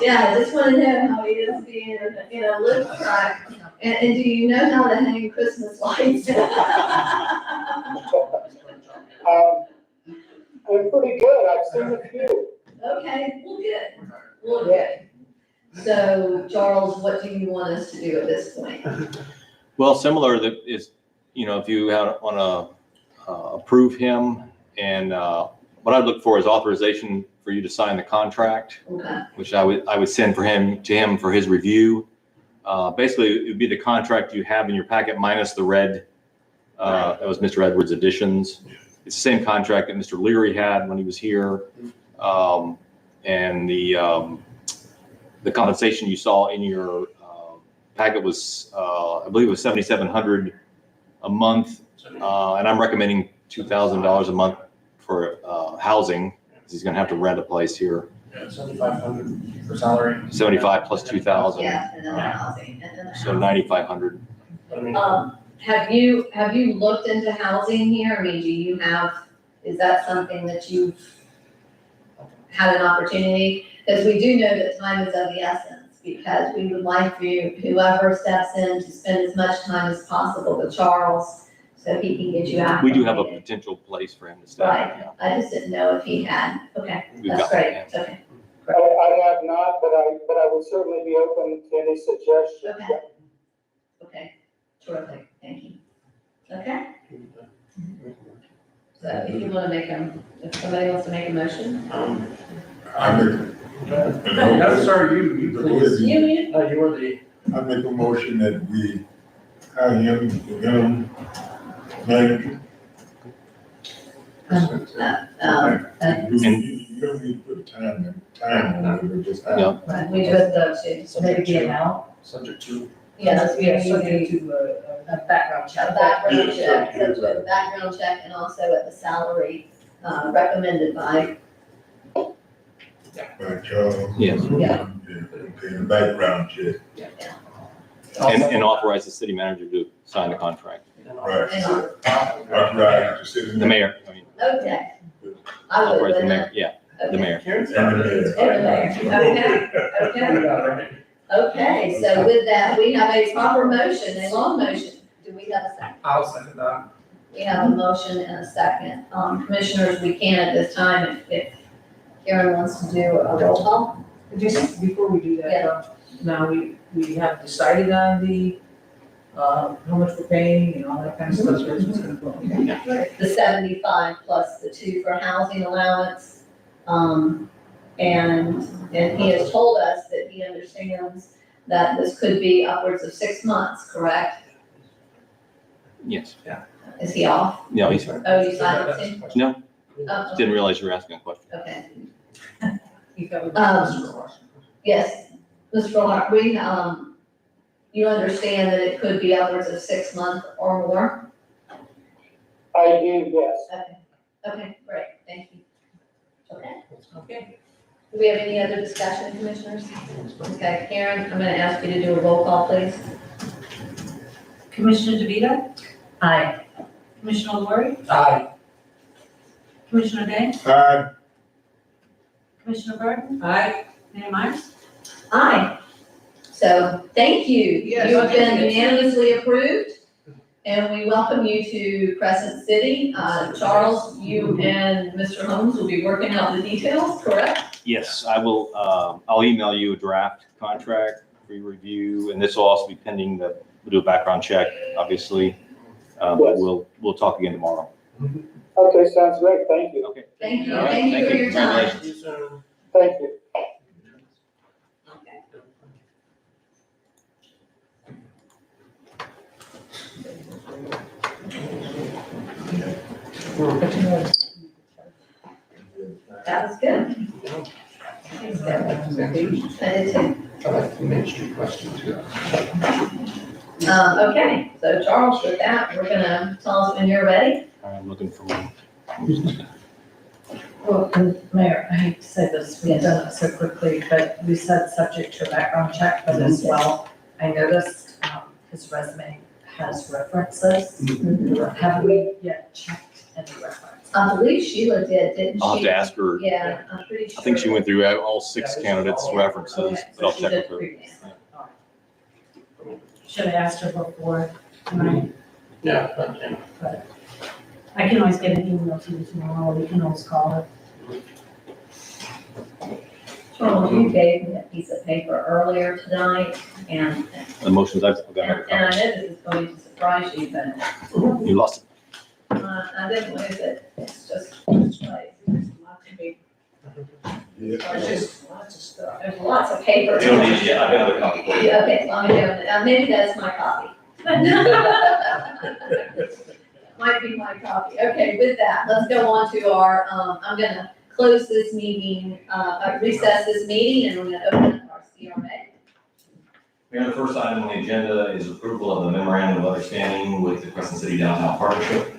Yeah, I just want to know how it is being in a lift truck, and do you know how to hang Christmas lights? I'm pretty good, I've seen a few. Okay, well, good, well, good. So, Charles, what do you want us to do at this point? Well, similar is, if you want to approve him, and what I'd look for is authorization for you to sign the contract, Okay. which I would send to him for his review. Basically, it would be the contract you have in your packet minus the red. That was Mr. Edwards' additions. It's the same contract that Mr. Leary had when he was here. And the compensation you saw in your packet was, I believe it was $7,700 a month. And I'm recommending $2,000 a month for housing, because he's gonna have to rent a place here. Yeah, 7,500 for salary. 75 plus 2,000. Yeah, and then the housing, and then the So housing. 9,500. I mean, Have you looked into housing here? I mean, is that something that you've had an opportunity? Because we do know that time is of the essence, because we would like whoever steps in to spend as much time as possible with Charles, so he can get you out. We do have a potential place for him to stay. Right. Yeah. I just didn't know if he had, okay, We've that's got- great, yeah. okay. I have not, but I would certainly be open to any suggestions. Okay. Okay, terrific, thank you. Okay? So if you want to if somebody wants to make a motion? I make, No, sir, you please. You, You were the. I make a motion that we hire him, the manager. You don't need to put time on it, but just hire. Yeah. Right, we just, maybe the amount, Subject to. yes, we are Subject using to, a background a check. background Yes, check, yes, such as background check, and also at the salary, recommended by, By Charles. Yes. Yeah. Okay, the background check. And authorize the city manager to sign the contract. Right. and, Right, the city. The mayor, okay. I would, authorize the wouldn't mayor, I? yeah, the Okay. mayor. And the mayor. Okay. Okay, so with that, we have a proper motion, a long motion. Do we have a second? I'll second that. We have a motion and a second. Commissioners, we can at this time, if Karen wants to do a roll call. just before we do that, Yeah. now we have decided on the, how much we're paying and all that kind of stuff, so it's just gonna go. The 75 plus the 2 for housing allowance. And he has told us that he understands that this could be upwards of 6 months, correct? Yes. Is he off? No, he's fine. Oh, you silenced him? No, Oh, didn't realize you were asking a question. okay. You covered Yes, Mr. Hart, you understand that it could be upwards of 6 months or more? I do, yes. Okay, great, thank you. Okay. Okay. Do we have any other discussion, commissioners? Okay, Karen, I'm gonna ask you to do a roll call, please. Commissioner DeVito? Aye. Commissioner Lori? Aye. Commissioner Day? Aye. Commissioner Burton? Aye. Mayor Myers? Aye. So, thank you. Yes, You've been thank you. unanimously approved, and we welcome you to Crescent City. Charles, you and Mr. Holmes will be working out the details, correct? Yes, I will, I'll email you a draft contract for your review, and this will also be pending we'll do a background check, obviously. But we'll talk again tomorrow. Okay, sounds great, thank you. Okay. Thank you, All right, thank you for your time. Congratulations. Thank you. That was good. Thanks, Deb. I did too. I like the Main Street question too. Okay, so Charles, with that, we're gonna tell us when you're ready. I'm looking for one. Well, and Mayor, I hate to say this, we've done it so quickly, but we said subject to a background check, but as well, I noticed, his resume has references. Have we yet checked any references? I believe Sheila did, didn't she? I'll have to ask her. Yeah, I'm pretty sure. I think she went through all 6 candidates' references, Okay, but I'll so she check did with her. previously. Should have asked her before tonight, Yeah, but, yeah. but I can always get an email to you tomorrow, or you can always call her. Charles, you gave me a piece of paper earlier tonight, and The motions I've got. I know this is going to surprise you, but You lost it. I didn't lose it. It's just, it's like, there's lots of paper. Yeah. There's just lots of stuff. There's lots of paper. You don't need, yeah, I've got another copy for you. Yeah, okay, so I'm doing it. Maybe that's my copy. Might be my copy. Okay, with that, let's go on to our, I'm gonna close this meeting, recess this meeting, and we're gonna open up our CRA. Mayor, the first item on the agenda is approval of the memorandum of understanding with the Crescent City Downtown Partnership.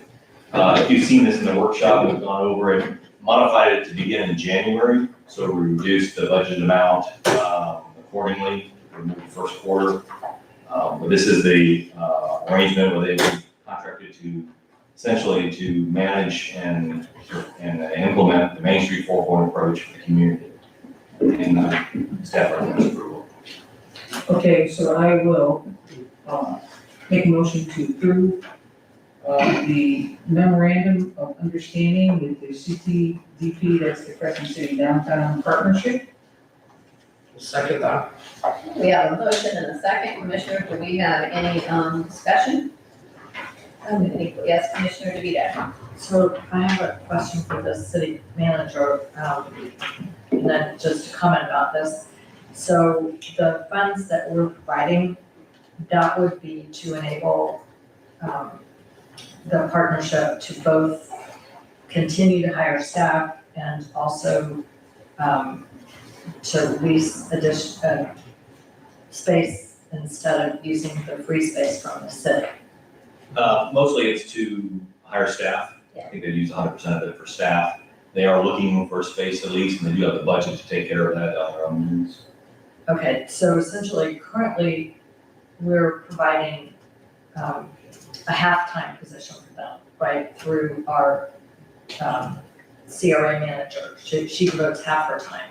If you've seen this in the workshop, we've gone over it, modified it to begin in January, so we reduced the budget amount accordingly for the first quarter. But this is the arrangement where they were contracted to essentially to manage and implement the Main Street 4.0 approach for the community. And staff recommends approval. Okay, so I will, make a motion to approve, the memorandum of understanding with the CTDP, that's the Crescent City Downtown Partnership. Second that. We have a motion and a second. Commissioner, do we have any, discussion? Yes, Commissioner DeVito. So I have a question for the city manager, and then just a comment about this. So the funds that we're providing, that would be to enable, the partnership to both continue to hire staff and also, to lease space instead of using the free space from the city. Mostly it's to hire staff. I think they use 100% of it for staff. They are looking for space at least, and they do have the budget to take care of that on their own means. Okay, so essentially, currently, we're providing a half-time position for them, right, through our CRA manager. She devotes half her time.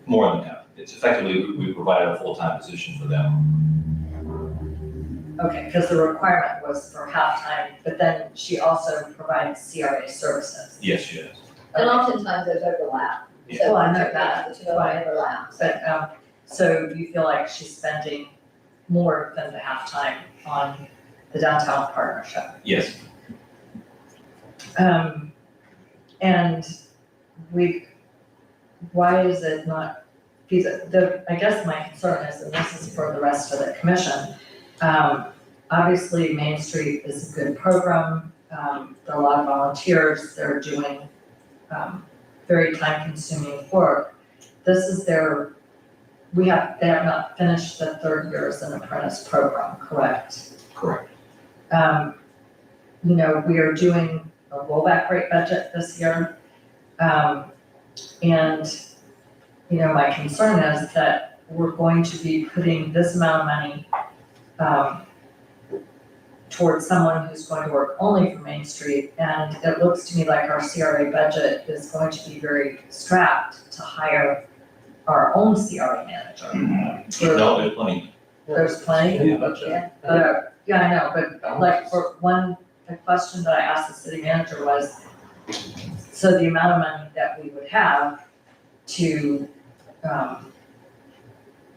More than half. It's effectively, we provided a full-time position for them. Okay, because the requirement was for half-time, but then she also provides CRA services. Yes, she is. And oftentimes there's overlap. Yeah. Well, I know that. The two of them overlap. But, so you feel like she's spending more than the half-time on the downtown partnership? Yes. And why is it not feasible? I guess my concern is, and this is for the rest of the commission, obviously Main Street is a good program. There are a lot of volunteers, they're doing, very time-consuming work. This is they have not finished the third year as an apprentice program, correct? Correct. We are doing a rollback rate budget this year. My concern is that we're going to be putting this amount of money towards someone who's going to work only for Main Street. And it looks to me like our CRA budget is going to be very strapped to hire our own CRA manager. No, there's plenty. There's plenty? Yeah, budget. Yeah, I know, but like for the question that I asked the city manager was, so the amount of money that we would have to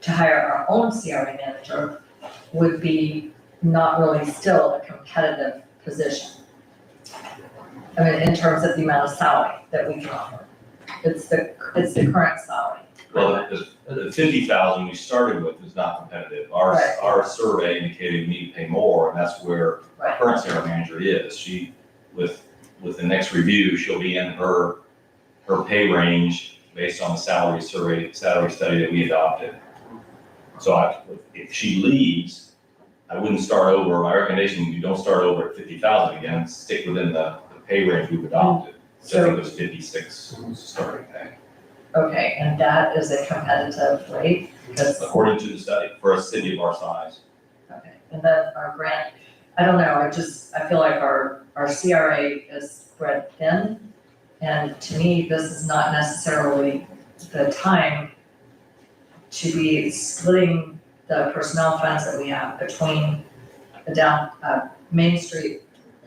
to hire our own CRA manager would be not really still a competitive position. I mean, in terms of the amount of salary that we can offer. It's the current salary. Well, the 50,000 we started with is not competitive. Our survey indicated we need to pay more, and that's where our current CRA manager is. She, with the next review, she'll be in her pay range based on the salary study that we adopted. So if she leaves, I wouldn't start over. My recommendation, you don't start over at 50,000 again, stick within the pay range we've adopted. So I think it was 56 starting pay. Okay, and that is a competitive rate? Because, According to the study, for a city of our size. okay, and then our grant, I don't know, I feel like our CRA is spread thin. And to me, this is not necessarily the time to be splitting the personnel funds that we have between the Main Street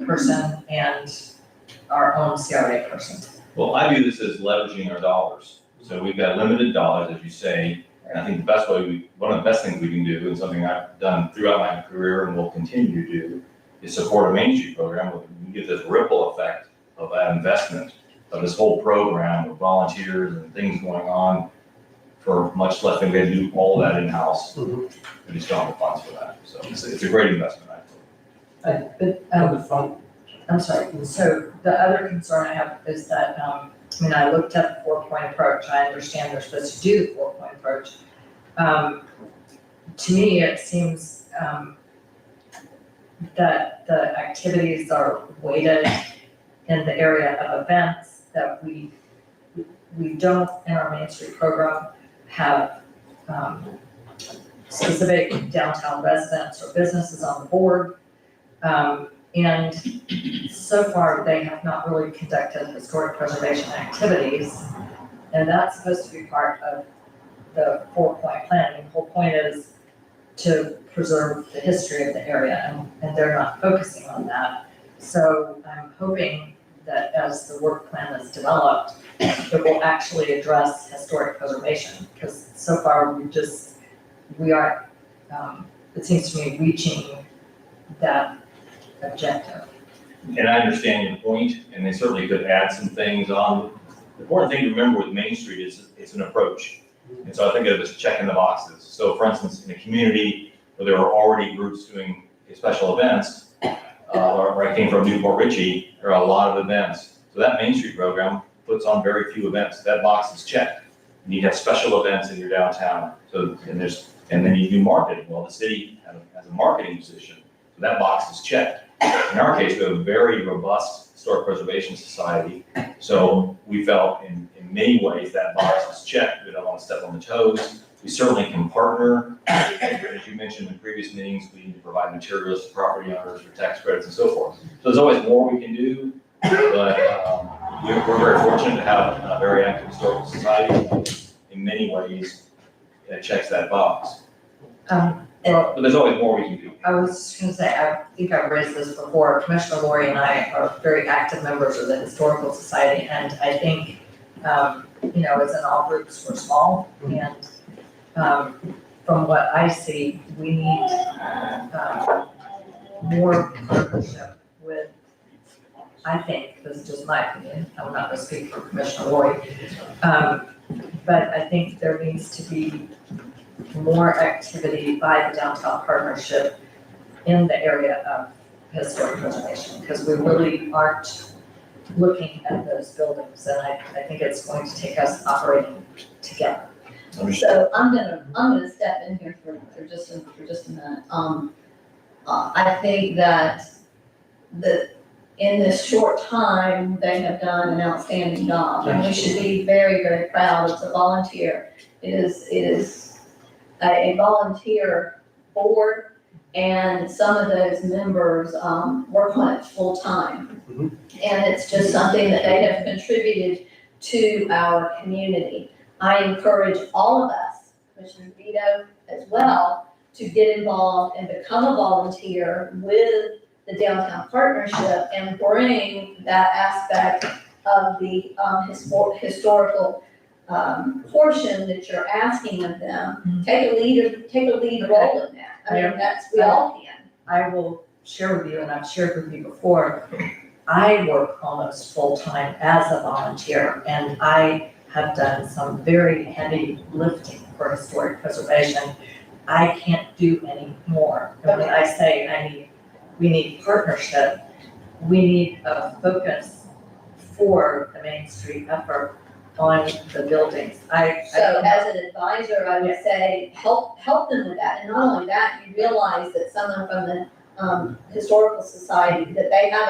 person and our own CRA person. Well, I view this as leveraging our dollars. So we've got limited dollars, as you say, and I think one of the best things we can do, and something I've done throughout my career and will continue to do, is support a Main Street program. We get this ripple effect of that investment, of this whole program with volunteers and things going on for much less than we had to do all that in-house. We just don't have the funds for that. So it's a great investment, I think. I'm sorry, so the other concern I have is that, I looked at the 4-point approach. I understand they're supposed to do the 4-point approach. To me, it seems that the activities are weighted in the area of events that we don't, in our Main Street program, have specific downtown residents or businesses on the board. And so far, they have not really conducted historic preservation activities. And that's supposed to be part of the 4-point plan. The whole point is to preserve the history of the area, and they're not focusing on that. So I'm hoping that as the work plan is developed, it will actually address historic preservation, because so far we aren't, it seems to me, reaching that objective. And I understand your point, and they certainly could add some things on. The important thing to remember with Main Street is it's an approach. And so I think of it as checking the boxes. So for instance, in a community where there are already groups doing special events, where I came from Newport Richey, there are a lot of events. So that Main Street program puts on very few events. That box is checked. You need to have special events in your downtown. So, and then you do marketing. Well, the city has a marketing position. So that box is checked. In our case, we have a very robust historic preservation society. So we felt in many ways that box is checked. We don't want to step on the toes. We certainly can partner. As you mentioned in previous meetings, we need to provide materials to property owners for tax credits and so forth. So there's always more we can do, but we're very fortunate to have a very active historical society. In many ways, it checks that box. But there's always more we can do. I was just gonna say, I think I've raised this before, Commissioner Lori and I are very active members of the Historical Society, and I think, as in all groups, we're small, and from what I see, we need more partnership with, I think, this is just my opinion, I'm not gonna speak for Commissioner Lori, but I think there needs to be more activity by the downtown partnership in the area of historic preservation, because we really aren't looking at those buildings, and I think it's going to take us operating together. So I'm gonna step in here for just a minute. I think that in this short time, they have done an outstanding job, and we should be very, very proud of the volunteer. It is a volunteer board, and some of those members work on it full time. And it's just something that they have contributed to our community. I encourage all of us, Commissioner Vito as well, to get involved and become a volunteer with the downtown partnership and bring that aspect of the historical portion that you're asking of them, take a lead role in that. I mean, we all can. I will share with you, and I've shared with you before, I work almost full-time as a volunteer, and I have done some very heavy lifting for historic preservation. I can't do any more. And when I say we need partnership, we need a focus for the Main Street effort on the buildings. So as an advisor, I would say, help them with that. And not only that, you realize that someone from the Historical Society, that they have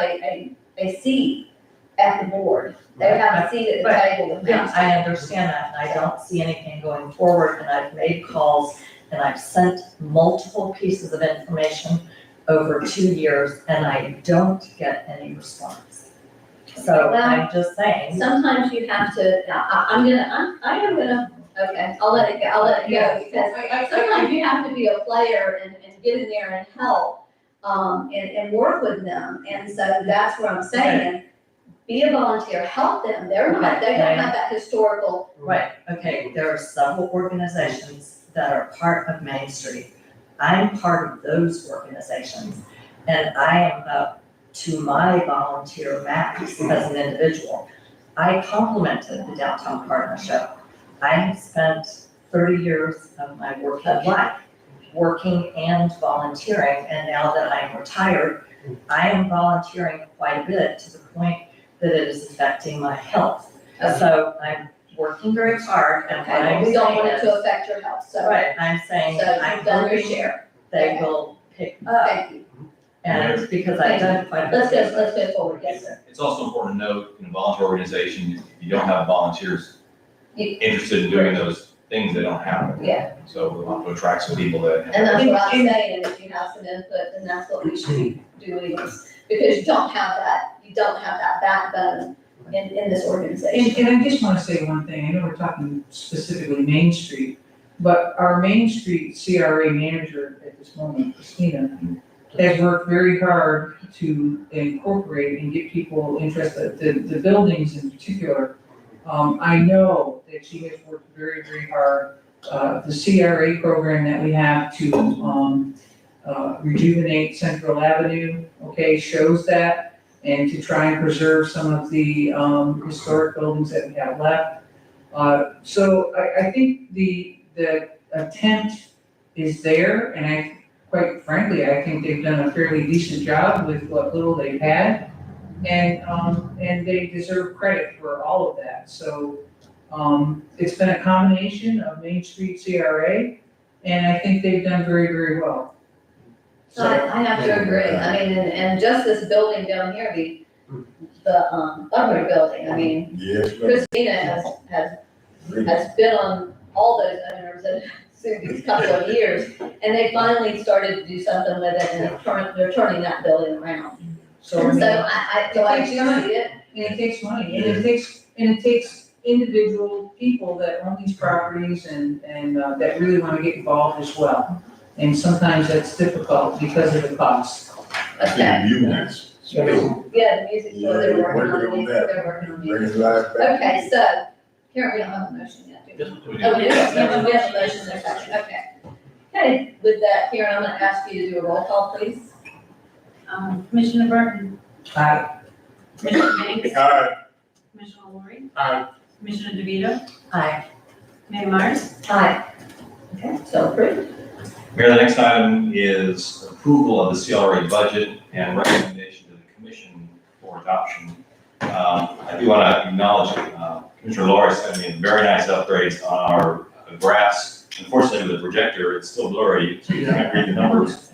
a seat at the board. They have a seat at the table with Yeah, Main I Street. understand that, and I don't see anything going forward, and I've made calls, and I've sent multiple pieces of information over 2 years, and I don't get any response. So I'm just saying. Sometimes you have to, I am gonna, okay, I'll let it go, because sometimes you have to be a player and get in there and help, and work with them, and so that's what I'm saying. Be a volunteer, help them, they don't have that historical. Right, okay, there are several organizations that are part of Main Street. I'm part of those organizations, and I am up to my volunteer max as an individual. I complimented the Downtown Partnership. I have spent 30 years of my working life working and volunteering, and now that I'm retired, I am volunteering quite a bit to the point that it is affecting my health. So I'm working very hard, and what Okay, I'm we don't want saying it is, to affect your health, so. right, I'm saying So I'm you've done your hoping share. they will pick up, Thank you. and because I've done quite a bit. Let's go forward, yes, sir. It's also important to note, in a volunteer organization, if you don't have volunteers interested in doing those things, they don't happen. Yeah. So we want to attract some people that. And that's what I'm saying, if you have some input, then that's what we should be doing, is because you don't have that backbone in this organization. And I just wanna say one thing, I know we're talking specifically Main Street, but our Main Street CRA manager at this moment, Christina, has worked very hard to incorporate and get people interested, the buildings in particular. I know that she has worked very, very hard. The CRA program that we have to, rejuvenate Central Avenue, okay, shows that, and to try and preserve some of the, historic buildings that we have left. So I think the intent is there, and quite frankly, I think they've done a fairly decent job with what little they've had. And they deserve credit for all of that. So, it's been a combination of Main Street CRA, and I think they've done very, very well. I have to agree, I mean, and just this building down here, the other building, I mean, Yes, ma'am. Christina has been on all those owners through these couple of years, and they finally started to do something with it, and they're turning that building around. So, And so I do see it. And it takes money, and it takes individual people that own these properties and that really wanna get involved as well. And sometimes that's difficult because of the cost. Okay. Units. Yeah, the music, so they're Yeah, working on working on music, that. they're working on Bring music. it live back. Okay, so, here, we don't have a motion yet, do we? Oh, we do, we have a motion, there's action, okay. Okay, with that, Karen, I'm gonna ask you to do a roll call, please. Commissioner Burton, Aye. Commissioner Banks, Aye. Commissioner Lori, Aye. Commissioner DeVito, Hi. Mayor Myers. Aye. Okay, so approved. Mayor, the next item is approval of the CRA budget and recommendation to the commission for adoption. I do want to acknowledge Commissioner Lawrence sent me very nice upgrades on our graphs. Unfortunately, with the projector, it's still blurry, so you can't read the numbers.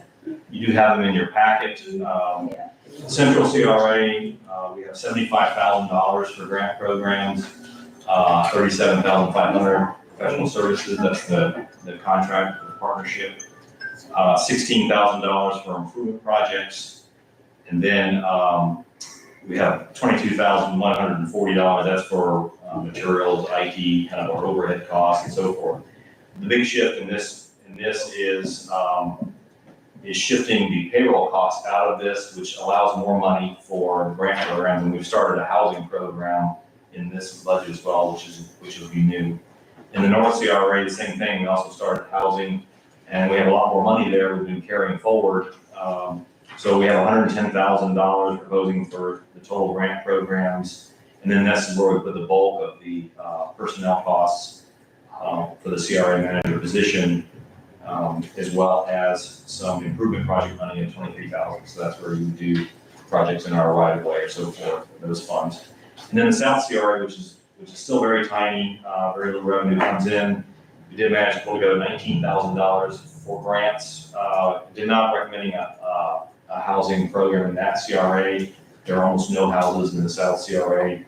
You do have them in your packet. Central CRA, we have $75,000 for grant programs, $37,500 professional services, that's the contract for the partnership. $16,000 for improvement projects. And then we have $22,140, that's for materials, IT, kind of our overhead costs and so forth. The big shift in this is shifting the payroll costs out of this, which allows more money for grant programs. And we've started a housing program in this budget as well, which will be new. In the North CRA, the same thing, we also started housing, and we have a lot more money there we've been carrying forward. So we have $110,000 proposing for the total grant programs, and then this is where we put the bulk of the personnel costs for the CRA manager position, as well as some improvement project money of $23,000. So that's where you do projects in our right of way or so forth, those funds. And then the South CRA, which is still very tiny, very little revenue comes in. We did manage to pull together $19,000 for grants. Did not recommending a housing program in that CRA. There are almost no houses in the South CRA.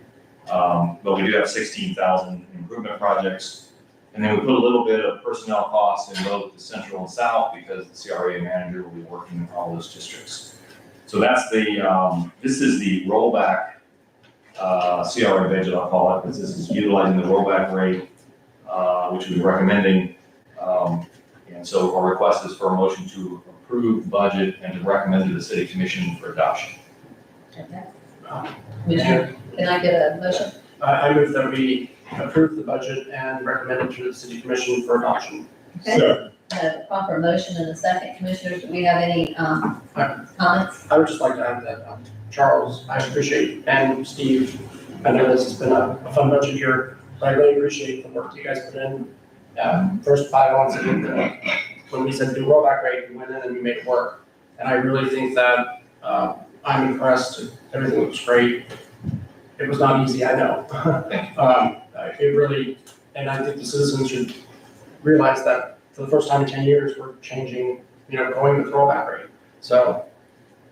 But we do have 16,000 improvement projects. And then we put a little bit of personnel costs in both the Central and South because the CRA manager will be working in all those districts. So that's this is the rollback CRA budget, I'll call it, because this is utilizing the rollback rate, which we're recommending. And so our request is for a motion to approve the budget and to recommend to the city commission for adoption. Commissioner, can I get a motion? I move that we approve the budget and recommend it to the city commission for adoption. Okay. A proper motion and a second. Commissioners, do we have any comments? I would just like to add that, Charles, I appreciate, and Steve, I know this has been a fun budget year, but I really appreciate the work you guys put in. First 5 months, when we said do rollback rate, we went in and we made it work. And I really think that I'm impressed. Everything looks great. It was not easy, I know. It really, and I think the citizens should realize that for the first time in 10 years, we're changing, going with rollback rate. So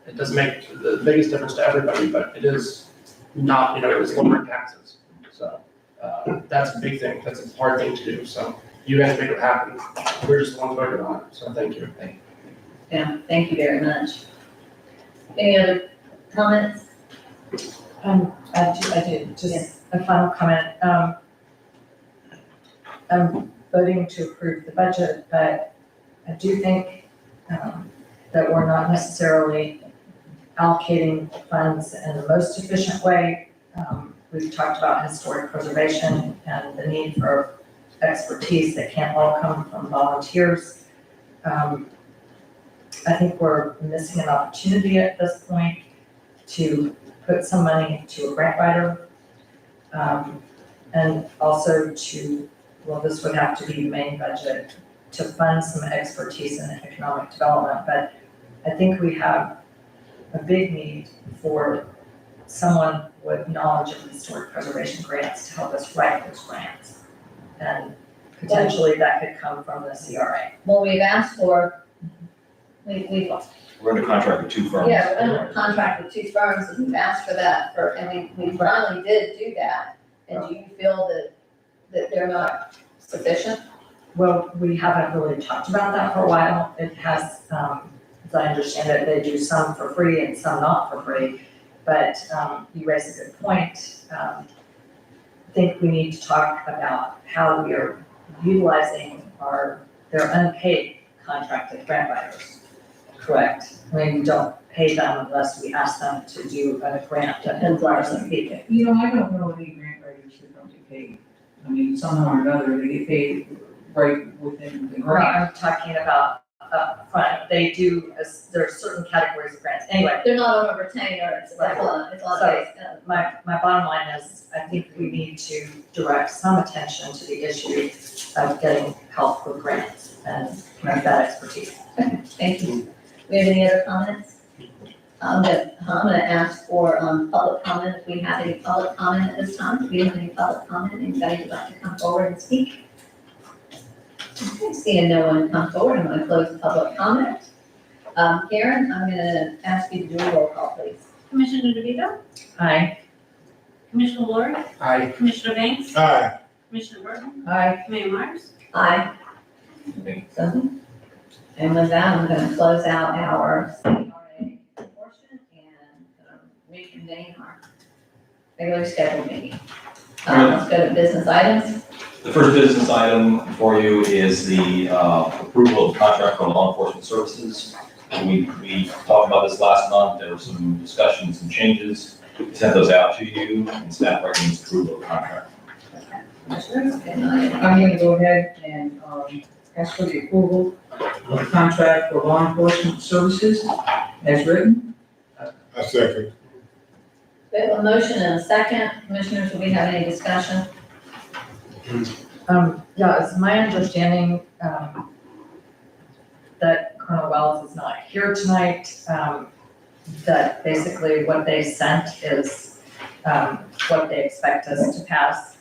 it doesn't make the biggest difference to everybody, but it is not, it is lowering taxes. So that's a big thing. That's a hard thing to do. So you guys make it happen. We're just the ones voted on it. So thank you. Yeah, thank you very much. Any other comments? I do, just a final comment. I'm voting to approve the budget, but I do think that we're not necessarily allocating funds in the most efficient way. We've talked about historic preservation and the need for expertise that can't all come from volunteers. I think we're missing an opportunity at this point to put some money into a grant writer. And also this would have to be the main budget, to fund some expertise in economic development. But I think we have a big need for someone with knowledge of historic preservation grants to help us write those grants. And potentially that could come from the CRA. Well, we've asked for, We're under contract with 2 firms. yeah, we're under contract with 2 firms, and we've asked for that and we finally did do that. And do you feel that they're not sufficient? Well, we haven't really talked about that for a while. It has, as I understand it, they do some for free and some not for free. But you raise a good point. I think we need to talk about how we are utilizing their unpaid contracted grant writers. Correct. I mean, we don't pay them unless we ask them to do a grant that requires them to be paid. I don't know any grant writers that don't get paid. I mean, somehow or another, they get paid right within the Well, grant. I'm talking about upfront. They do, there's certain categories of grants. Anyway, They're not on a retainer, it's on base. my bottom line is, I think we need to direct some attention to the issue of getting help with grants and connect that expertise. Thank you. We have any other comments? I'm gonna ask for public comment. If we have any public comment at this time, do we have any public comment? Anybody would like to come forward and speak? Okay, seeing no one come forward, I'm gonna close the public comment. Karen, I'm gonna ask you to do a roll call, please. Commissioner DeVito? Aye. Commissioner Lori? Aye. Commissioner Banks? Aye. Commissioner Burton? Aye. Mayor Myers? Aye. So, and with that, I'm gonna close out our CRA portion and reconvene our regularly scheduled meeting. Let's go to business items. The first business item for you is the approval of contract for law enforcement services. We talked about this last month. There were some discussions and changes. sent those out to you, and staff recommends approval of the contract. Commissioners, can I'm gonna go ahead and, ask for the approval of the contract for law enforcement services as written. I second. we have a motion and a second. Commissioners, do we have any discussion? Yeah, it's my understanding, that Colonel Wells is not here tonight, that basically what they sent is, what they expect us to pass.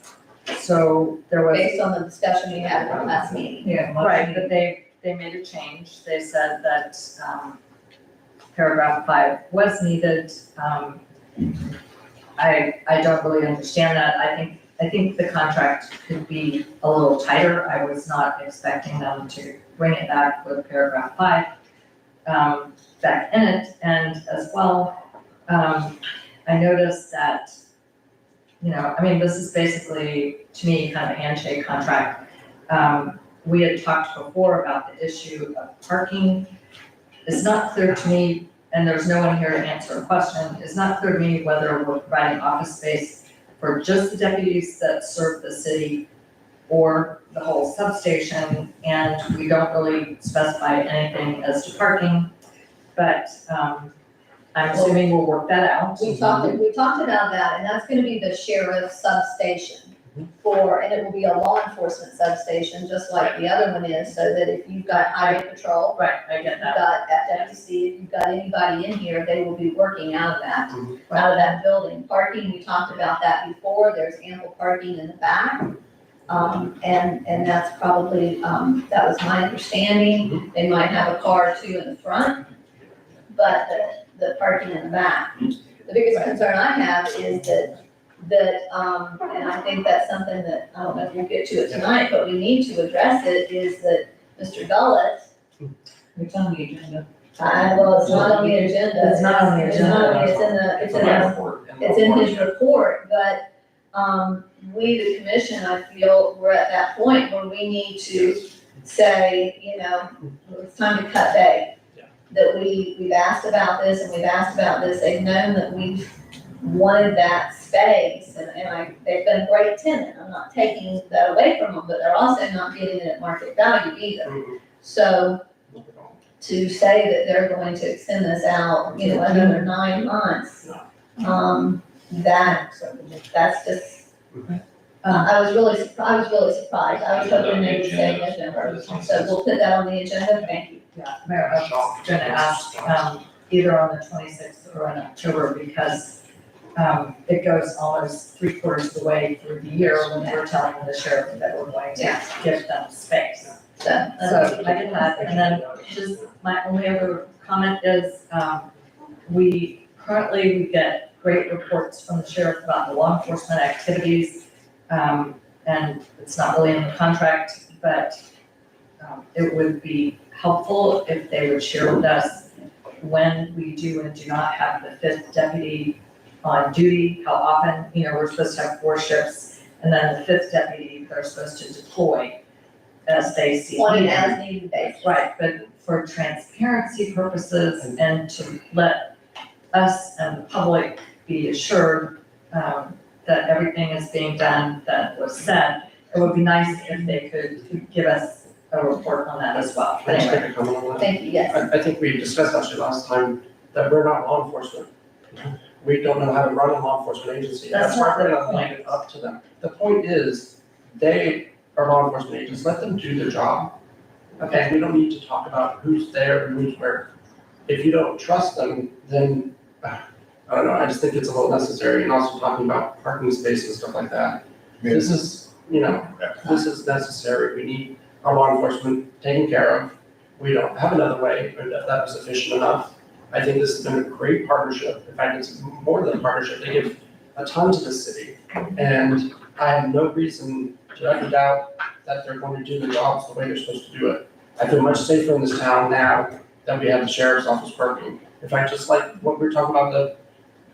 So there was. Based on the discussion we had at our last meeting. Yeah. Right, but they made a change. They said that, paragraph 5 was needed. I don't really understand that. I think the contract could be a little tighter. I was not expecting them to bring it back with paragraph 5, back in it. And as well, I noticed that, this is basically, to me, kind of a handshake contract. We had talked before about the issue of parking. It's not clear to me, and there's no one here to answer a question, it's not clear to me whether we're providing office space for just the deputies that serve the city or the whole substation, and we don't really specify anything as to parking, but, I'm assuming we'll work that out. We talked about that, and that's gonna be the sheriff's substation and it will be a law enforcement substation, just like the other one is, so that if you've got highway patrol, Right, I get you've that. got FWC, if you've got anybody in here, they will be working out of that building. Parking, we talked about that before, there's ample parking in the back. And that's probably, that was my understanding, they might have a car or two in the front, but the parking in the back. The biggest concern I have is that, and I think that's something that, I don't know if we'll get to it tonight, but we need to address it, is that Mr. Gullett, It's on the agenda. well, it's not on the agenda. It's not on the agenda. It's in his report, but, we, the commission, I feel, we're at that point where we need to say, it's time to cut bait. That we've asked about this and we've asked about this, they've known that we've wanted that space, and they've been a great tenant, I'm not taking that away from them, but they're also not getting it at market value either. So, to say that they're going to extend this out, another 9 months, that's just, I was really surprised, I was hoping they would say November, so we'll put that on the agenda, thank you. Yeah, Mayor, I was gonna ask, either on the 26th or in October, because, it goes almost 3/4 of the way through the year when we're telling the sheriff that we're going to give them space. So I did that, and then just my only other comment is, we get great reports from the sheriff about the law enforcement activities, and it's not really in the contract, but, it would be helpful if they would share with us when we do and do not have the 5th deputy on duty, how often, we're supposed to have 4 shifts, and then the 5th deputy, they're supposed to deploy as they see. On an need. as needed basis. Right, but for transparency purposes and to let us and the public be assured, that everything is being done that was said, it would be nice if they could give us a report on that as well. Can I just make a comment on that? Thank you, yes. I think we discussed actually last time that we're not law enforcement. We don't know how to run a law enforcement agency. That's why not we're the not leaving it up to them. The point is, they are law enforcement agents, let them do their job. Okay, we don't need to talk about who's there and who's where. If you don't trust them, then, I don't know, I just think it's a little necessary, and also talking about parking space and stuff like that. This is, this is necessary, we need our law enforcement taken care of. We don't have another way, but that was sufficient enough. I think this has been a great partnership. In fact, it's more than a partnership. They give a ton to the city. And I have no reason to ever doubt that they're going to do the jobs the way they're supposed to do it. I feel much safer in this town now that we have the sheriff's office working. In fact, just like what we were talking about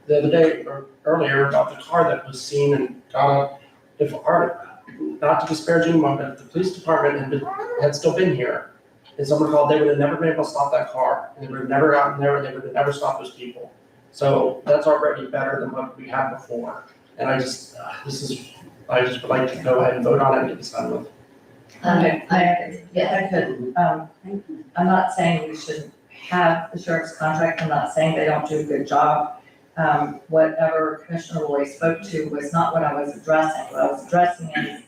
the other day or earlier about the car that was seen and gone up. If our, not to disparage anyone, but if the police department had still been here and someone called, they would have never been able to stop that car, and they would have never gotten there, and they would have never stopped those people. So that's already better than what we had before. And I just would like to go ahead and vote on it and get this done with. Yeah, I could, I'm not saying we should have the sheriff's contract, I'm not saying they don't do a good job. Whatever Commissioner Roy spoke to was not what I was addressing. What I was addressing is,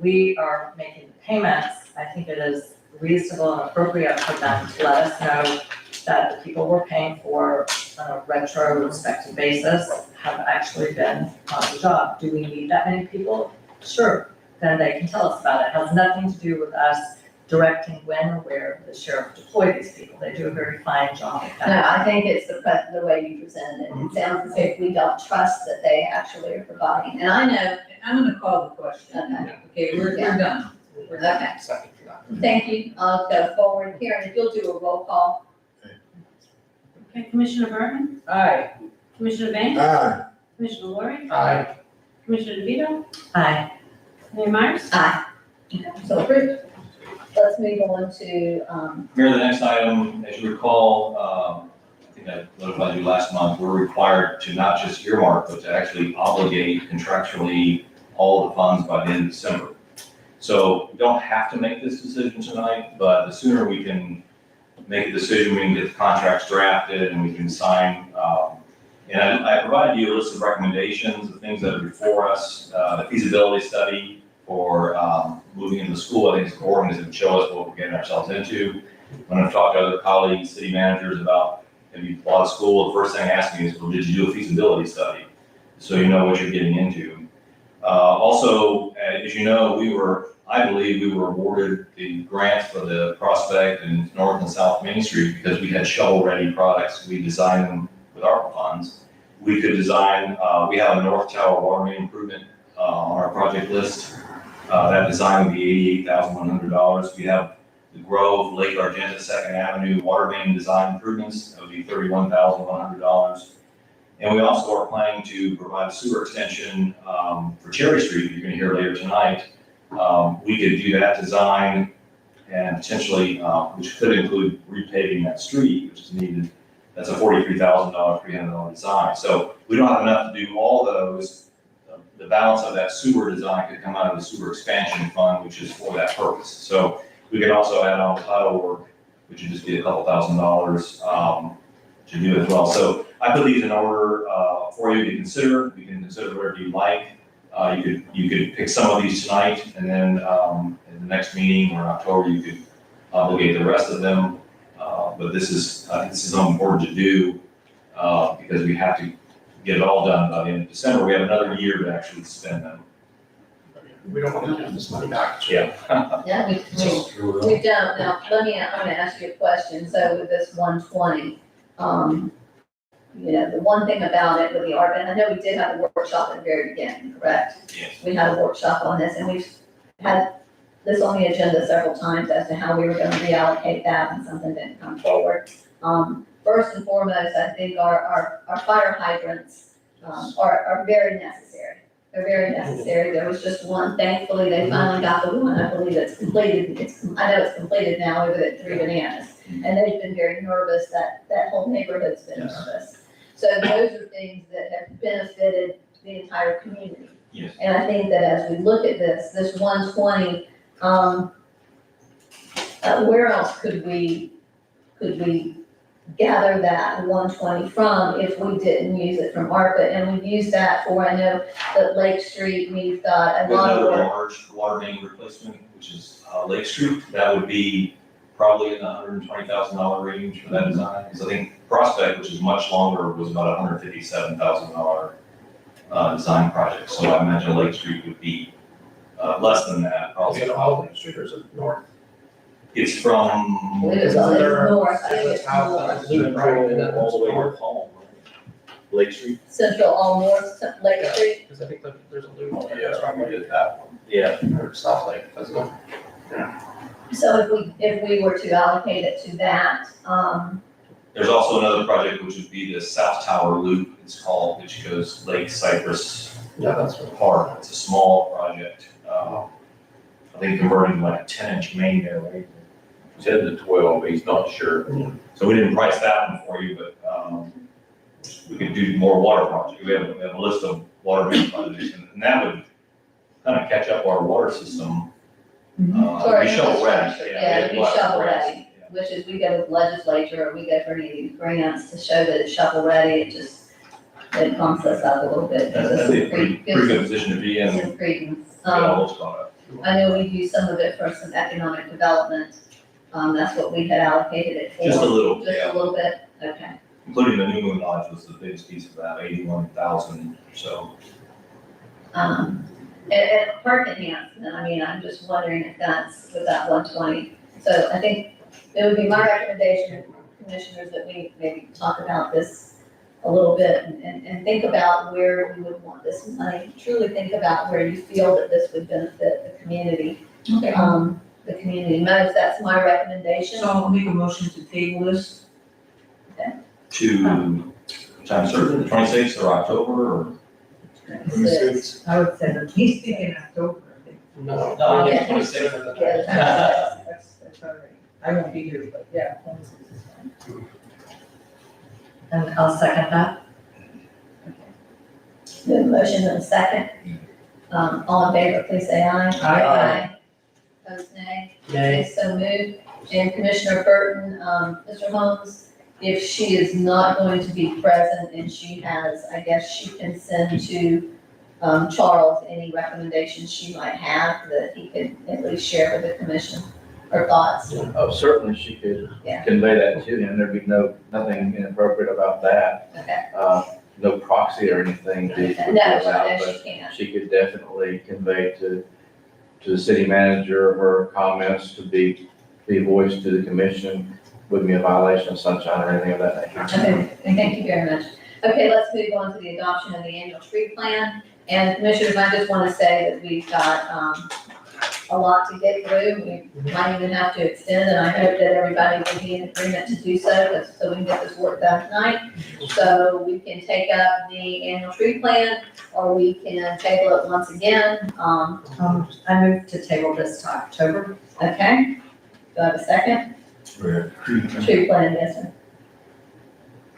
we are making payments. I think it is reasonable and appropriate for them to let us know that the people we're paying for on a retrospective basis have actually been on the job. Do we need that many people? Sure, then they can tell us about it. It has nothing to do with us directing when or where the sheriff deploy these people. They do a very fine job at No, that. I think it's the way you presented it. It sounds as if we don't trust that they actually are providing. And I know, I'm gonna call the question. Okay, we're done. We're done. okay, Second for that. thank you. I'll go forward here, and if you'll do a roll call. Okay, Commissioner Burton, Aye. Commissioner Banks, Aye. Commissioner Lori, Aye. Commissioner DeVito, Aye. Mayor Myers. Aye. So approved. Let's move on to, Mayor, the next item, as you recall, I think I notified you last month, we're required to not just earmark, but to actually obligate contractually all the funds by the end of December. So we don't have to make this decision tonight, but the sooner we can make a decision, we can get the contracts drafted and we can sign. And I provided you a list of recommendations, the things that are before us, the feasibility study for moving into the school. I think it's important to show us what we're getting ourselves into. When I've talked to other colleagues, city managers about, have you bought a school? The first thing I ask me is, well, did you do a feasibility study? So you know what you're getting into. Also, as you know, I believe we were awarded the grant for the Prospect and North and South Main Street because we had shovel-ready products. We designed them with ARPA funds. We could design, we have a North Tower water main improvement on our project list. That design would be $88,100. We have the Grove, Lake Argenta, Second Avenue water main design improvements. That would be $31,100. And we also are planning to provide a sewer extension for Cherry Street, you're gonna hear later tonight. We could do that design and potentially, which could include repaving that street, which is needed. That's a $43,000, $300 design. So we don't have enough to do all those. The balance of that sewer design could come out of the sewer expansion fund, which is for that purpose. So we could also add on title work, which would just be a couple $1,000s to do as well. So I put these in order for you to consider. We can consider whatever you like. You could pick some of these tonight, and then in the next meeting or in October, you could obligate the rest of them. But this is important to do because we have to get it all done by the end of December. We have another year to actually spend them. We don't want to give this money back. Yeah. yeah, we don't. Now, I'm gonna ask you a question. So with this 120, you know, the one thing about it with the ARPA, and I know we did have a workshop at the very beginning, correct? Yes. We had a workshop on this, and we've had this on the agenda several times as to how we were gonna reallocate that, and something didn't come forward. First and foremost, I think our fire hydrants, are very necessary. They're very necessary. There was just one, thankfully, they finally got the one, I believe it's completed. I know it's completed now over at Three Bananas. And they've been very nervous, that whole neighborhood's been nervous. So those are things that have benefited the entire community. Yes. And I think that as we look at this 120, where else could we gather that 120 from if we didn't use it from ARPA? And we've used that for, I know that Lake Street, we've got a There's lot of another work. large water main replacement, which is Lake Street. That would be probably in the $120,000 range for that design. Because I think Prospect, which is much longer, was about $157,000 design project. So I imagine Lake Street would be less than that, Is probably. it all Lake Street or is it north? It's from. I believe it's north, I think it's north. All the way to Palm, Lake Street. Central, all north, Lake Street. Because I think there's a loop on there. Yeah, That's we probably did that one. Yeah. or South Lake, doesn't it? So if we were to allocate it to that, There's also another project which would be the South Tower Loop, it's called, which goes Lake Cypress Yeah, that's what. Park. It's a small project. I think converting like a 10-inch main there, right? 10 to 12, he's not sure. So we didn't price that one for you, but do more water projects. We have a list of water main projects, and that would kind of catch up our water system. For Be shovel ready. infrastructure, yeah, it'd be shovel ready, which is we go with legislature, or we go for any of these grants to show that it's shovel ready, it bumps us up a little bit. That'd be a pretty good position to be in. Some credence. Get all those caught up. I know we use some of it for some economic development, that's what we had allocated it for. Just a little, Just yeah. a little bit, okay. Including the New Moon Lodge was the biggest piece of that, 81,000 or so. And park enhancement, I mean, I'm just wondering if that's with that 120. So I think it would be my recommendation, commissioners, that we maybe talk about this a little bit and think about where we would want this money. Truly think about where you feel that this would benefit the community. Okay. The community most, that's my recommendation. So I'll make a motion to table this. To, time certain, the 26th or October, or? I would say that He's thinking October, I think. No. No, yeah. 26th of the- Yeah, that's all right. I won't be here, but yeah. And I'll second that. We have a motion and a second. All in favor, please say aye. Aye. Opposed, nay. Nay. Okay, so moved. And Commissioner Burton, Mr. Holmes, if she is not going to be present and she has, I guess she can send to Charles any recommendations she might have that he could at least share with the commission or thoughts. Oh, certainly she could Yeah. convey that to him. There'd be nothing inappropriate about that. Okay. No proxy or anything to No, fill out, no, but she can't. she could definitely convey to the city manager her comments to be voiced to the commission. Wouldn't be a violation of sunshine or anything of that nature. Okay, thank you very much. Okay, let's move on to the adoption of the annual tree plan. And commissioners, I just want to say that we've got a lot to get through. We might even have to extend, and I hope that everybody will be in agreement to do so, so we can get this work done tonight. So we can take up the annual tree plan, or we can table it once again. I move to table this to October. Okay, do I have a second? Tree plan, yes, sir.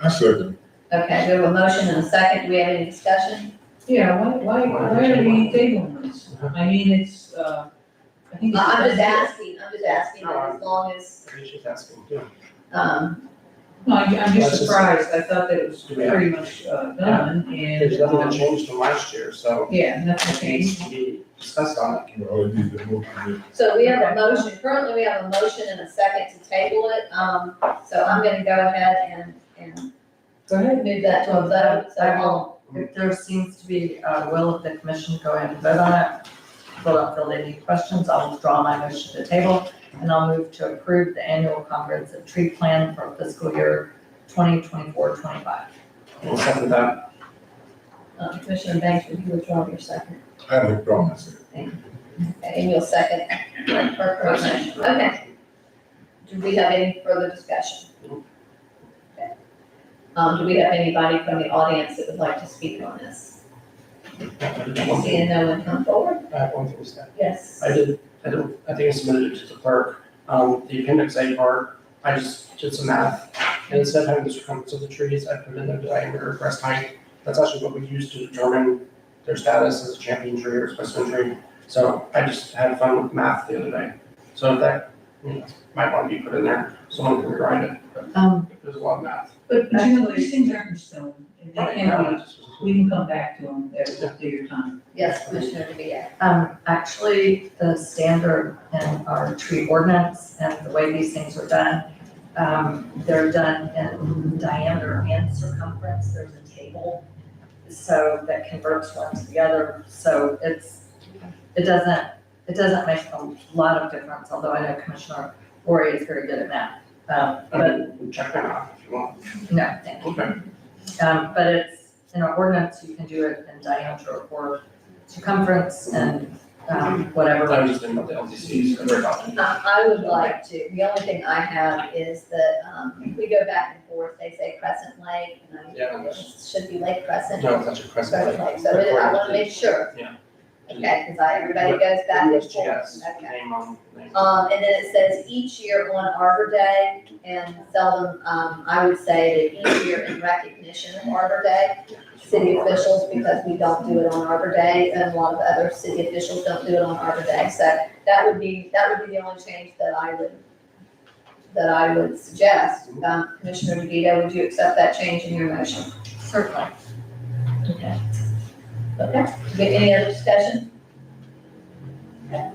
I second. Okay, we have a motion and a second. Do we have any discussion? Yeah, why are we tabling this? I mean, it's, I think. it's- I'm just asking that as long as, She's asking, yeah. No, I'm just That's just- surprised. I thought that it was Yeah. pretty much done There's and, nothing that changed from last year, so yeah, nothing it needs changed. to be discussed on it. Well, it needs to move to the- so we have a motion, currently we have a motion and a second to table it. So I'm gonna go ahead and Go ahead. move that to a vote, so I'll, If there seems to be a will of the commission, go ahead and vote on it. If you don't feel any questions, I'll withdraw my motion to table, and I'll move to approve the annual comprehensive tree plan for fiscal year 2024-25. We'll second that. Commissioner Banks, would you withdraw your second? I have a promise. Okay, and you'll second her motion. Okay. Do we have any further discussion? Okay. Do we have anybody from the audience that would like to speak on this? Seeing no one come forward? I have one thing to say. Yes. I think I submitted it to the clerk. The appendix A part, I just did some math. And instead of having the circumference of the trees, I put in their diameter or crest height. That's actually what we use to determine their status as a champion tree or a specimen tree. So I just had fun with math the other day. So if that, might want to be put in there, someone can rewrite it, but there's a lot of math. But you know, these things aren't in stone. And they can be, we can come back to them at a later time. Yes, Commissioner DeVilla. Actually, the standard in our tree ordinance and the way these things are done, they're done in diameter and circumference. There's a table, so that converts one to the other. So it doesn't make a lot of difference, although I know Commissioner Ori is very good at math. But Check that out if you want. no, thank you. Okay. But it's, in our ordinance, you can do it in diameter or circumference and whatever. I just didn't know the LTCs, very often. I would like to, the only thing I have is that, we go back and forth, they say Crescent Lake, and Yeah. it should be Lake Crescent. No, it's actually Crescent Crescent Lake. Lake, so I wanna make sure. Yeah. Okay, cause everybody goes back and forth, USGS, okay. name on, name. And then it says each year on Arbor Day, and seldom, I would say that easier in recognition of Arbor Day, city officials, because we don't do it on Arbor Day, and a lot of other city officials don't do it on Arbor Day. So that would be the only change that I would suggest. Commissioner DeVito, would you accept that change in your motion? Certainly. Okay. Okay, any other discussion? Okay.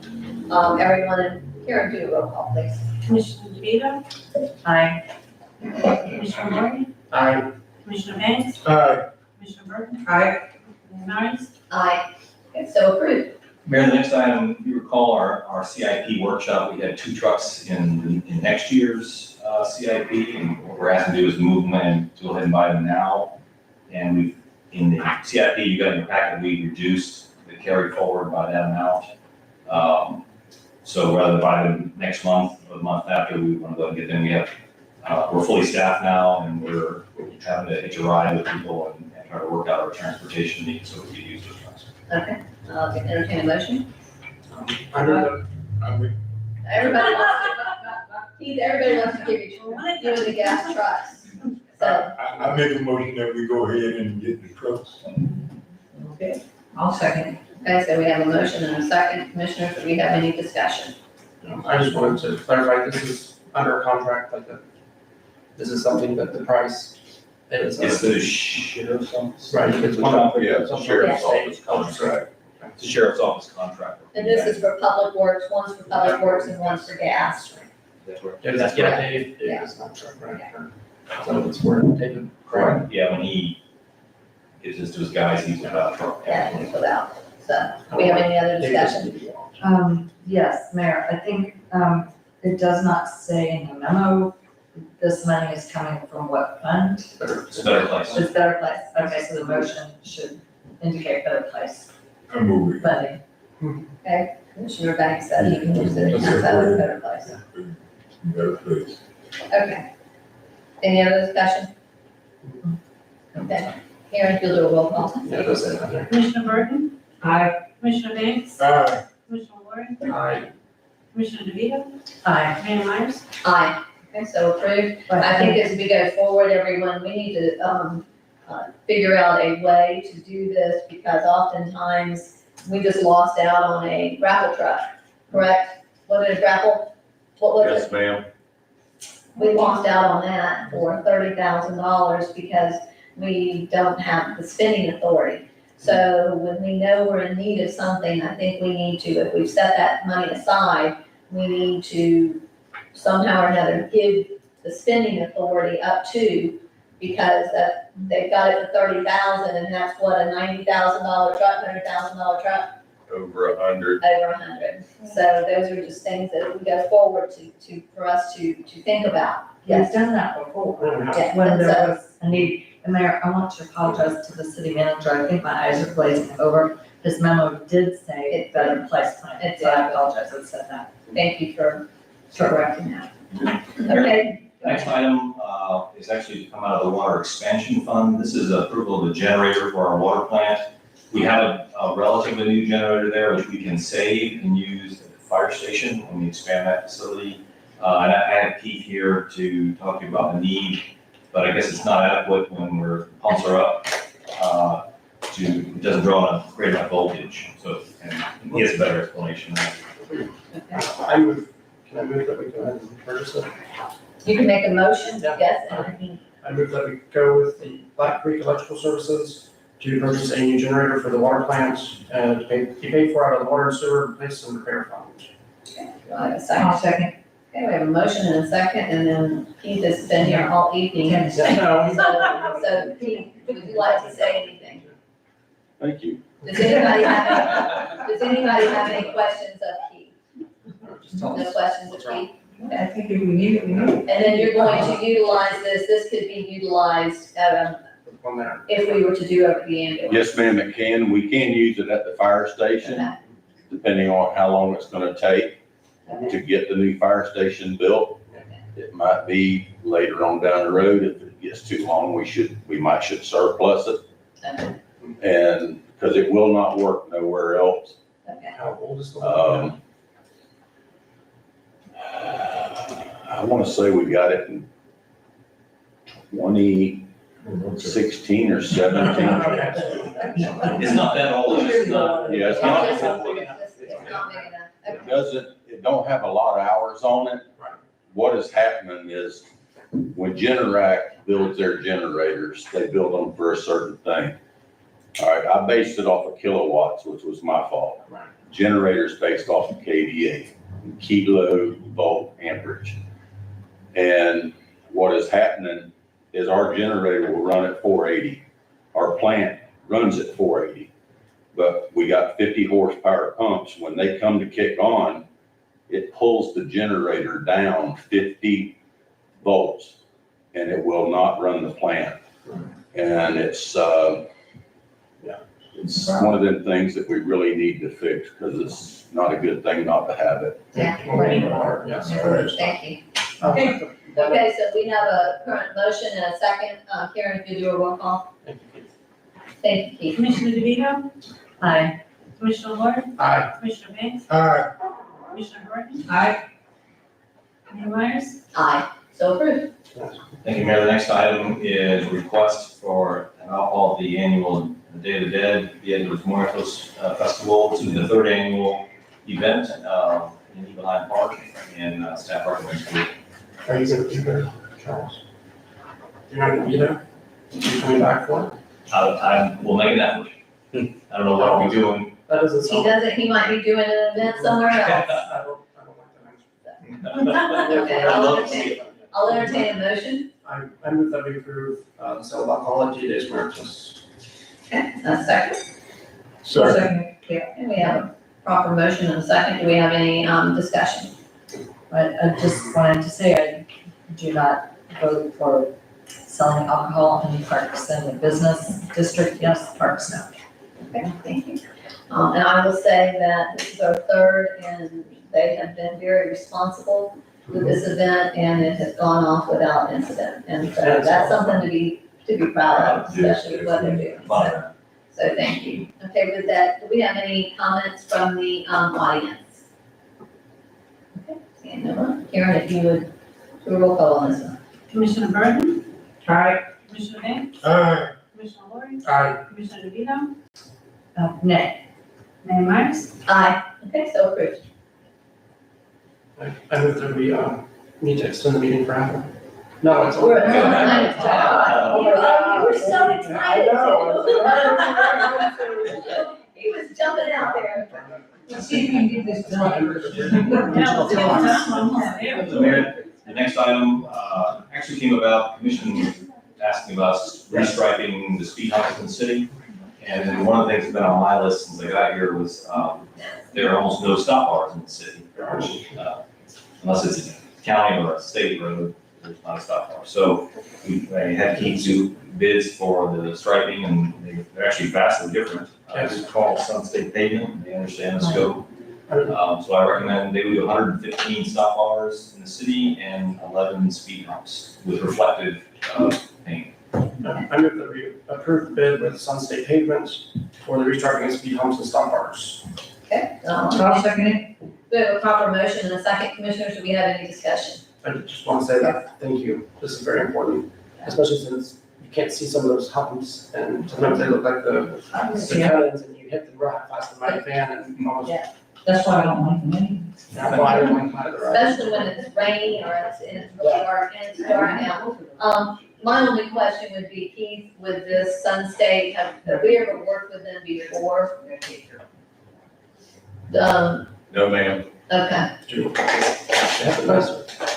Everyone in here, do a roll call, please. Commissioner DeVito, Aye. Commissioner Morgan, Aye. Commissioner Banks, Aye. Commissioner Burton, Aye. Mayor Myers. Aye. Okay, so approved. Mayor, the next item, you recall our CIP workshop, we had 2 trucks in next year's CIP, and what we're asking to do is move them and to go ahead and buy them now. And we've, in the CIP, you got in your packet, we reduced the carry forward by that amount. So rather than buy them next month or the month after, we want to go and get them. We have, we're fully staffed now, and we're having to hitch a ride with people and try to work out our transportation needs so we can use those trucks. Okay, I'll entertain a motion. I move Everybody wants to, Keith, everybody wants to give you the gas trucks. So, I make a motion that we go ahead and get the trucks. okay, I'll second. okay, so we have a motion and a second. Commissioners, do we have any discussion? I just wanted to clarify, this is under a contract, like this is something that the price is. It's the sheriff's office. Right, it's one of the. Yeah, it's the sheriff's office contract. It's the sheriff's office contract. And this is for public works, one's for public works and one's for gas. That's right. Yeah, that's, yeah, Dave is contract, right? So it's worth taking. Correct. Yeah, when he gives this to his guys, he's without a truck. Yeah, he's without. So, do we have any other discussion? Yes, Mayor, I think, it does not say in the memo, this money is coming from what fund? It's a better place. It's Better Place. Okay, so the motion should indicate Better Place I'm moving. funding. Okay, Commissioner Banks said he can use it, that was a better place. Better place. Okay. Any other discussion? Okay, Karen, you'll do a roll call. Yeah, that's it. Okay. Commissioner Burton, Aye. Commissioner Banks, Aye. Commissioner Warren, Aye. Commissioner DeVito, Aye. Mayor Myers. Aye. Okay, so approved. I think as we go forward, everyone, we need to, figure out a way to do this because oftentimes we just lost out on a grapple truck, correct? Was it a grapple? What was it? Yes, ma'am. We lost out on that for $30,000 because we don't have the spending authority. So when we know we're in need of something, I think we need to, if we've set that money aside, we need to somehow or another give the spending authority up to, because that, they've got it for 30,000 and that's what, a $90,000 truck, $100,000 truck? Over 100. Over 100. So those are just things that we go forward for us to think about. We've done that before. Yeah, When and there so- was a need. And Mayor, I want to apologize to the city manager. I think my eyes are glazing over. His memo did say Better Place plan, so I apologize. I said that. Thank you for correcting that. Okay, Next item is actually to come out of the water expansion fund. This is approval of the generator for our water plant. We have a relatively new generator there, which we can save and use at the fire station when we expand that facility. And I have Keith here to talk to you about the need, but I guess it's not adequate when the pumps are up. It doesn't draw a great enough voltage, so, and he has a better explanation. I move, can I move that we go ahead and purchase it? you can make a motion, Yeah. yes, and I move that we go with the Black Creek Electrical Services to purchase a new generator for the water plant and to be paid for out of the water and sewer replace and repair fund. do I have a second? I'll second. Okay, we have a motion and a second, and then Keith has been here all evening. No, So Keith, would you like to say anything? Thank you. Does anybody have any questions of Keith? No questions of Keith? I think if we need it, we need it. And then you're going to utilize this could be utilized, on there. if we were to do over the ambulance. Yes, ma'am, it can. We can use it at the fire station, Okay. depending on how long it's gonna take Okay. to get the new fire station built. It might be later on down the road, if it gets too long, we might should surplus it. Okay. And, because it will not work nowhere else. Okay. How old is the one? I want to say we got it in 2016 or 17. It's not that old, it's not. Yeah, it's not, It's not big enough. it doesn't, it don't have a lot of hours on it. What is happening is when Generac builds their generators, they build them for a certain thing. All right, I based it off of kilowatts, which was my fault. Right. Generators based off of KVA, kilo volt amperage. And what is happening is our generator will run at 480. Our plant runs at 480. But we got 50 horsepower pumps. When they come to kick on, it pulls the generator down 50 volts and it will not run the plant. And it's one of them things that we really need to fix because it's not a good thing not to have it. Yeah. Yes. Thank you. Okay, so we have a current motion and a second. Karen, if you do a roll call. Thank you, Keith. Commissioner DeVito? Aye. Commissioner Lord? Aye. Commissioner Banks? Aye. Commissioner Gordon? Aye. Mayor Myers? Aye, so approved. Thank you, Mayor. The next item is request for an alcohol of the annual Day of the Dead, the Edwards Muertos Festival to the third annual event in Eagle Eye Park, and staff recommends approval. Are you gonna be there, Charles? You're not gonna be there? You coming back for it? I will make an effort. I don't know what I'll be doing. That doesn't He sound. doesn't, he might be doing an event somewhere else. I don't like that. Okay, I'll entertain a motion. I move that we approve the sale of alcohol at G-Days Muertos. Okay, a second. Second. Yeah, and we have a proper motion and a second. Do we have any discussion? I just wanted to say I do not vote for selling alcohol in parks and the business district, yes, parks no. Okay, thank you. And I will say that this is our third, and they have been very responsible with this event, and it has gone off without incident. And so that's something to be proud of, especially what they're doing. So thank you. Okay, with that, do we have any comments from the audience? Okay, seeing no one. Karen, if you would do a roll call on this one. Commissioner Burton? Aye. Commissioner Banks? Aye. Commissioner Lord? Aye. Commissioner DeVito? Nay. Mayor Myers? Aye. Okay, so approved. I move that we need to extend the meeting forever. No, it's. We're so excited. He was jumping out there. Let's see if we can get this done. Yeah, let's get it done. Almost there. So Mayor, the next item actually came about, commission was asking about restriping the speed humps in the city. And one of the things that's been on my list since I got here was there are almost no stop bars in the city. Unless it's a county or a state road, there's not a stop bar. So we had key to bids for the striping, and they're actually vastly different. It's called Sun State Pavement, they understand the scope. So I recommend they would do 115 stop bars in the city and 11 speed humps with reflective paint. I move that we approve the bid with Sun State Pavement for the restriping of speed humps and stop bars. Okay, I'll second it. we have a proper motion and a second. Commissioners, do we have any discussion? I just want to say that, thank you. This is very important, especially since you can't see some of those humps and sometimes they look like the cut-ins and you hit the rock fast in my van and almost. Yeah. That's why I don't like them anyway. That's why I don't like my other. Especially when it's raining or it's really dark and it's dark out. My only question would be, Keith, with this Sun State, have we ever worked with them before? No, ma'am. Okay,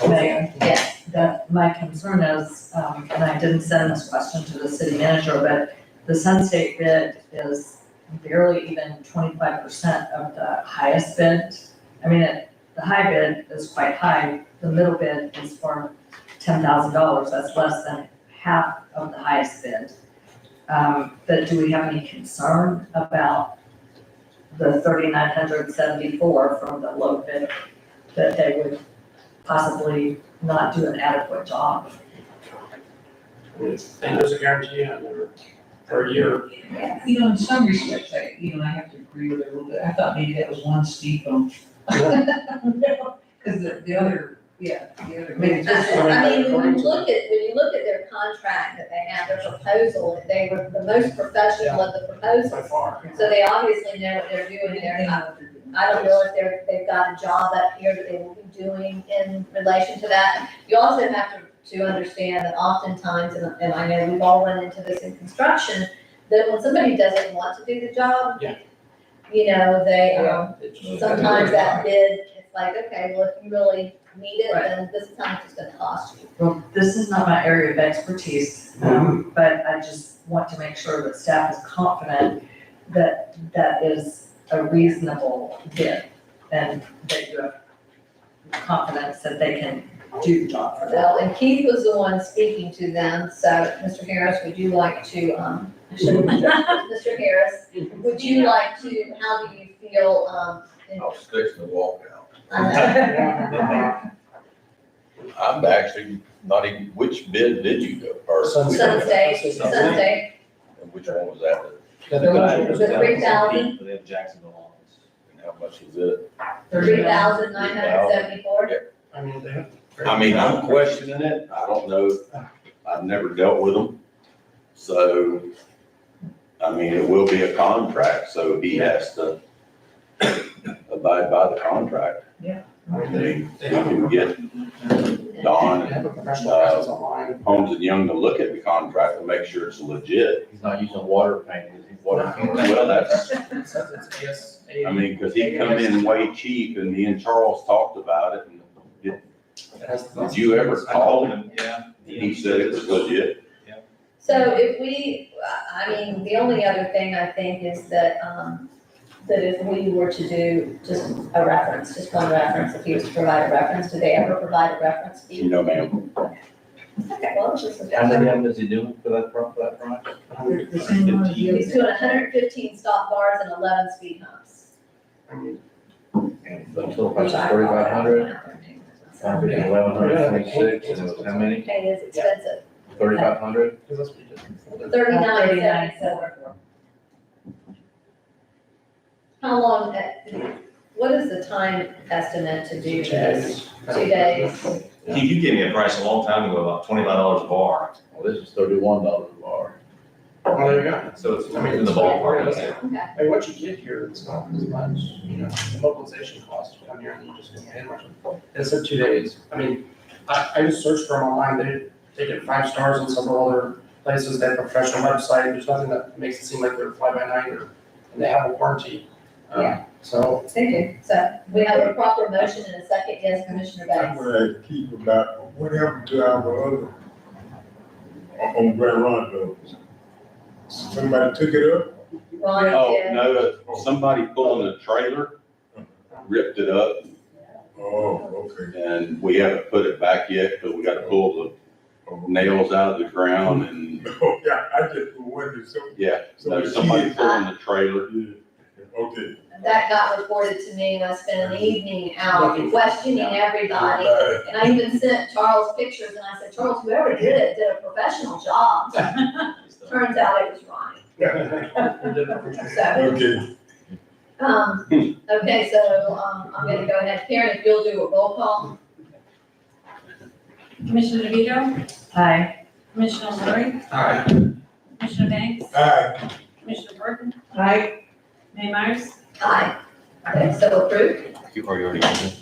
Mayor, yes, that my concern is, and I didn't send this question to the city manager, but the Sun State bid is barely even 25% of the highest bid. I mean, the high bid is quite high, the middle bid is for $10,000, that's less than half of the highest bid. But do we have any concern about the 3,974 from the low bid, that they would possibly not do an adequate job? And there's a guarantee on there for a year. You know, in some respects, I have to agree with it a little bit. I thought maybe that was one speed bump. Because the other Yeah. the other- I mean, I mean, when you look at their contract that they have, their proposal, they were the most professional of the By proposals. far. So they obviously know what they're doing there. I don't know if they've got a job up here that they will be doing in relation to that. You also have to understand that oftentimes, and I know we've all run into this in construction, that when somebody doesn't want to do the job, Yeah. you know, they, It's- sometimes that bid, it's like, okay, well, if you really need it, Right. then this is how much it's gonna cost you. Well, this is not my area of expertise, but I just want to make sure that staff is confident that that is a reasonable bid and that you have confidence that they can do the job for them. Well, and Keith was the one speaking to them, so Mr. Harris, would you like to, Mr. Harris, would you like to, how do you feel, I was fixing to walk out. in- I'm actually not even, which bid did you go first? Sunday, And which one was that? the 3,000, They have Jacksonville office. And how much was it? 3,974. I mean, they have. I mean, I'm questioning it. I don't know. I've never dealt with them. So, I mean, it will be a contract, so he has to abide by the contract. I mean, they We can get Don have and a professional presence online. Holmes and Young to look at the contract and make sure it's legit. He's not using water paint, he's water paint. Well, that's, It says it's AS. I mean, because he come in way cheap and me and Charles talked about it. And did you ever call him? Yeah. He said it was legit. So if we, I mean, the only other thing I think is that, that if we were to do just a reference, just one reference, if he was to provide a reference, do they ever provide a reference fee? You know, ma'am. Okay, well, it's just a. How many of them is he doing for that project? The same one as the other. He's doing 115 stop bars and 11 speed humps. I mean, The total price is 3,500, 1,126, and it was how many? It is expensive, 3,500? because that's what you just. 39.74. How long, what is the time estimate to do this? 2 days? Keith, you gave me a price a long time ago, about $25 a bar. Well, this is $31 a bar. Well, there you go. So it's, I mean, in the ballpark, isn't it? Okay. Hey, what you get here, it's not as much, you know, the mobilization cost down here, and you just don't pay much. It said 2 days. I mean, I just searched for them online, they get 5 stars in several other places, they have a professional website, there's nothing that makes it seem like they're fly-by-night, and they have a warranty. So, Thank you. So we have a proper motion and a second. Yes, Commissioner I'm Banks. gonna keep about, what happened to our other, on Grand Rondo? Somebody took it up? Ron, Oh, yeah. no, somebody pulling a trailer, ripped it up, Oh, okay. and we haven't put it back yet, because we gotta pull the nails out of the ground and, Oh, yeah, I just wondered, so, yeah. so No, the somebody kids, pulling the trailer. okay. That got reported to me, and I spent an evening out questioning everybody. And I even sent Charles pictures, and I said, Charles, whoever did a professional job. Turns out it was Ronnie. So, Okay. okay, so, I'm gonna go ahead, Karen, if you'll do a roll call. Commissioner DeVito, Hi. Commissioner Murray, alright, Commissioner Banks, Aye. Commissioner Burton, Hi, Mayor Myers. Aye. Okay, so approved. You already done it.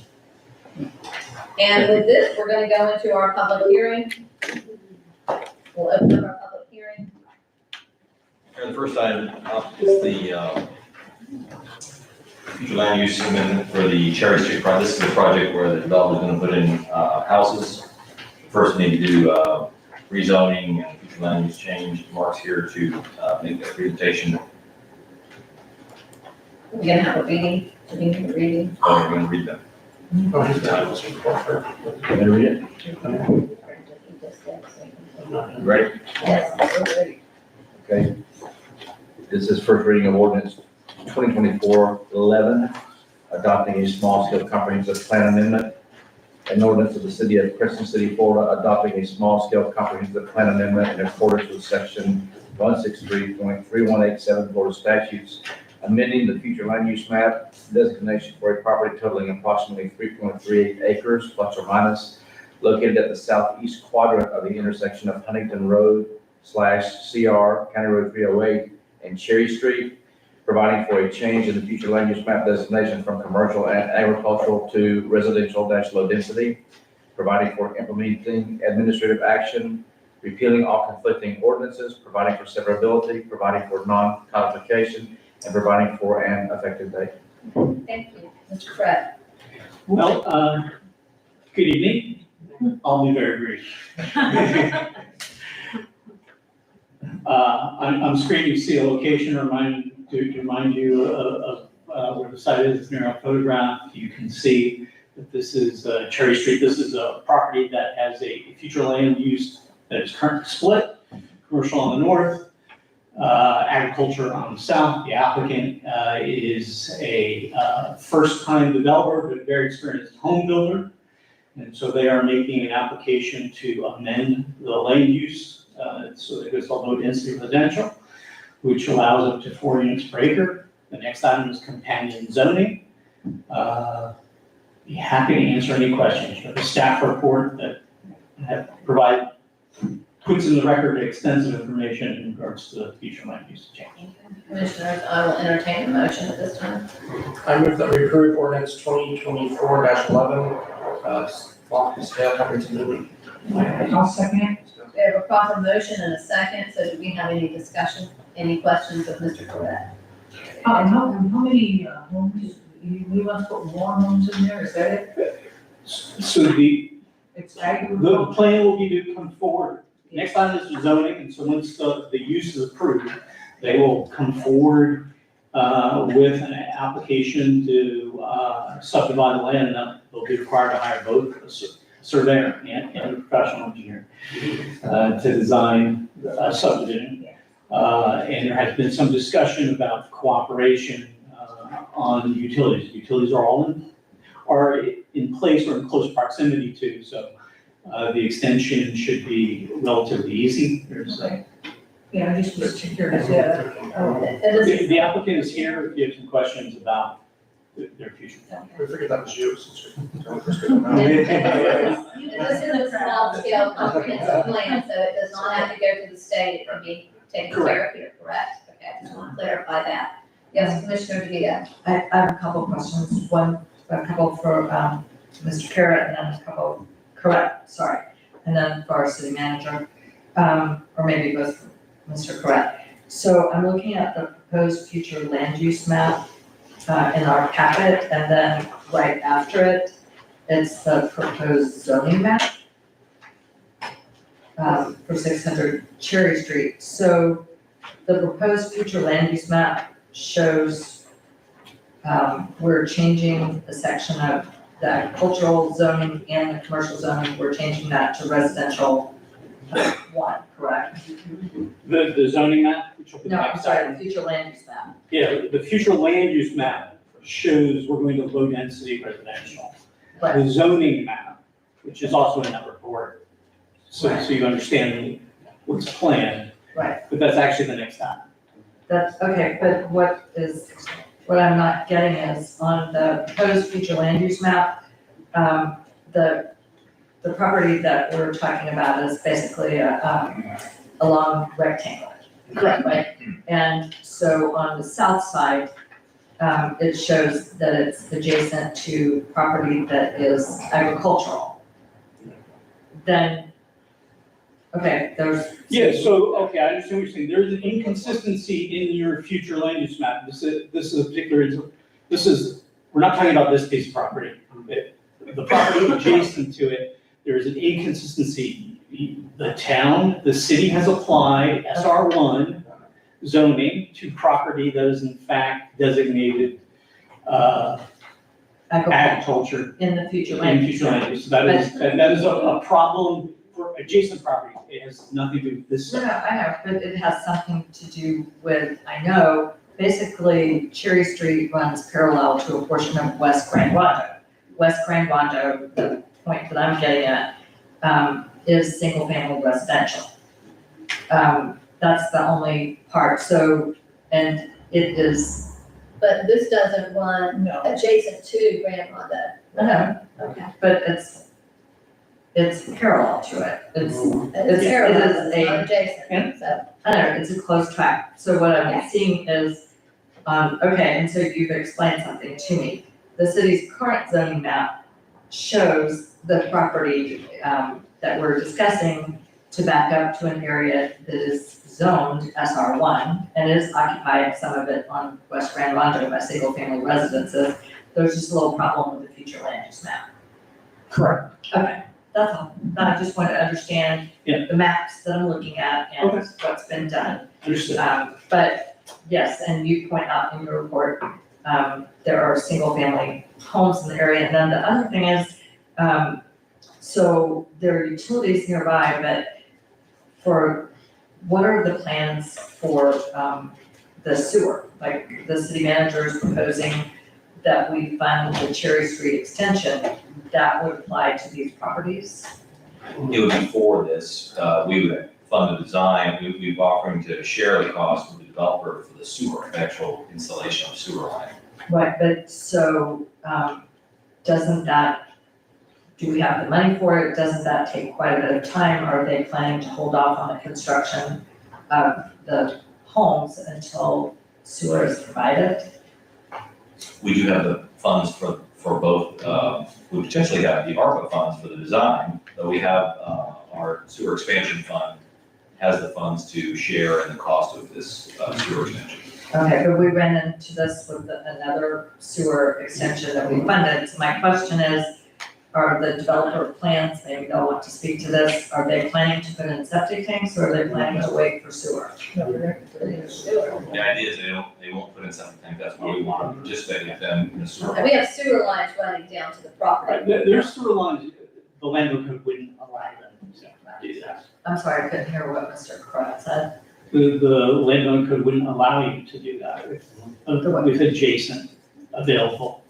And with this, we're gonna go into our public hearing. We'll open up our public hearing. The first item up is the future land use amendment for the Cherry Street project. This is the project where the developer's gonna put in houses. First, we need to do rezoning and future land use change. Mark's here to make that presentation. We're gonna have a reading, reading. So we're gonna read them. oh, he's got this report for. Can I read it? Ready? Yes, we're ready. Okay. This is first reading of ordinance 2024-11, adopting a small-scale comprehensive plan amendment. An ordinance of the city of Crescent City, Florida, adopting a small-scale comprehensive plan amendment in accordance with section 163.3187 Florida statutes, amending the future land use map designation for a property totaling approximately 3.38 acres plus or minus, located at the southeast quadrant of the intersection of Huntington Road /CR County Road 308 and Cherry Street, providing for a change in the future land use map designation from commercial and agricultural to residential-low density, providing for implementing administrative action, repealing all conflicting ordinances, providing for severability, providing for non-codification, and providing for an effective date. Thank you. Mr. Fred? Well, good evening. I'll be very brief. On screen, you see a location to remind you of where the site is. Near a photograph, you can see that this is Cherry Street. This is a property that has a future land use that is currently split, commercial on the north, agriculture on the south. The applicant is a first-time developer, but very experienced home builder. And so they are making an application to amend the land use, so it goes called low density residential, which allows up to 4 units per acre. The next item is companion zoning. Be happy to answer any questions. You have a staff report that puts in the record extensive information in regards to the future land use change. Commissioners, I will entertain a motion at this time. I move that we approve ordinance 2024-11, block of scale Huntington. I'll second it. We have a proper motion and a second, so do we have any discussion, any questions of Mr. Corvette? How many, homes, you want to put more homes in there, is that it? So the It's agricultural. plan will be to come forward. Next item is the zoning, and so once the use is approved, they will come forward with an application to subdivide the land, and they'll be required to hire both a surveyor and a professional engineer to design a subdivision. And there has been some discussion about cooperation on utilities. Utilities are in place or in close proximity to, so the extension should be relatively easy. There's Yeah, I just was curious, yeah. the applicant is here if you have some questions about their future. We figured that was you. Since This is a small scale comprehensive plan, so it does not have to go to the state, it can be taken care of here, correct? Okay, I just want to clarify that. Yes, Commissioner DeVito? I have a couple of questions, a couple for, Mr. Carrot, and then a couple, and then for our city manager, or maybe both for Mr. Correct. So I'm looking at the proposed future land use map, in our packet, and then right after it, it's the proposed zoning map, for 600 Cherry Street. So the proposed future land use map shows, we're changing the section of the agricultural zoning and the commercial zoning, we're changing that to residential 1, correct? The zoning map, which will be the No, I'm next sorry, item. the future land use map. Yeah, the future land use map shows we're going to low density residential. Right. The zoning map, which is also in that report, so you understand what's planned. Right. But that's actually the next time. That's, okay, but what I'm not getting is on the proposed future land use map, the property that we're talking about is basically a long rectangle. Correct. Right? And so on the south side, it shows that it's adjacent to property that is agricultural. Then, okay, there's. Yeah, so, okay, I understand what you're saying. There's an inconsistency in your future land use map. This is a particular, we're not talking about this piece of property. The property adjacent to it, there's an inconsistency. The town, the city has applied SR1 zoning to property that is in fact designated agriculture. In the future land In use. future land use. That is a problem for adjacent property. It has nothing to do with this. No, I know, but it has something to do with, I know, basically Cherry Street runs parallel to a portion of West Grand Rondo. West Grand Rondo, the point that I'm getting at, is single-family residential. That's the only part, so, and it is but this doesn't run No. adjacent to Grand Ronde. No, Okay. but it's parallel to it. It's It parallel, is it's a- not adjacent, so. I know, it's a close track. So what I'm Okay. seeing is, okay, and so you've explained something to me. The city's current zoning map shows the property, that we're discussing to back up to an area that is zoned SR1 and is occupied, some of it on West Grand Ronde by single-family residences. There's just a little problem with the future land use map. Correct. Okay, that's all. I just want to understand Yeah. the maps that I'm looking at and Okay. what's been done. Understood. But yes, and you point out in your report, there are single-family homes in the area. And then the other thing is, so there are utilities nearby, but what are the plans for, the sewer? Like, the city manager is proposing that we fund the Cherry Street extension, that would apply to these properties? It would be for this, we would fund the design, we'd be offering to share the cost with the developer for the sewer, actual installation of sewer line. Right, but so, doesn't that, do we have the money for it? Doesn't that take quite a bit of time? Are they planning to hold off on the construction of the homes until sewer is provided? We do have the funds for both, we potentially have the ARPA funds for the design, but we have, our sewer expansion fund has the funds to share in the cost of this sewer expansion. Okay, but we ran into this with another sewer extension that we funded. So my question is, are the developer plans, maybe they'll want to speak to this, are they planning to put in septic tanks or are they planning to wait for sewer? Sewer. The idea is they won't put in something, that's why we want to participate with them in the sewer. And we have sewer lines running down to the property. Right, there's sewer lines, the landowner code wouldn't allow them to do that. I'm sorry, I couldn't hear what Mr. Crowell said. The landowner code wouldn't allow you to do that with adjacent available.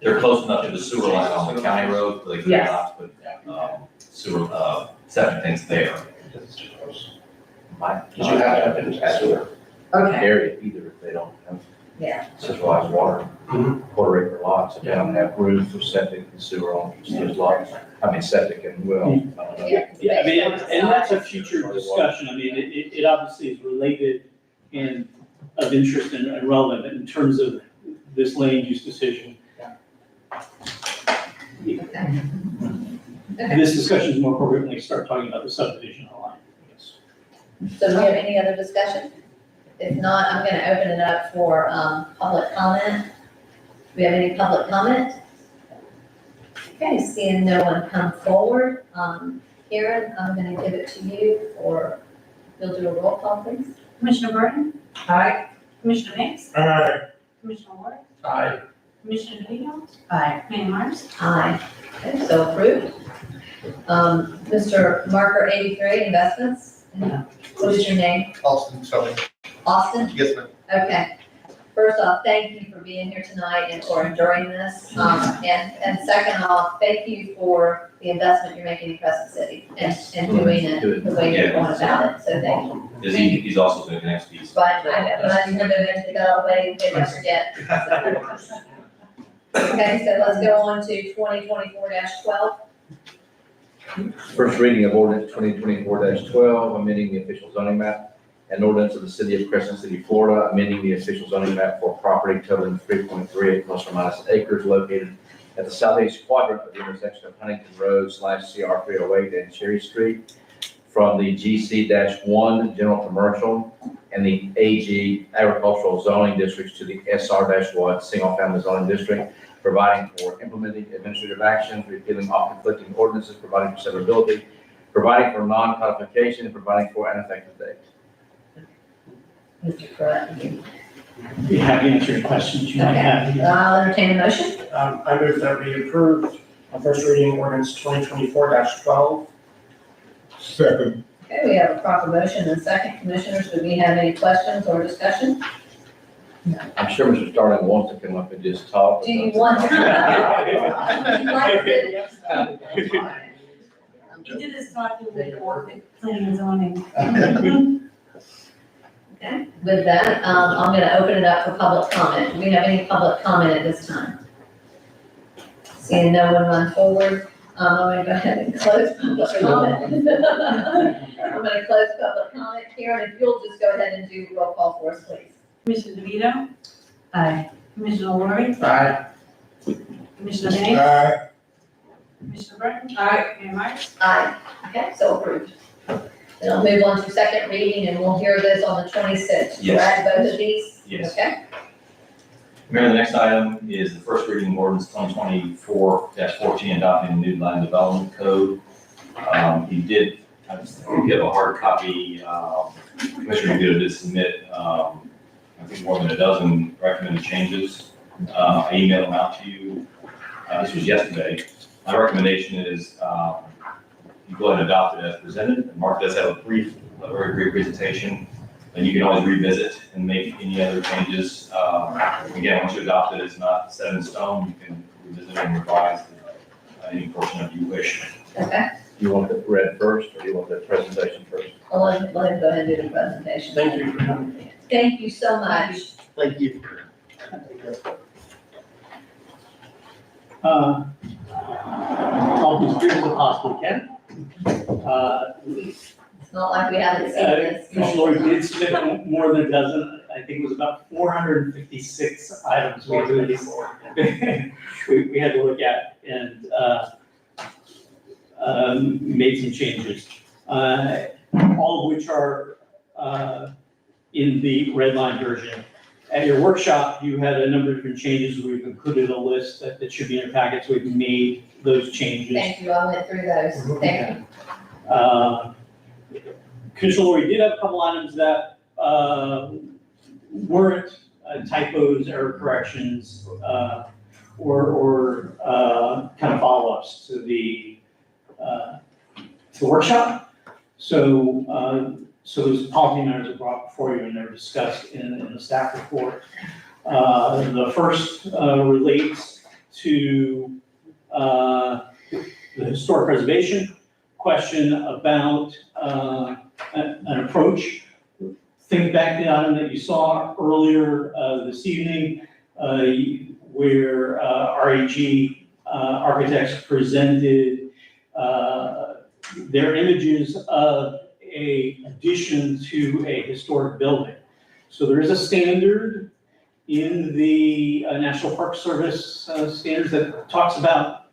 They're close enough to the sewer line on the county road, but they could Yes. not put, sewer, septic tanks there. Because you have to have it as sewer Okay, area either if they don't have Yeah. centralized water. Quarter acre lots, if they don't have room for septic and sewer on those lots, I mean septic and well. Yeah. Yeah, I mean, and that's a future discussion, I mean, it obviously is related and of interest and relevant in terms of this land use decision. Okay. This discussion is more appropriate when we start talking about the subdivision line. So do we have any other discussion? If not, I'm gonna open it up for, public comment. Do we have any public comment? Okay, seeing no one come forward, Karen, I'm gonna give it to you for, you'll do a roll call, please. Commissioner Burton? Aye. Commissioner Mix? Aye. Commissioner Ward? Aye. Commissioner DeVito? Aye. Mayor Mars? Aye. Okay, so approved. Mr. Marker 83, investments. What is your name? Austin Sully. Austin? Yes, ma'am. Okay. First off, thank you for being here tonight and for enduring this. And second off, thank you for the investment you're making in Crescent City and doing it the way you're going about it. So thank you. Because he's also doing the next piece. But I never meant to go away, they never forget. Okay, so let's go on to 2024-12. First reading of ordinance 2024-12, amending the official zoning map. An ordinance of the city of Crescent City, Florida, amending the official zoning map for property totaling 3.38 plus or minus acres located at the southeast quadrant of the intersection of Huntington Road / CR 308 and Cherry Street from the GC-1 general commercial and the AG agricultural zoning districts to the SR-1 single family zoning district, providing for implementing administrative actions, repealing all conflicting ordinances, providing for severability, providing for non-codification, and providing for an effective date. Mr. Pruitt. Be happy to answer any questions you might have. I'll entertain a motion. I move that we approve on first reading ordinance 2024-12. Second. Okay, we have a proper motion and second. Commissioners, do we have any questions or discussion? I'm sure Mr. Starling wants to come up and just talk. Do you want to? You'd like to- He did his talking with the planning and zoning. Okay, with that, I'm gonna open it up for public comment. Do we have any public comment at this time? Seeing no one run forward, I'm gonna go ahead and close public comment. I'm gonna close public comment here, and if you'll just go ahead and do roll call for us, please. Commissioner DeVito, Aye. Commissioner Lori, Aye. Commissioner Haynes, Aye. Commissioner Bratton. Aye. Mayor Myers. Aye. Okay, so approved. Then I'll move on to second reading, and we'll hear this on the 26th, Yes. correct, both of these? Yes. Okay, Mayor, the next item is the first reading of ordinance 2024-14 adopting the new land development code. He did, I think you have a hard copy, Commissioner Udito did submit, I think more than a dozen recommended changes. I emailed them out to you, this was yesterday. My recommendation is, you go ahead and adopt it as presented, and Mark does have a very brief presentation, and you can always revisit and make any other changes. Again, once you adopt it, it's not set in stone, you can revisit and revise any portion of you wish. okay. You want it read first, or you want the presentation first? I'll let him go ahead and do the presentation. Thank you for coming. Thank you so much. Thank you. I'll be as brief as I possibly can. It's not like we haven't seen this. Commissioner Lori did submit more than a dozen, I think it was about 456 items we we had to look at and made some changes. All of which are in the red line version. At your workshop, you had a number of different changes. We've included a list that should be in your packets. We've made those changes. Thank you, I went through those, thank you. Commissioner Lori did have a couple items that weren't typos, error corrections, or kind of follow-ups to the workshop. So those policy matters are brought before you and they're discussed in the staff report. The first relates to the historic preservation question about an approach. Think back to the item that you saw earlier this evening where REG architects presented their images of a addition to a historic building. So there is a standard in the National Park Service standards that talks about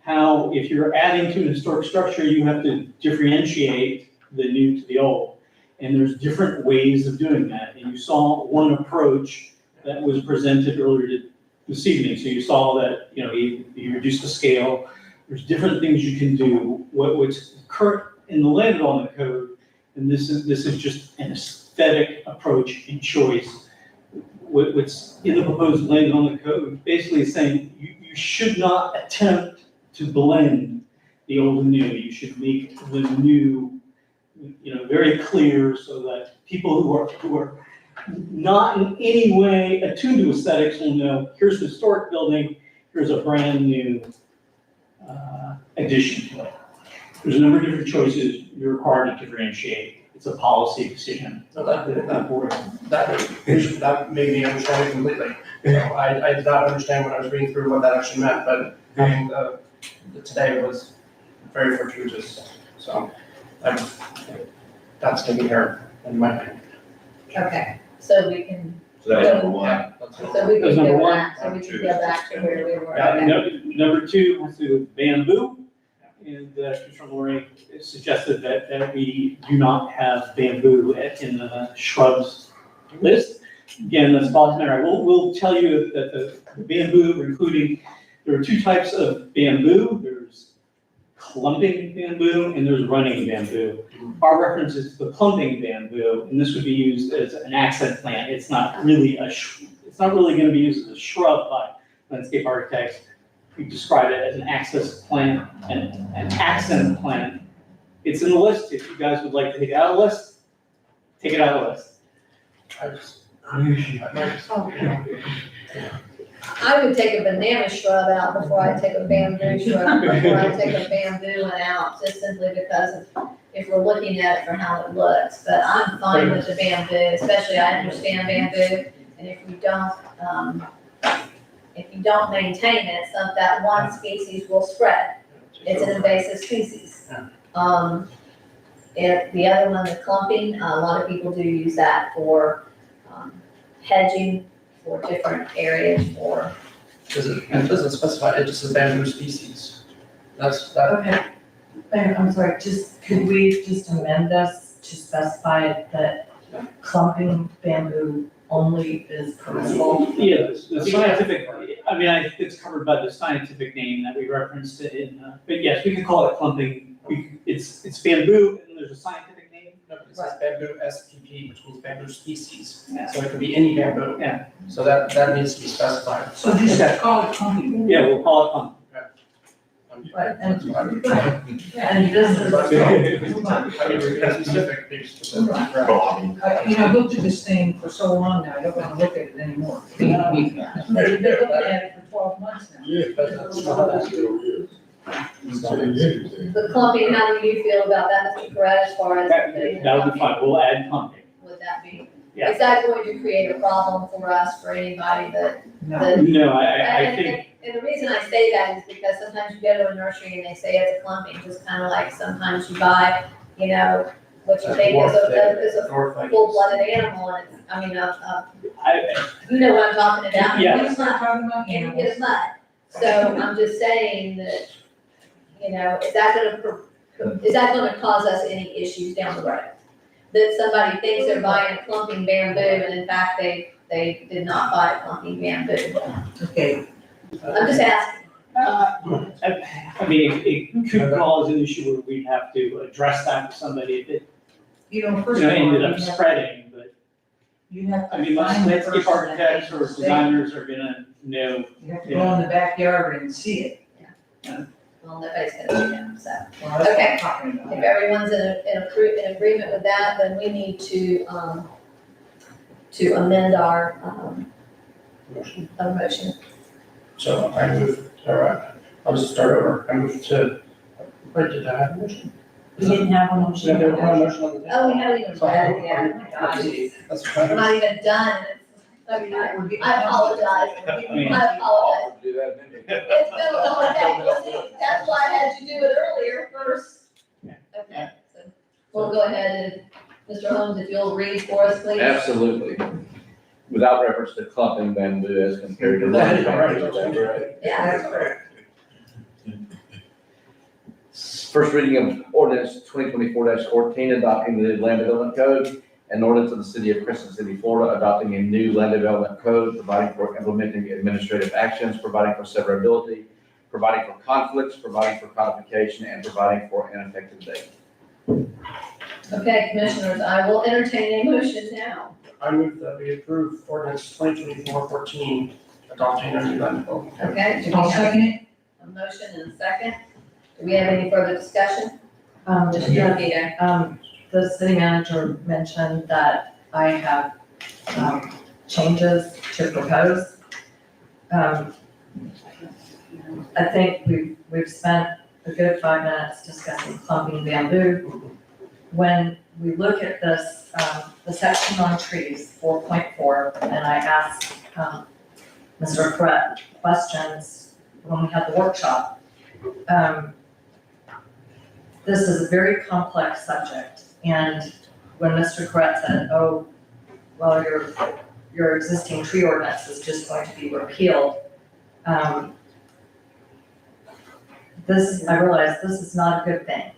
how if you're adding to an historic structure, you have to differentiate the new to the old. And there's different ways of doing that. And you saw one approach that was presented earlier this evening. So you saw that, you reduce the scale. There's different things you can do. What's current in the land development code, and this is just an aesthetic approach and choice. What's in the proposed land development code basically is saying you should not attempt to blend the old and new. You should make the new, very clear so that people who are not in any way attuned to aesthetics will know, here's the historic building, here's a brand new addition to it. There's a number of different choices you're required to differentiate. It's a policy decision. So that made me understand it completely. I did not understand when I was reading through what that actually meant, but today was very fortuitous. So that's taken care of in my opinion. Okay, so we can, So that was number one. so we That's can number go one. back, so we can go back to where we were. Yeah, Okay. number two has to do with bamboo. And Commissioner Lori suggested that we do not have bamboo in the shrubs list. Again, that's policy matter. We'll tell you that the bamboo, including, there are two types of bamboo. There's clumping bamboo and there's running bamboo. Our reference is the clumping bamboo, and this would be used as an accent plant. It's not really going to be used as a shrub by landscape architects. We describe it as an access plant and an accent plant. It's in the list. If you guys would like to take it out of the list, take it out of the list. I would take a banana shrub out before I take a bamboo shrub, before I take a bamboo one out, just simply because of if we're looking at it for how it looks, but I'm fine with the bamboo, especially I understand bamboo, and if you don't maintain it, that one species will spread. It's an invasive species. If the other one, the clumping, a lot of people do use that for, hedging for different areas for. It doesn't specify, it just says bamboo species. That's, that, Okay. I'm sorry, could we just amend this to specify that clumping bamboo only is permissible? Yeah, the scientific, I mean, it's covered by the scientific name that we referenced it in, but yes, we can call it clumping. It's bamboo, and there's a scientific name. no, it says bamboo SPP, which means bamboo species. Yeah. So it could be any bamboo. Yeah. So that needs to be specified. So just call it clumping. Yeah, we'll call it clumping. Right, and this is. I mean, we're gonna specific, be specific. You know, I've looked at this thing for so long now, I don't wanna look at it anymore. You've been looking at it for 12 months now. Yeah, that's how that still is. The clumping, how do you feel about that, Mr. Correct, as far as? That would be fine, we'll add clumping. Would that be? Yeah. Is that going to create a problem for us, for anybody that? No, I think, And the reason I say that is because sometimes you go to a nursery and they say it's a clumping, just kind of like sometimes you buy, you know, what you think is a full-blooded animal, and it's, I mean, you know what I'm talking about. Yeah. Let's not talk about And you animals. get a mud. So I'm just saying that, you know, is that gonna cause us any issues down the road? That somebody thinks they're buying a clumping bamboo, and in fact, they did not buy a clumping bamboo. Okay. I'm just asking. I mean, it could cause an issue where we have to address that with somebody if it, You know, you first know, of all, ended up spreading, but, you have I to mean, find the landscape person that architects or makes the designers are gonna know. mistake. You have to go in the backyard and see it. Well, nobody's gonna do that, so. Well, that's what Okay. I'm talking about. If everyone's in agreement with that, then we need to amend our, motion. So I move, I'll just start over. I move to, wait, did I have a motion? We didn't have a motion. Yeah, there was no motion on the. Oh, we haven't even read it yet. Oh my gosh. That's We're fine. not even done. I mean, I apologize. I apologize. Do that, then. It's been a long day. Well, see, that's why I had you do it earlier first. Okay, so we'll go ahead and, Mr. Holmes, if you'll read for us, please. Absolutely. Without reference to clumping bamboo as compared to. That is right. Yeah, that's correct. First reading of ordinance 2024-14, adopting the land development code, and ordinance of the city of Crescent City, Florida, adopting a new land development code, providing for implementing administrative actions, providing for severability, providing for conflicts, providing for codification, and providing for an effective date. Okay, commissioners, I will entertain a motion now. I move that we approve ordinance 2024-14, adopting a new land development code. Okay, do we I'll have second it. a motion and a second? Do we have any further discussion? Mr. Yeah. Vito? The city manager mentioned that I have, changes to propose. I think we've spent a good 5 minutes discussing clumping bamboo. When we look at this, the section on trees, 4.4, and I asked, Mr. Corrett questions when we had the workshop. This is a very complex subject, and when Mr. Corrett said, oh, well, your existing tree ordinance is just going to be repealed, I realized this is not a good thing.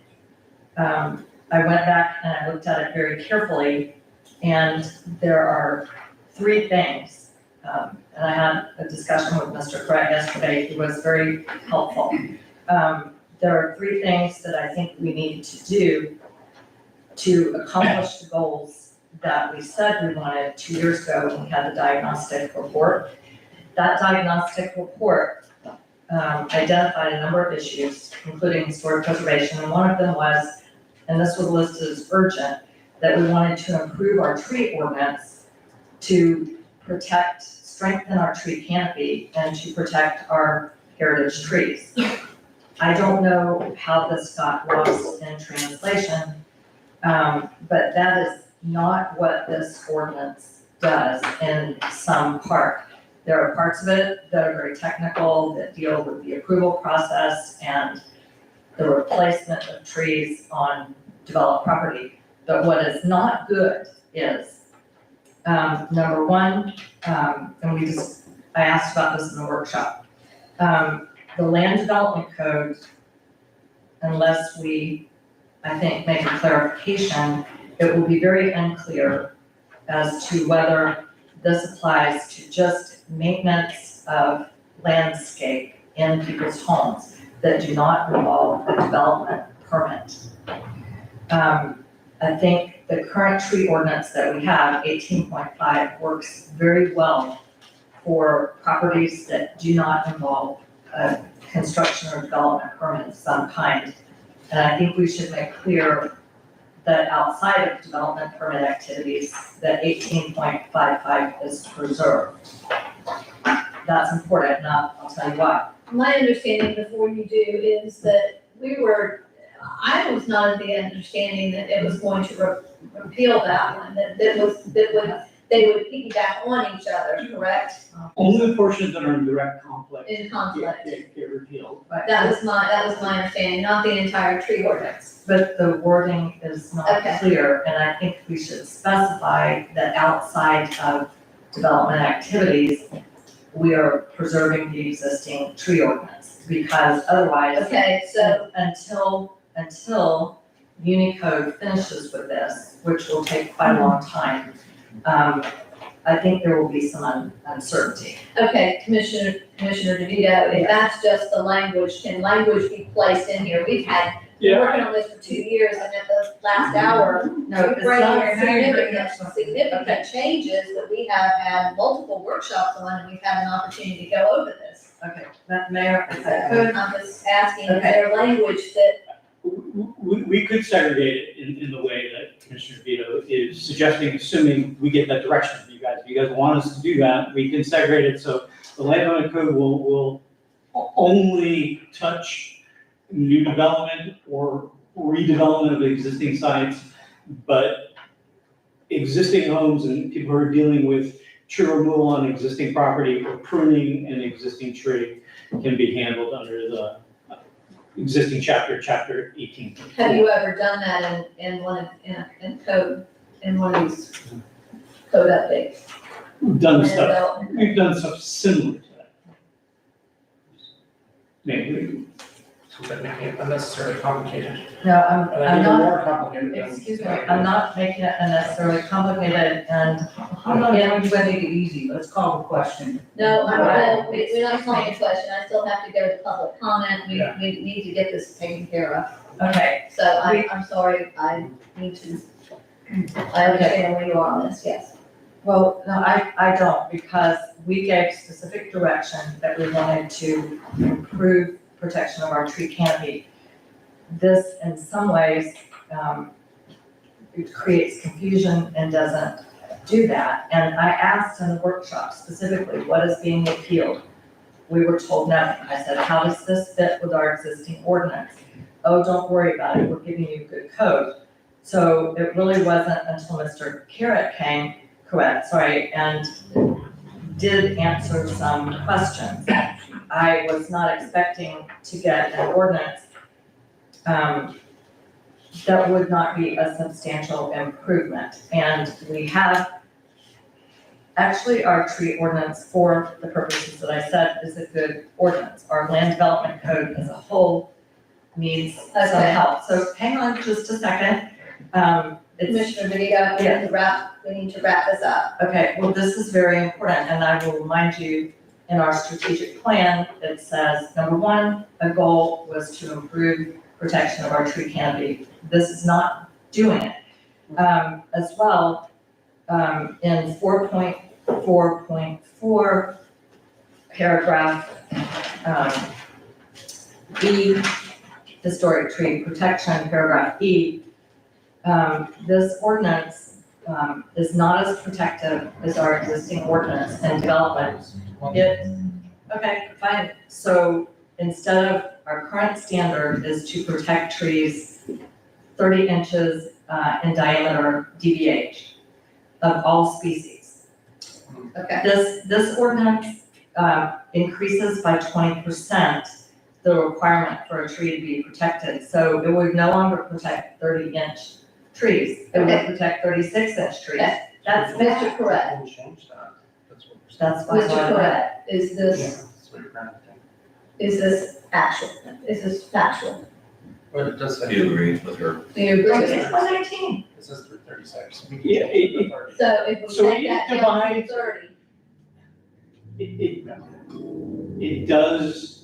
I went back and I looked at it very carefully, and there are 3 things. And I had a discussion with Mr. Corrett yesterday, who was very helpful. There are 3 things that I think we need to do to accomplish the goals that we said we wanted 2 years ago when we had the diagnostic report. That diagnostic report identified a number of issues, including historic preservation, and one of them was, and this was listed as urgent, that we wanted to improve our tree ordinance to protect, strengthen our tree canopy, and to protect our heritage trees. I don't know how this got lost in translation, But that is not what this ordinance does in some part. There are parts of it that are very technical, that deal with the approval process and the replacement of trees on developed property. But what is not good is, number one, and I asked about this in the workshop. The land development code, unless we, I think, make a clarification, it will be very unclear as to whether this applies to just maintenance of landscape in people's homes that do not involve a development permit. I think the current tree ordinance that we have, 18.5, works very well for properties that do not involve a construction or development permit of some kind. And I think we should make clear that outside of development permit activities, that 18.55 is preserved. That's important, and I'll tell you why. My understanding before you do is that I was not of the understanding that it was going to repeal that one, they would piggyback on each other, correct? Only the portions that are in direct conflict. In conflict. Get repealed. That was my understanding, not the entire tree ordinance. But the wording is not Okay. clear, and I think we should specify that outside of development activities, we are preserving the existing tree ordinance, because otherwise. Okay, so Until Unicode finishes with this, which will take quite a long time, I think there will be some uncertainty. Okay, Commissioner DeVito, if that's just the language, can language be placed in here? We've been working on this for 2 years, and at the last hour, No, it's bringing not. significant changes that we have had multiple workshops on, and we've had an opportunity to go over this. Okay, Mayor, if I could. I'm just asking, is Okay. there language that, We could segregate it in the way that Commissioner Vito is suggesting, assuming we get that direction from you guys. If you guys want us to do that, we can segregate it, so the landowner code will only touch new development or redevelopment of existing sites, but existing homes and people who are dealing with tree removal on existing property or pruning an existing tree can be handled under the existing chapter 18. have you ever done that in one of these code updates? We've done Land stuff, development. we've done stuff similar to that. Maybe, So that making it unnecessarily complicated. No, And I I'm think not. more complicated than. Excuse me, I'm not making it unnecessarily complicated, and I'm not going to make it easy, let's call the question. No, we're not calling a question, I still have to go to public comment, we need to get this taken care of. okay, So I'm sorry, I need to, I understand where you are on this, yes. well, no, I don't, because we gave specific direction that we wanted to improve protection of our tree canopy. This, in some ways, it creates confusion and doesn't do that. And I asked in the workshop specifically, what is being appealed? We were told nothing. I said, how does this fit with our existing ordinance? Oh, don't worry about it, we're giving you good code. So it really wasn't until Mr. Carrot came, and did answer some questions. I was not expecting to get an ordinance that would not be a substantial improvement. And we have, actually, our tree ordinance, for the purposes that I said, is a good ordinance. Our land development code as a whole needs some Okay. help. So hang on just a second. Commissioner Benito, we need to wrap this up. Okay, well, this is very important, and I will remind you, in our strategic plan, it says, number one, a goal was to improve protection of our tree canopy. This is not doing it. As well, in 4.4.4, paragraph E, historic tree protection, paragraph E, this ordinance is not as protective as our existing ordinance and development. Okay, fine. So instead of, our current standard is to protect trees 30 inches in diameter DBH of all species. Okay, This ordinance increases by 20% the requirement for a tree to be protected. So it would no longer protect 30-inch trees. It would Okay. protect 36-inch trees. Okay. That's Mr. Correct, We'll change that. That's what we're saying. That's why. Mr. Correct, is this, That's what you're trying to think. is this actual, is this factual? But it does say. Do you agree with her? Do you agree with It's that? 118. It says through 36. Yeah, it- So if we So take it that down to divides- 30, It does.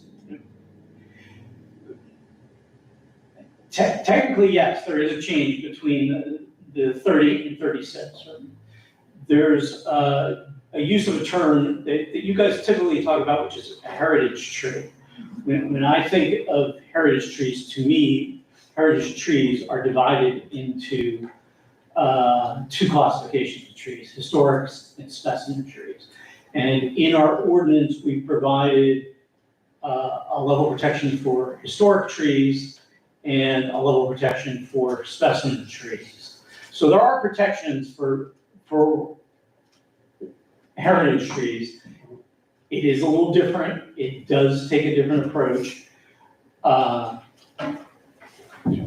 Technically, yes, there is a change between the 30 and 36. There's a use of a term that you guys typically talk about, which is a heritage tree. When I think of heritage trees, to me, heritage trees are divided into two classifications of trees, historics and specimen trees. And in our ordinance, we provided a level of protection for historic trees and a level of protection for specimen trees. So there are protections for heritage trees. It is a little different. It does take a different approach.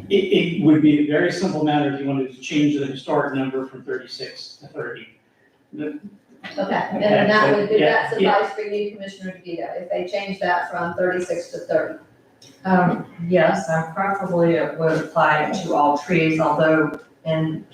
It would be a very simple matter if you wanted to change the historic number from 36 to 30. okay, Okay, and that would, yeah, that yeah. suffice for you, Commissioner DeVito, if they change that from 36 to 30? Yes, and preferably it would apply to all trees, although in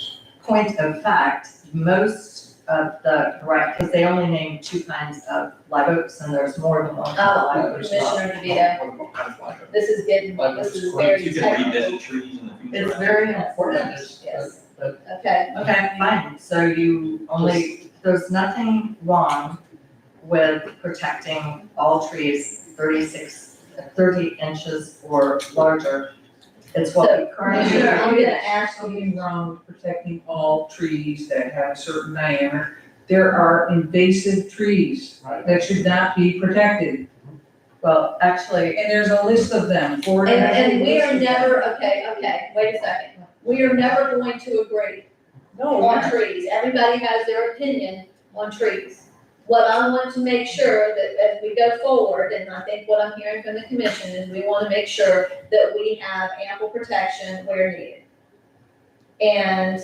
point of fact, most of the, right, because they only name two kinds of live oaks and there's more than one kind of live oak. Commissioner DeVito, this is getting, this is very You can technical. revisit trees in the future. It's very important. Yes, okay, Okay, fine, so you only, there's nothing wrong with protecting all trees 30 inches or larger. It's what we currently Commissioner, do. I'm gonna ask you, Something wrong with protecting all trees that have a certain diameter. There are invasive trees that should not be protected. Well, actually, And there's a list of them, and we are never, okay, wait a second. We are never going to agree on trees. Everybody has their opinion on trees. What I want to make sure that as we go forward, and I think what I'm hearing from the commission is we want to make sure that we have ample protection where needed. And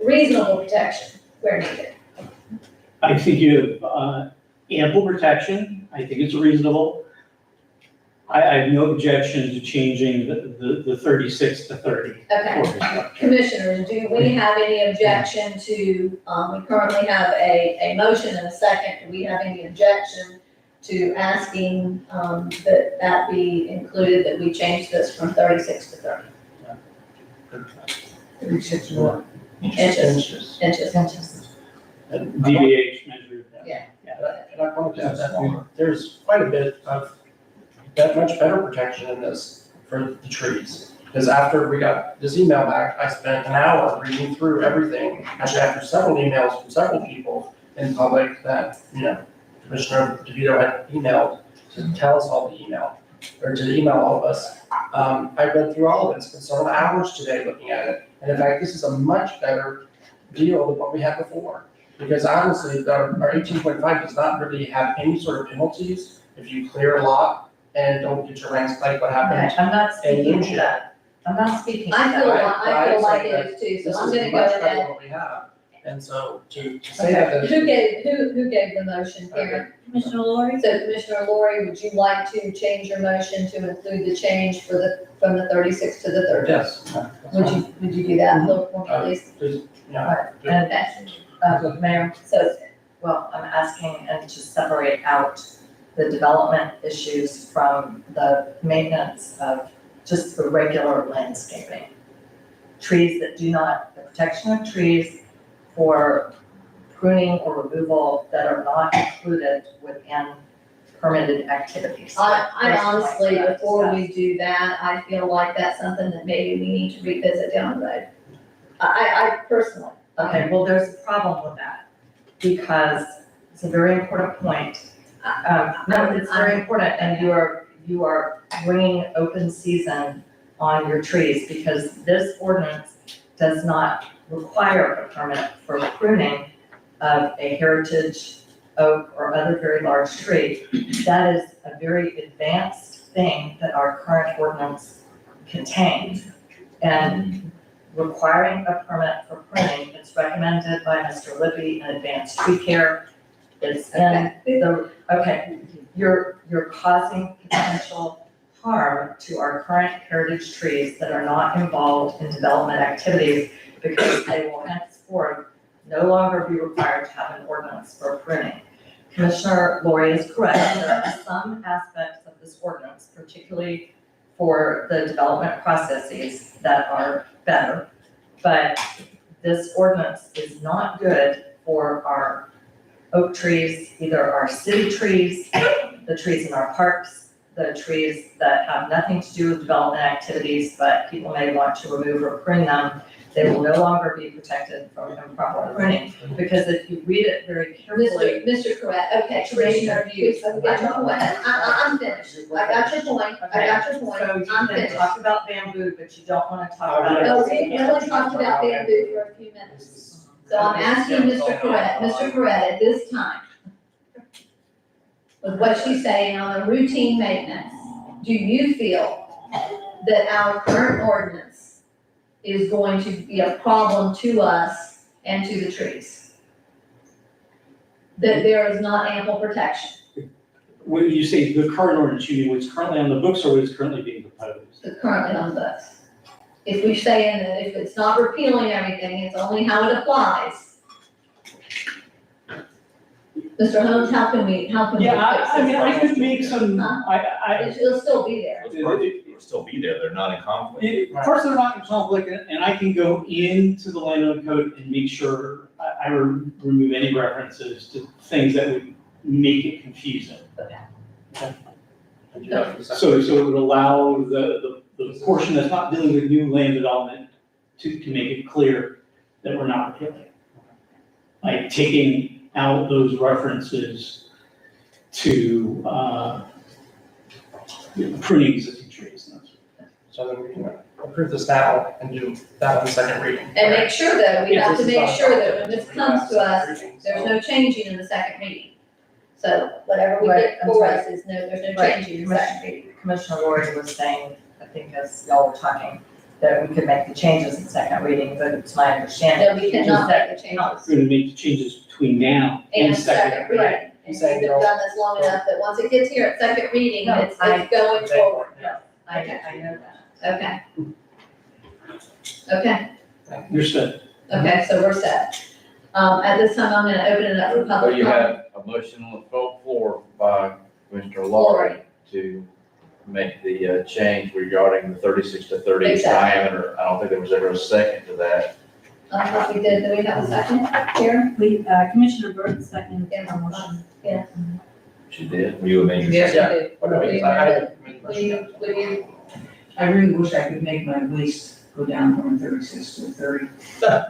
reasonable protection where needed. I think you have ample protection. I think it's reasonable. I have no objection to changing the 36 to 30. Okay, commissioners, do we have any objection to, we currently have a motion and a second, do we have any objection to asking, that be included, that we change this from 36 to 30? 36 what? Inches. DBH measure. Yeah. And I wanted to add that there's quite a bit of that much better protection in this for the trees. Because after we got this email back, I spent an hour reading through everything, actually after several emails from several people in public that, Commissioner DeVito had emailed to tell us all the email, or to email all of us. I read through all of it, spent several hours today looking at it. And in fact, this is a much better deal than what we had before. Because honestly, our 18.5 does not really have any sort of penalties if you clear a lot and don't get your ranks like what happened. Okay, I'm not speaking to Lucia. that. I'm not speaking to I that. feel like it is too, This so I'm is gonna go much better ahead. than what we have. And so to say that. Who gave the motion, Karen? Commissioner Lori? So Commissioner Lori, would you like to change your motion to include the change from the 36 to the 30? Yes. Would you do that, look for me, please? Please, Okay. Mayor, So, well, I'm asking and to separate out the development issues from the maintenance of just the regular landscaping. Trees that do not, the protection of trees for pruning or removal that are not included within permitted activities. I honestly, before we do that, I feel like that's something that maybe we need to revisit down the road. I personally. Okay, well, there's a problem with that, because it's a very important point. No, it's very important, and you are bringing open season on your trees, because this ordinance does not require a permit for pruning of a heritage oak or other very large tree. That is a very advanced thing that our current ordinance contains. And requiring a permit for pruning, it's recommended by Mr. Libby in Advanced Tree Care. It's in the, okay, you're causing potential harm to our current heritage trees that are not involved in development activities because they will henceforth no longer be required to have an ordinance for pruning. Commissioner Laurie is correct. There are some aspects of this ordinance, particularly for the development processes, that are better. But this ordinance is not good for our oak trees, either our city trees, the trees in our parks, the trees that have nothing to do with development activities, but people may want to remove or prune them. They will no longer be protected from improper pruning, because if you read it very carefully. Mr. Correct, okay, Commissioner, I'm finished. I got your point, I got your point, So you I'm can finished. talk about bamboo, but you don't want to talk about. No, we only talked about bamboo for a few minutes. So I'm asking Mr. Correct, at this time, with what she's saying on the routine maintenance, do you feel that our current ordinance is going to be a problem to us and to the trees? That there is not ample protection, When you say the current ordinance, you mean what's currently on the books or what is currently being proposed? currently on the books? If we say in that, if it's not repealing everything, it's only how it applies. Mr. Holmes, how can we Yeah, fix I mean, I this? could make some, It'll still be there. It'll still be there, they're not in conflict. Of course, they're not in conflict, and I can go into the landowner code and make sure I remove any references to things that would make it confusing. So it would allow the portion that's not dealing with new land development to make it clear that we're not repealing. Like taking out those references to pruning existing trees. So then we can approve this now and do that on the second reading. And make sure that, we have to make sure that when Yes, this comes to us, there's no changing in the second reading. So whatever we get for us is there's no changing in the second reading. Commissioner Laurie was saying, I think as y'all were talking, that we could make the changes in second reading, but it's my understanding. No, we cannot make the changes. We're gonna make the changes between now and second reading. reading. And we've done this long enough that once it gets here at second reading, No, it's going forward. I know that. Okay, Understood. okay, so we're set. At this time, I'm gonna open it up for So public you comment. have a motion on the floor by Mr. Laurie to make the change regarding the 36 to 30 Exactly. diameter. I don't think there was ever a second to that. I thought we did, do we have a second, Karen? Commissioner Burton seconded the motion. Yeah. She did. Were you amazing? Yes, yeah. Will you, I really wish I could make my waist go down from 36 to 30,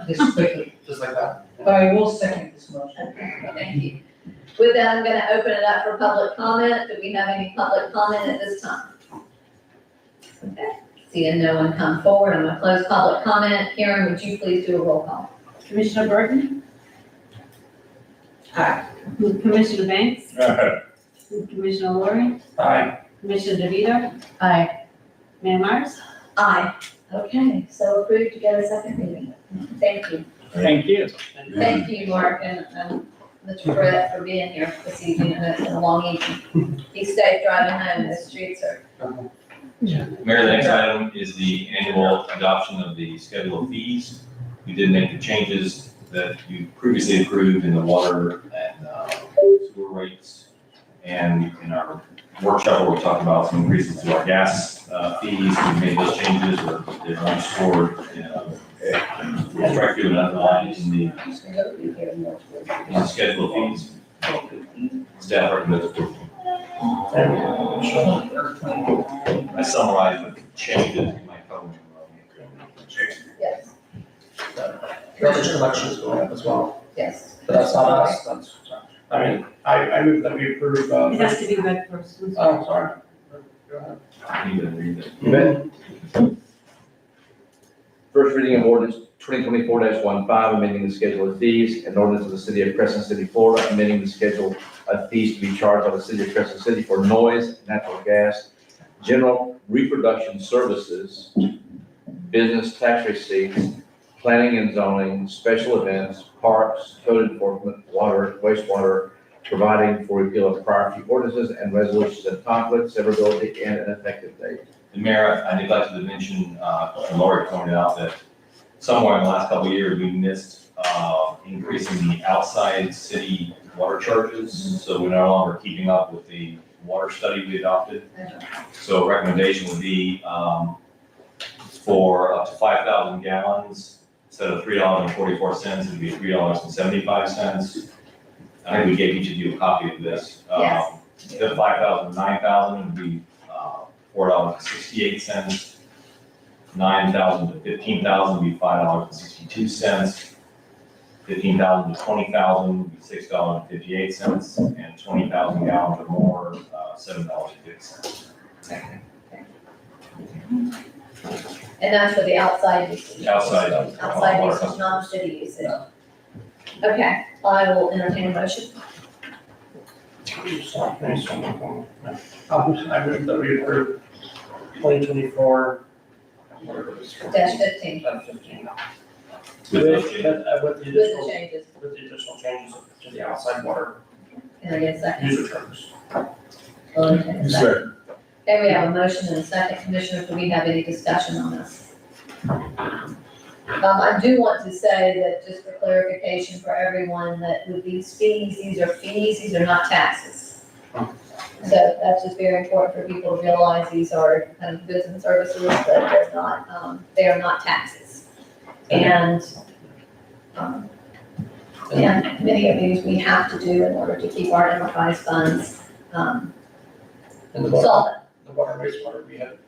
this quickly. Just like that. But I will second this motion. okay, thank you. With that, I'm gonna open it up for public comment. Do we have any public comment at this time? Okay, seeing no one come forward, I'm gonna close public comment. Karen, would you please do a roll call? Commissioner Burton? Aye. Commissioner Banks? Commissioner Laurie? Aye. Commissioner DeVito? Aye. Mayor Myers? Aye. Okay, so approved to get a second reading. Thank you. Thank you. Thank you, Mark, and Mr. Brett for being here this evening, and it's been a long evening. Be safe driving home, the streets are. Mayor, the next item is the annual adoption of the schedule of fees. We did make the changes that you previously approved in the water and sewer rates. And in our workshop, we'll talk about some increases to our gas fees. We made those changes, or they're underscored, directly and underlined in the schedule of fees. Staff recommends approval. I summarized the changes in my phone. Yes, Village collections going up as well, yes. but that's not us, that's, I mean, I move that we approve, It has to be read first. oh, sorry. Go ahead. I need to read it. First reading of ordinance 2024-15, amending the schedule of fees, an ordinance of the city of Crescent City, Florida, amending the schedule of fees to be charged by the city of Crescent City for noise, natural gas, general reproduction services, business tax receipts, planning and zoning, special events, parks, code enforcement, water, wastewater, providing for repeal of prior few ordinances and resolutions of conflict, severability, and an effective date. And Mayor, I neglected to mention, Lori pointed out that somewhere in the last couple of years, we missed, increasing the outside city water charges. So we're no longer keeping up with the water study we adopted. So a recommendation would be, for up to 5,000 gallons, instead of $3.44, it'd be $3.75. I think we gave each of you a copy of this. Yes. Instead of 5,000 to 9,000, it'd be $4.68. 9,000 to 15,000 would be $5.62. 15,000 to 20,000 would be $6.58, and 20,000 gallons or more, $7.50. And that's for the outside usage. Outside. Outside usage, not city usage. Okay, I will entertain a motion. I move that we approve 2024. Dash 15. With the additional, With the changes. with the additional changes to the outside water Can I get a second? user terms. Okay, Second. Okay, we have a motion and a second. Commissioner, do we have any discussion on this? I do want to say that, just for clarification for everyone, that with these fees, these are not taxes. So that's just very important for people to realize. These are kind of goods and services, but they're not, they are not taxes. And many of these we have to do in order to keep our enterprise funds, And the solvent. water wastewater we had,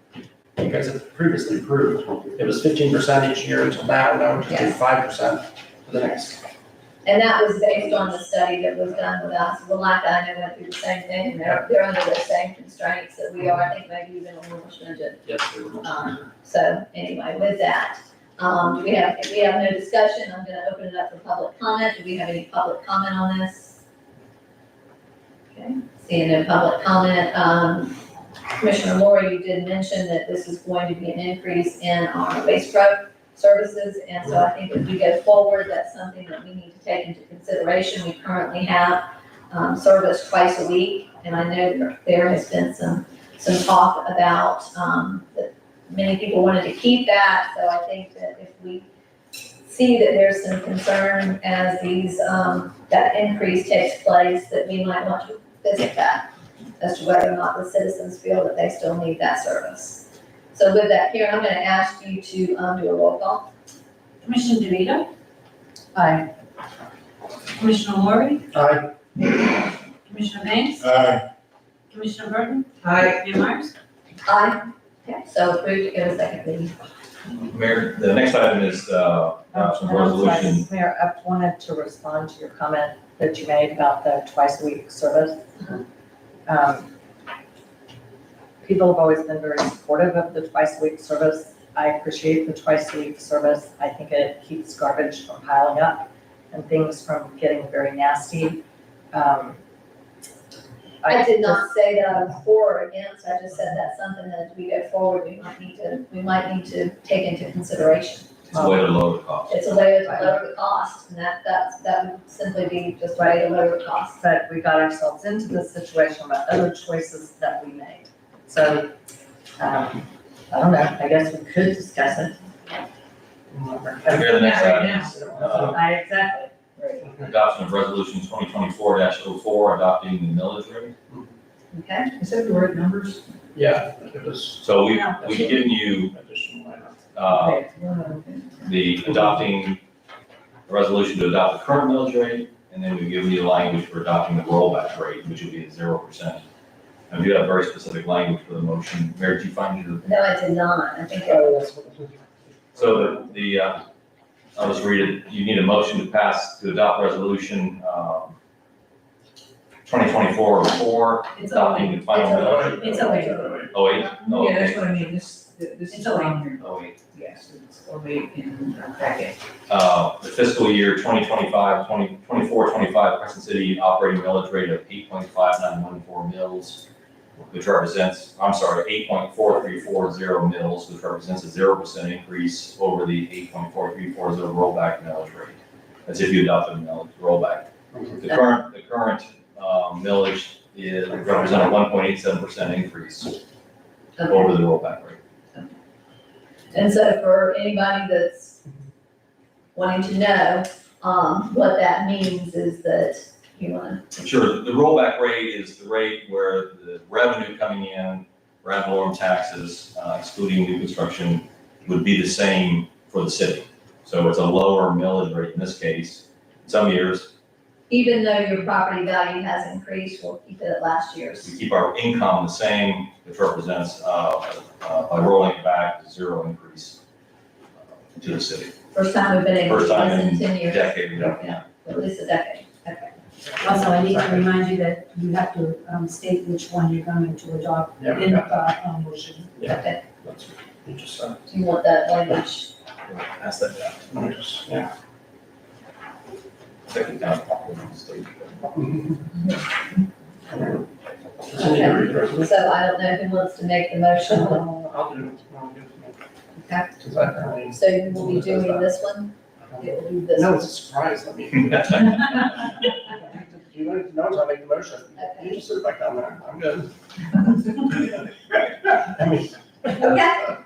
you guys have previously approved, it was 15% each year until now it's Yes. 5% for the next. And that was based on the study that was done with us. WLACA, I know, went through the same thing, and they're under the same constraints that we are, I think maybe even a little more stringent. Yes, they were. So anyway, with that, if we have no discussion, I'm gonna open it up for public comment. Do we have any public comment on this? Okay, seeing no public comment, Commissioner Moore, you did mention that this is going to be an increase in our waste truck services, and so I think as we go forward, that's something that we need to take into consideration. We currently have service twice a week, and I know there has been some talk about that many people wanted to keep that, so I think that if we see that there's some concern as these that increase takes place, that we might want to visit that as to whether or not the citizens feel that they still need that service. So with that, Karen, I'm gonna ask you to do a roll call. Commissioner DeVito? Aye. Commissioner Lori? Aye. Commissioner Banks? Aye. Commissioner Burton? Aye. Mayor Myers? Aye. Okay, so approved, give a second, please. Mayor, the next item is, some resolution. Mayor, I wanted to respond to your comment that you made about the twice-a-week service. People have always been very supportive of the twice-a-week service. I appreciate the twice-a-week service. I think it keeps garbage from piling up and things from getting very nasty. I did not say that I was for or against, I just said that's something that as we go forward, we might need to take into consideration. It's a way to lower the cost. It's a way to lower the cost, and that would simply be just a way to lower the cost. But we got ourselves into this situation by other choices that we made. So, I don't know, I guess we could discuss it. Here, the next item is, Exactly. adoption of resolution 2024-04, adopting the millage rate. Okay. Is that the right numbers? Yeah, it was. So we've given you, the adopting, the resolution to adopt the current millage rate, and then we've given you the language for adopting the rollback rate, which would be at 0%. And we do have very specific language for the motion. Mayor, did you find your? No, I did not, I think. So I'll just read it. You need a motion to pass, to adopt resolution, 2024-04, It's adopting the final millage. It's okay. 08? No, Yeah, that's okay. what I mean, this It's is okay. on here. 08. Yes, it's only in our packet. The fiscal year 2024-25 Crescent City operating millage rate of 8.5914 mils, which represents, 8.4340 mils, which represents a 0% increase over the 8.4340 rollback millage rate. That's if you adopt the millage rollback. The current millage is represent a 1.87% increase over the rollback rate. And so for anybody that's wanting to know, what that means is that you wanna, Sure, the rollback rate is the rate where the revenue coming in, ad valorem taxes, excluding new construction, would be the same for the city. So it's a lower millage rate in this case. Some years, even though your property value has increased, we'll keep it at last year's. we keep our income the same, which represents, by rolling it back, zero increase to the city. First time we've been able to First do time this in in 10 years. decade, Yeah, at least a decade, okay. Also, I need to remind you that you have to state which one you're going to adopt Yeah, we in the got that. motion. Okay, That's, you just, do you want that language? Pass that down. yeah. Second down. Okay, so I don't know who wants to make the motion. I'll do it. Okay. Because I So you will be doing this one? It will be this no, one. it's a surprise, I mean. You don't even know until I make the motion. You just sit back down there, I'm good. I mean. Okay.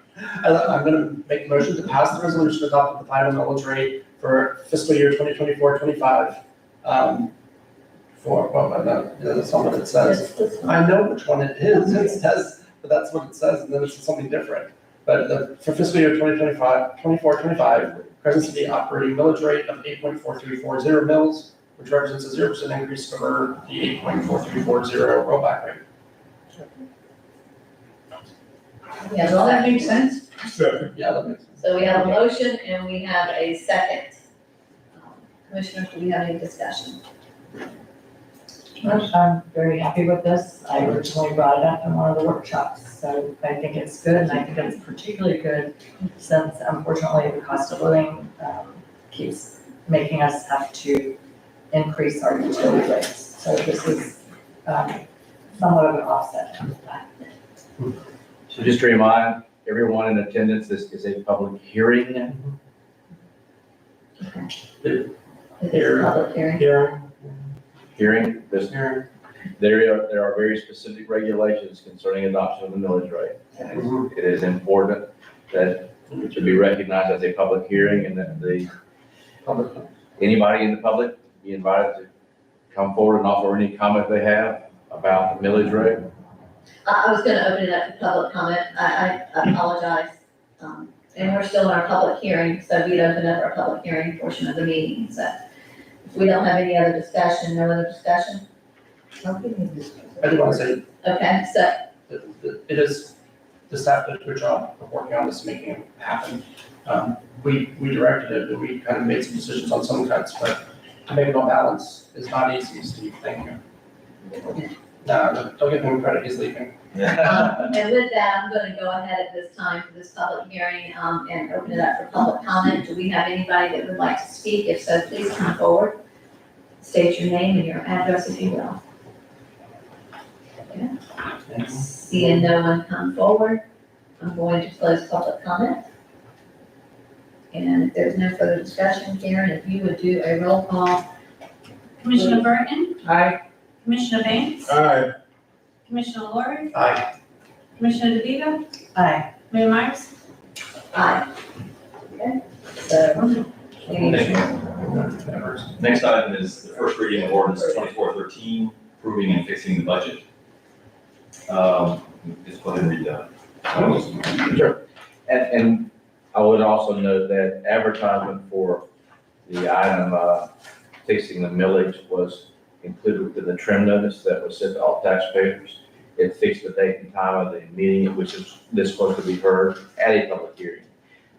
I'm gonna make a motion to pass the resolution adopting the final millage rate for fiscal year 2024-25. For, well, no, that's not what it says. It's this one. I know which one it is, it says, but that's what it says, and then it's something different. But for fiscal year 24-25, Crescent City operating millage rate of 8.4340 mils, which represents a 0% increase over the 8.4340 rollback rate. Yeah, Does all that make sense? Second. Yeah, that makes sense. so we have a motion and we have a second. Commissioners, do we have any discussion? I'm very happy with this. I originally brought it up in one of the workshops, so I think it's good, and I think it's particularly good since unfortunately the cost of living keeps making us have to increase our utility rates. So this is somewhat of an offset to that. So just to remind everyone in attendance, this is a public hearing. If it's a public hearing. There are very specific regulations concerning adoption of the millage rate. And it is important that it should be recognized as a public hearing and that anybody in the public be invited to come forward and offer any comment they have about the millage rate. I was gonna open it up to public comment, I apologize. And we're still in our public hearing, so we'd open up our public hearing portion of the meeting, so. If we don't have any other discussion, no other discussion? I do want to say, Okay, so, it is, the staff did a good job of working on this, making it happen. We directed it, but we kind of made some decisions on some cuts, but to make it all balance is not easy, Steve, thank you. No, don't give him credit, he's leaving. and with that, I'm gonna go ahead at this time for this public hearing, and open it up for public comment. Do we have anybody that would like to speak? If so, please come forward. State your name and your address if you will. Okay. Seeing no one come forward, I'm going to close public comment. And if there's no further discussion, Karen, if you would do a roll call. Commissioner Burton? Aye. Commissioner Banks? Aye. Commissioner Lori? Aye. Commissioner DeVito? Aye. Mayor Myers? Aye. Okay, so. Next item is the first reading of ordinance 2413, approving and fixing the budget. Just go ahead and read that. Sure. And I would also note that advertisement for the item fixing the millage was included within the trim notice that was sent to all taxpayers. It fixed the date and time of the meeting at which this is supposed to be heard at a public hearing.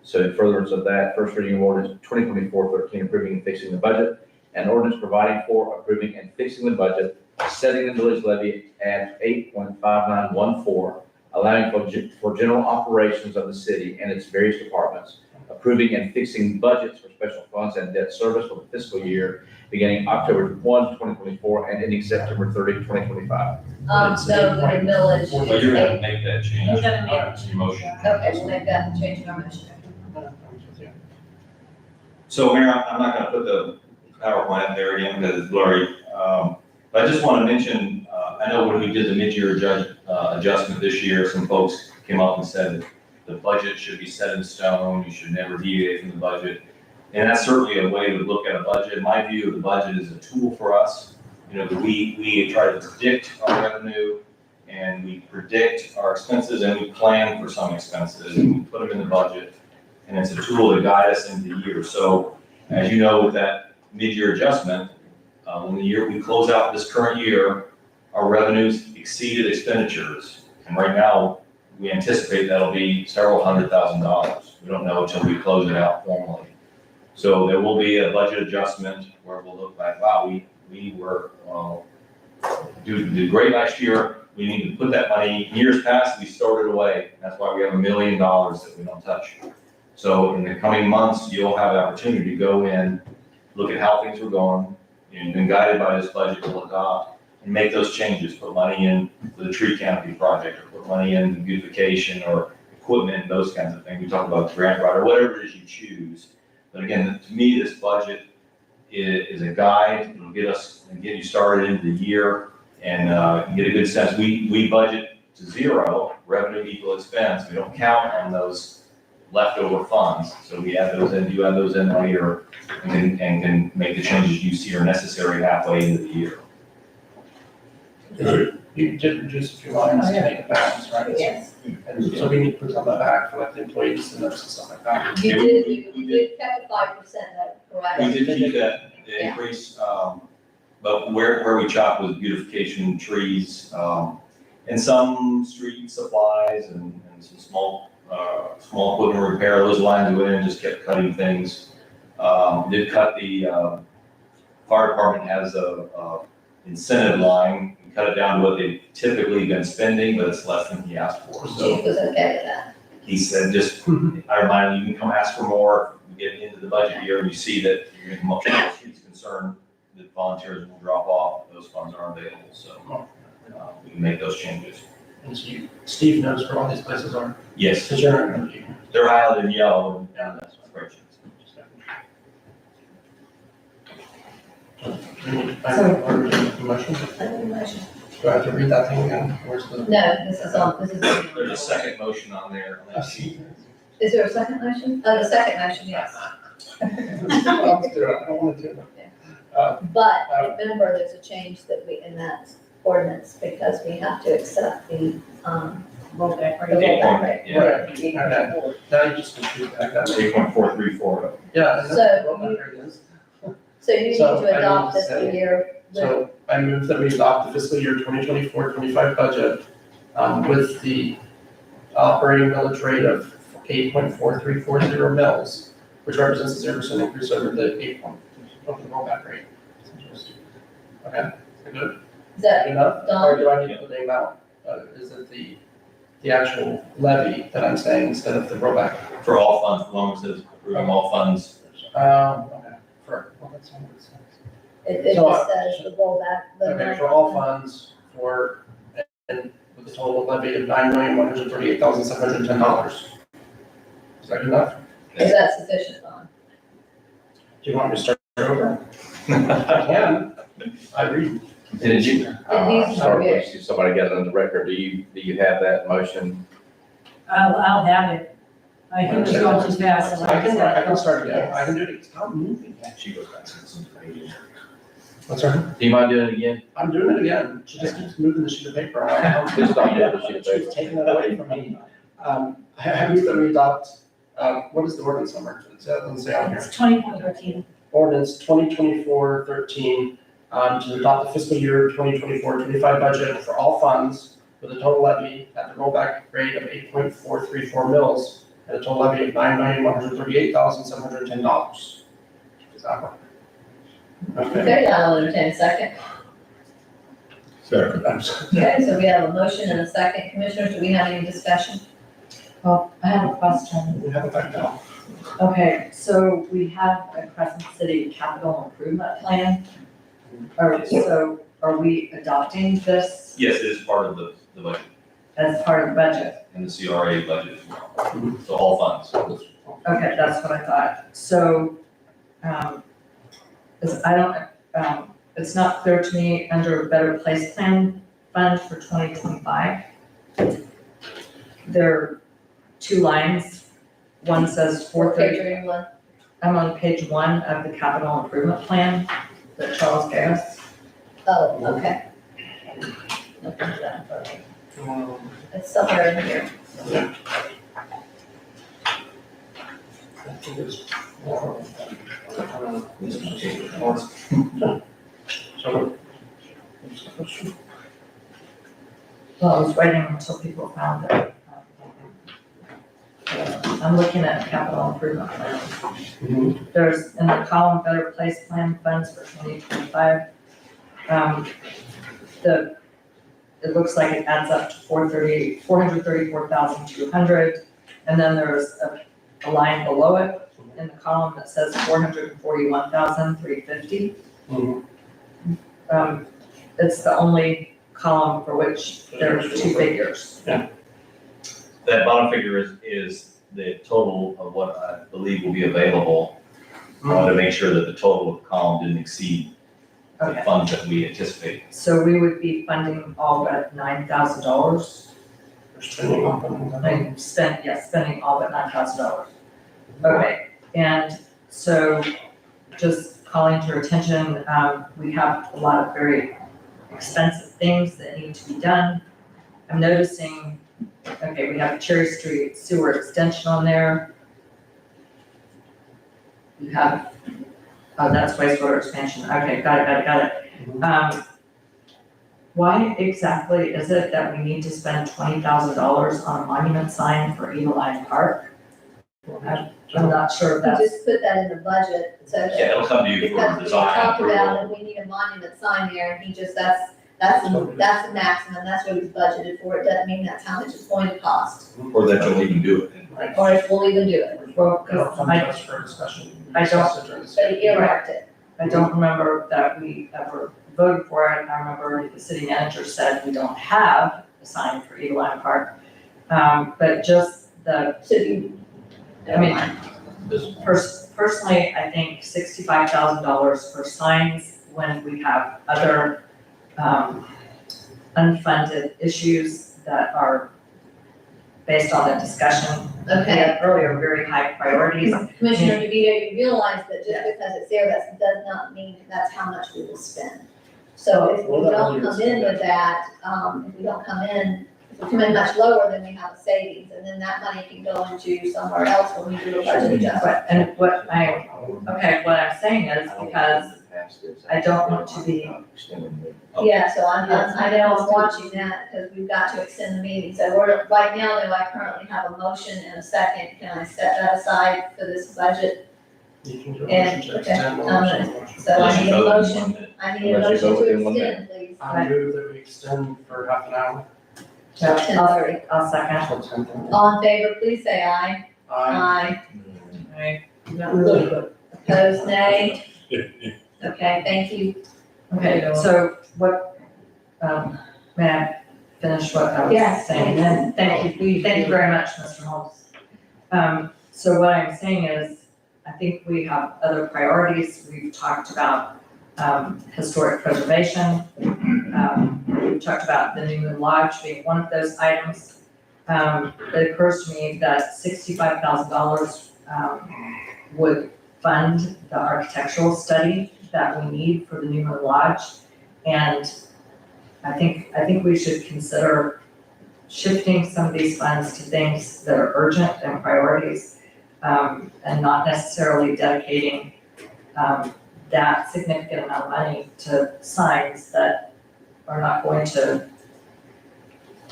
So in furtherance of that, first reading of ordinance 2024-13, approving and fixing the budget, and ordinance providing for approving and fixing the budget setting the millage levy at 8.5914, allowing for general operations of the city and its various departments, approving and fixing budgets for special funds and debt service for the fiscal year beginning October 1, 2024, and ending September 30, 2025. No, the millage. Well, you're gonna make that change. You gotta make Your motion. Okay, we'll make that change in our motion. So Mayor, I'm not gonna put the PowerPoint up there again because it's blurry. But I just want to mention, I know when we did the mid-year adjustment this year, some folks came up and said that the budget should be set in stone, you should never deviate from the budget. And that's certainly a way to look at a budget. My view of the budget is a tool for us. You know, we try to predict our revenue and we predict our expenses and we plan for some expenses and we put them in the budget. And it's a tool to guide us into the year. So as you know, with that mid-year adjustment, when the year we close out this current year, our revenues exceeded expenditures. And right now, we anticipate that'll be several $100,000. We don't know until we close it out formally. So there will be a budget adjustment where we'll look like, wow, we were, did great last year. We need to put that money, years past, we stored it away. That's why we have $1 million that we don't touch. So in the coming months, you'll have the opportunity to go in, look at how things are going. You've been guided by this budget to look up and make those changes, put money in for the tree canopy project, or put money in beautification or equipment, those kinds of things. We talk about grant writer, whatever it is you choose. But again, to me, this budget is a guide. It'll get us and get you started into the year and get a good sense. We budget to zero, revenue equal expense. We don't count on those leftover funds. So we add those in, you add those in later and can make the changes you see are necessary halfway into the year. You did reduce a few lines to make it balance, right? Yes. And so we need to put some of that back for like the employees and nurses and stuff like that. You did, you did kept 5%, that, correct? We did keep that, the increase, but where we chopped was beautification, trees, and some street supplies and some small equipment repair. Those lines we went in and just kept cutting things. Did cut the, fire department has a incentive line. We cut it down to what they've typically been spending, but it's less than he asked for. So Chief was okay with that. he said, just, I remind you, you can come ask for more. We get into the budget year and you see that you're getting most of the streets concerned that volunteers will drop off. Those funds aren't available. So we can make those changes. And so Steve knows where all these places are. Yes. Because you're not gonna They're highlighted in yellow and that's spreadsheets. Motion? Do I have to read that thing again? Where's the? No, this is. There's a second motion on there. Is there a second motion? Oh, the second motion, yes. I don't want to do it. But remember, there's a change that in that ordinance, because we have to accept the, rollback rate. Yeah. Right, okay. Now you just confused that. 8.434. Yeah. So you need So to I adopt need this to say- year. So I move that we adopt the fiscal year 2024-25 budget with the operating millage rate of 8.4340 mils, which represents a 0% increase over the 8 point of the rollback rate. Okay, good. Is that Good enough? done? Or do I need to put the amount? Is it the actual levy that I'm saying instead of the rollback? For all funds, as long as it's approving all funds. Okay, well, that's not what it says. It So, just says the rollback. Okay, for all funds and with a total levy of $9,138,710. Is that good enough? Is that sufficient, Don? Do you want me to start over? I can. I read. Did you, needs to sorry, be- please, if somebody got it on the record, do you have that motion? I'll have it. I think it's going too fast. I can start again. I can do it. Stop moving. She goes back to some pages. What's that? Do you mind doing it again? I'm doing it again. She just keeps moving the sheet of paper around. Please stop moving the sheet of paper. She's taking it away from me. I move that we adopt, what is the ordinance number? It doesn't say on here. It's 20.13. Ordinance 2024-13, to adopt the fiscal year 2024-25 budget for all funds with a total levy at the rollback rate of 8.434 mils at a total levy of $9,138,710. Does that work? Okay. Okay, I'll entertain a second. Second. Okay, so we have a motion and a second. Commissioners, do we have any discussion? Well, I have a question. We have it back now. Okay, so we have a Crescent City capital improvement plan. So are we adopting this Yes, it is part of the budget as part of the budget? and the CRA budget as well. So all funds. Okay, that's what I thought. So, it's not clear to me under Better Place Plan Fund for 2025. There are two lines. One says 430. Okay, everyone. I'm on page 1 of the capital improvement plan that Charles gave us. Oh, okay. It's somewhere in here. Well, I was waiting until people found it. I'm looking at capital improvement plan. There's in the column Better Place Plan funds for 2025. It looks like it adds up to 434,200. And then there's a line below it in the column that says 441,350. It's the only column for which there's two figures. That bottom figure is the total of what I believe will be available. I wanted to make sure that the total of the column didn't exceed the Okay. funds that we anticipate. So we would be funding all but $9,000. Spending all but $9,000. Okay, and so just calling to your attention, we have a lot of very expensive things that need to be done. I'm noticing, okay, we have Cherry Street sewer extension on there. You have, oh, that's wastewater expansion. Okay, got it. Why exactly is it that we need to spend $20,000 on a monument sign for Eagle Park? I'm not sure if We that's, just put that in the budget, so that. Yeah, it'll come to you for Because we design talked about approval. it, we need a monument sign there, and he just, that's the maximum, that's what he's budgeted for, it doesn't mean that's how much it's going to cost, Or that you'll even do it. or if we'll even do it, well, It'll 'cause come I, to us for discussion. I don't- Discuss it during the but he earmarked it. I don't remember that we ever voted for it. I remember the city manager said we don't have a sign for Eagle Park. But just the, So you, I mean, personally, I think $65,000 for signs when we have other, unfunded issues that are based on the discussion. We okay. had earlier, very high priorities. Commissioner DeVito, you realize that just because it's there, that does not mean that's how much we will spend. So if we don't come in with that, if we don't come in, if we come in much lower, then we have a savings, and then that money can go into somewhere else when we do a budget adjustment. What I'm saying is because I don't want to be, Yeah, so I know I'm watching that, because we've got to extend the meeting, so right now, though, I currently have a motion and a second, can I set that aside for this budget? You can do a And, motion to okay, extend. So I need a motion, I need a Unless you motion vote to in one extend, please. I move that we extend for half an hour. I'll second. Till 10:30. All in favor, please say aye. Aye. Opposed, nay? Okay, thank you. Okay, so what, may I finish what I Yes, was saying? And thank you very much, Mr. Holmes. So what I'm saying is, I think we have other priorities. We've talked about, historic preservation. We've talked about the New Moon Lodge being one of those items. It occurs to me that $65,000, would fund the architectural study that we need for the New Moon Lodge. And I think we should consider shifting some of these funds to things that are urgent and priorities, and not necessarily dedicating, that significant amount of money to signs that are not going to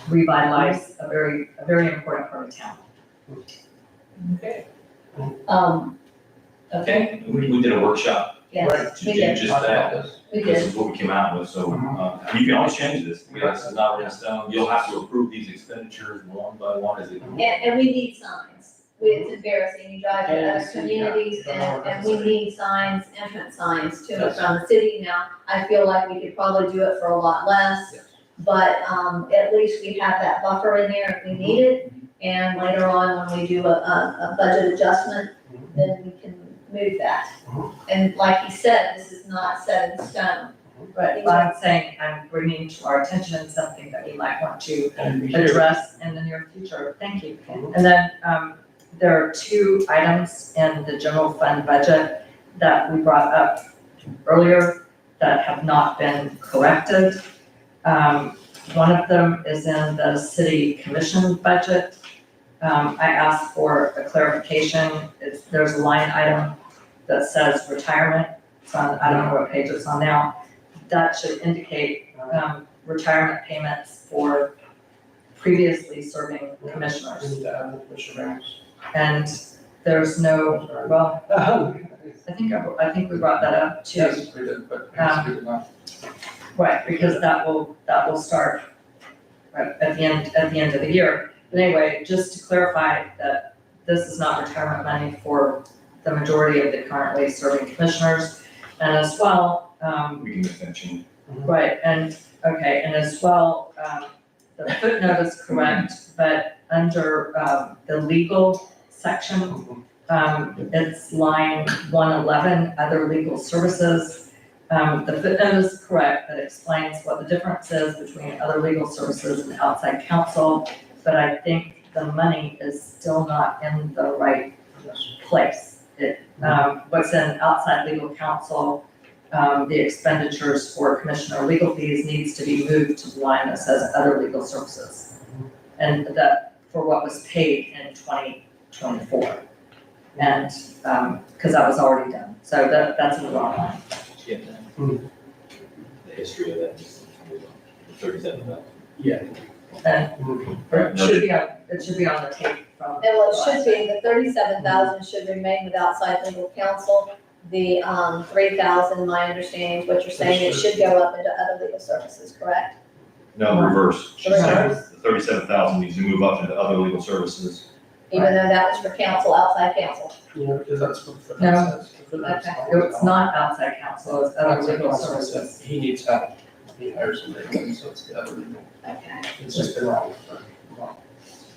revitalize a very important part of town. Okay. Okay, We did a workshop yes, to we do did, just that. we This did. is what we came out with, so, you can always change this. This is not written in stone. You'll have to approve these expenditures one by one as they come. And we need signs. It's embarrassing, you drive to other communities and we need signs, entrance signs to and from the city. Now, I feel like we could probably do it for a lot less, but, at least we have that buffer in there if we need it. And later on, when we do a budget adjustment, then we can move that. And like he said, this is not set in stone. But I'm saying, I'm bringing to our attention something that we might want to address in the near future. Thank you. And then, there are two items in the general fund budget that we brought up earlier that have not been corrected. One of them is in the city commission budget. I asked for a clarification. There's a line item that says retirement. It's on, I don't know what page it's on now. That should indicate, retirement payments for previously serving commissioners. And there's no, well, I think we brought that up too. Yes, we did, but we did not. Right, because that will start right at the end of the year. But anyway, just to clarify that this is not retirement money for the majority of the currently serving commissioners. And as well, We can make that change. right, and, okay, and as well, the footnote is correct, but under, the legal section, it's line 111, other legal services. The footnote is correct, that explains what the difference is between other legal services and outside counsel, but I think the money is still not in the right place. What's in outside legal counsel, the expenditures for commissioner legal fees needs to be moved to the line that says other legal services. And that, for what was paid in 2024. And, because that was already done, so that's in the wrong line. The history of that, just 37,000. Yeah. And it should be on the tape from. And what it should be, the 37,000 should remain with outside legal counsel. The, 3,000, my understanding is what you're saying, it should go up into other legal services, correct? No, reverse. The reverse? The 37,000 needs to move up into other legal services. Even though that was for counsel, outside counsel. Yeah, because that's what the No. footnote says. The footnote says It's not outside counsel, it's other legal services. He needs help. He hires somebody, so it's the other legal. Okay. It's just been wrong.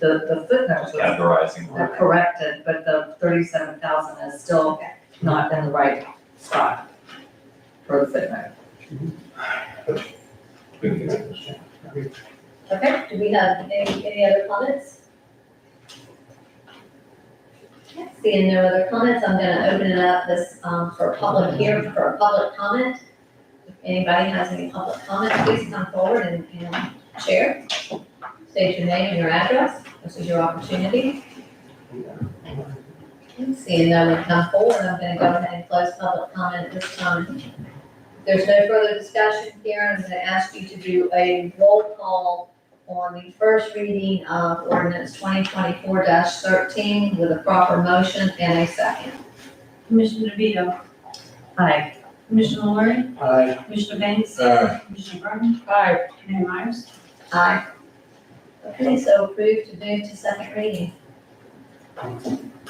The footnotes Categorizing. are corrected, but the 37,000 is still not in the right spot for the footnote. Okay, do we have any other comments? Seeing no other comments, I'm gonna open it up this, for a public hearing, for a public comment. If anybody has any public comment, please come forward and share. State your name and your address, this is your opportunity. Seeing no one come forward, I'm gonna go ahead and close public comment at this time. If there's no further discussion here, I'm gonna ask you to do a roll call on the first reading of ordinance 2024-13 with a proper motion and a second. Commissioner DeVito. Aye. Commissioner Laurie. Aye. Commissioner Banks. Aye. Commissioner Burton. Aye. Mayor Myers. Aye. Okay, so approved to move to second reading.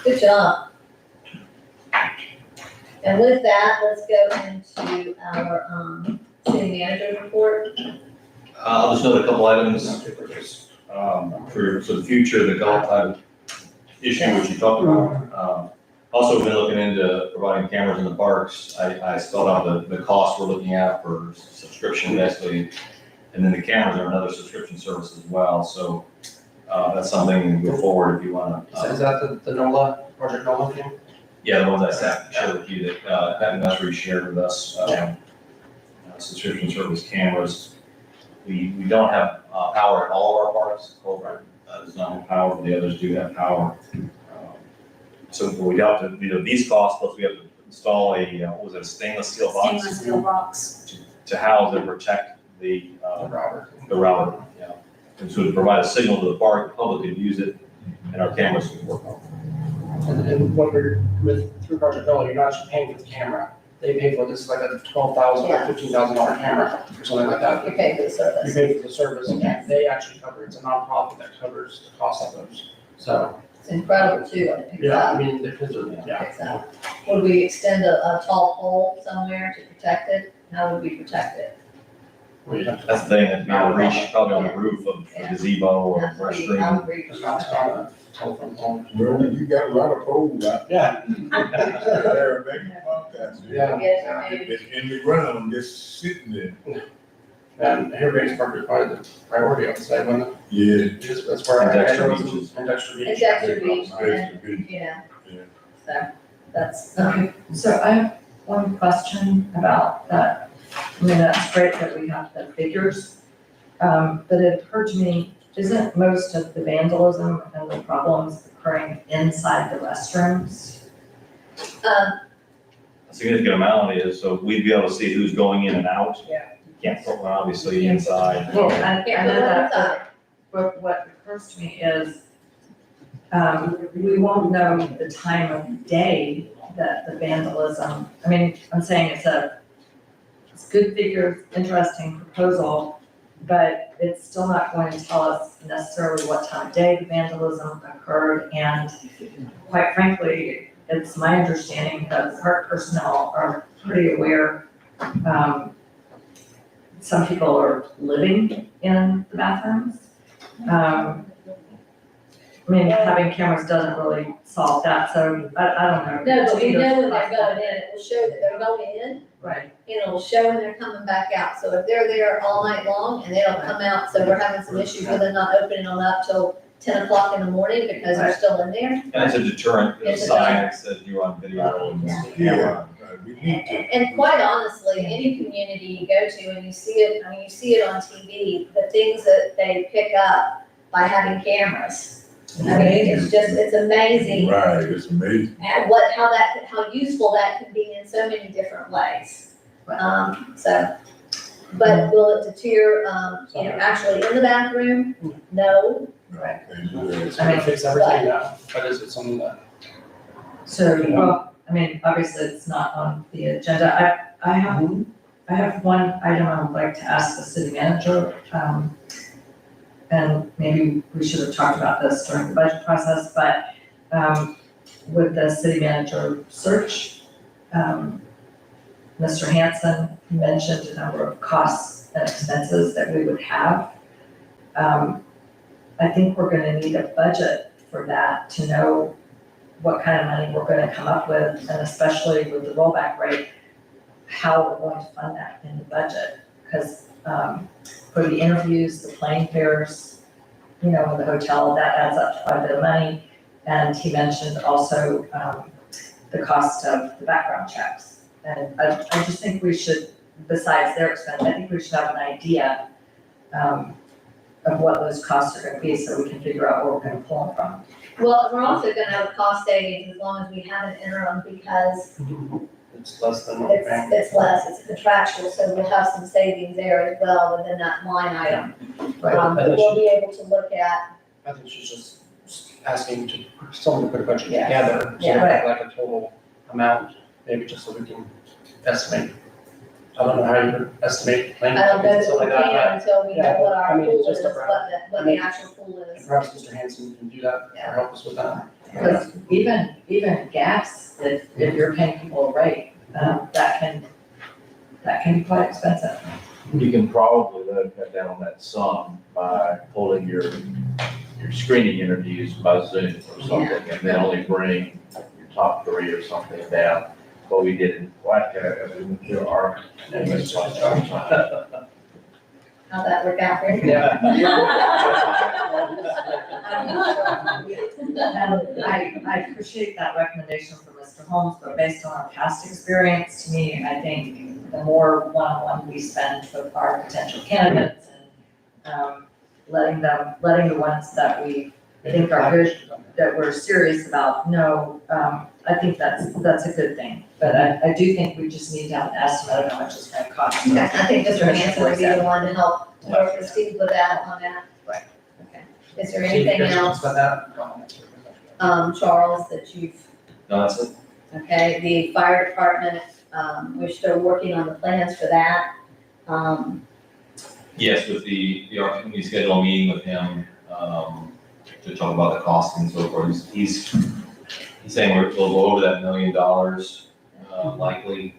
Good job. And with that, let's go into our, city manager's report. I'll just note a couple items, for the future, the Gulf Tide issue, which you talked about. Also been looking into providing cameras in the parks. I spelled out the cost we're looking at for subscription basically. And then the cameras are another subscription service as well, so, that's something to go forward if you wanna. Is that the NOLA, Project NOLA thing? Yeah, the ones I shared with you that, Pat Messery shared with us, subscription service cameras. We don't have, power at all of our parks. Colburn does not have power, but the others do have power. So we have to, these costs, plus we have to install a stainless steel box? Stainless steel box. To house and protect the router, yeah. And so to provide a signal to the park, the public could use it, and our cameras can work on it. And what we're, with regard to billing, you're not actually paying for the camera. They pay for this, like a $12,000 or $15,000 camera or something like that. You pay for the You service. pay for the service, and they actually cover, it's a nonprofit that covers the cost of those, so. It's incredible too, when it picks Yeah, I up. mean, because of, yeah. Picks up. Would we extend a tall pole somewhere to protect it? How would we protect it? That's the thing, that'd be able to reach probably on the roof of a gazebo or a restroom. Telephone pole. Well, you got a lot of poles out Yeah. there. Yeah. It's in the ground, just sitting there. And Harrisburg is probably the priority, I would say, when the, Yeah. that's where I. And Dexter Beach. And Dexter Beach. And Dexter Beach, Dexter Beach. Yeah, Yeah. so that's, Okay, so I have one question about that. I mean, that's great that we have the figures. But it occurred to me, isn't most of the vandalism and the problems occurring inside the restrooms? A significant amount is, so we'd be able to see who's going in and out. Yeah. Can't put one obviously inside. Well, I Yeah, know but that, inside. but what occurs to me is, we won't know the time of day that the vandalism, I mean, I'm saying it's good figure, interesting proposal, but it's still not going to tell us necessarily what time of day the vandalism occurred, and quite frankly, it's my understanding that the park personnel are pretty aware. Some people are living in the bathrooms. I mean, having cameras doesn't really solve that, so I don't know. no, but we To me, know when there's- they're going in, it will show that they're going in, Right, and it'll show when they're coming back out. So if they're there all night long and they don't come out, so we're having some issues with them not opening them up till 10 o'clock in the morning because they're still in there. And it's a deterrent, there's a It's a sign that says you're on video and it's a camera. We need to. And quite honestly, any community you go to and you see it, I mean, you see it on TV, the things that they pick up by having cameras. I mean, it's amazing. Right, it's amazing. And how useful that can be in so many different ways. But will it deter, actually in the bathroom? No. right. It's gonna fix everything now, but is it something that? So, well, I mean, obviously it's not on the agenda. I have one item I would like to ask the city manager. And maybe we should have talked about this during the budget process, but, with the city manager search, Mr. Hanson mentioned a number of costs and expenses that we would have. I think we're gonna need a budget for that to know what kind of money we're gonna come up with, and especially with the rollback rate, how we're going to fund that in the budget. Because, for the interviews, the plane fares, the hotel, that adds up to quite a bit of money. And he mentioned also, the cost of the background checks. And I just think we should, besides their expense, I think we should have an idea, of what those costs are gonna be, so we can figure out where we're gonna pull them from. Well, we're also gonna have a cost savings as long as we have an interim because It's less than what we're paying. it's less, it's contractual, so we'll have some savings there as well within that line item. But we'll be able to look at, I think she's just asking someone to put a budget Yeah. together, so we Yeah. have like a total amount, maybe just so we can estimate. I don't know how you would estimate plane I don't know tickets and that stuff we like that, can until we know yeah, what I our mean, pool just is, a what rough- the the actual pool but is. perhaps Mr. Hanson can do that, or help us with that. Because even gas, if you're paying people a rate, that can be quite expensive. You can probably though cut down on that sum by pulling your screening interviews by Zoom or something, and then only bring your top 3 or something down. What we did in Whitecap, we went through our. How'd that work out for you? I appreciate that recommendation from Mr. Holmes, but based on our past experience, to me, I think the more one-on-one we spend with our potential candidates and, letting the ones that we think are good, that we're serious about, know, I think that's a good thing. But I do think we just need to have an estimate of how much it's gonna cost. Okay, I think Mr. Hanson would be the one to help work with Steve with that on that. Right. Okay. Is there anything else? About that? Charles, that you've, No, that's it. okay, the fire department, we're still working on the plans for that. Yes, with we scheduled a meeting with him, to talk about the cost and so forth. He's saying we'll go over that $1 million, likely.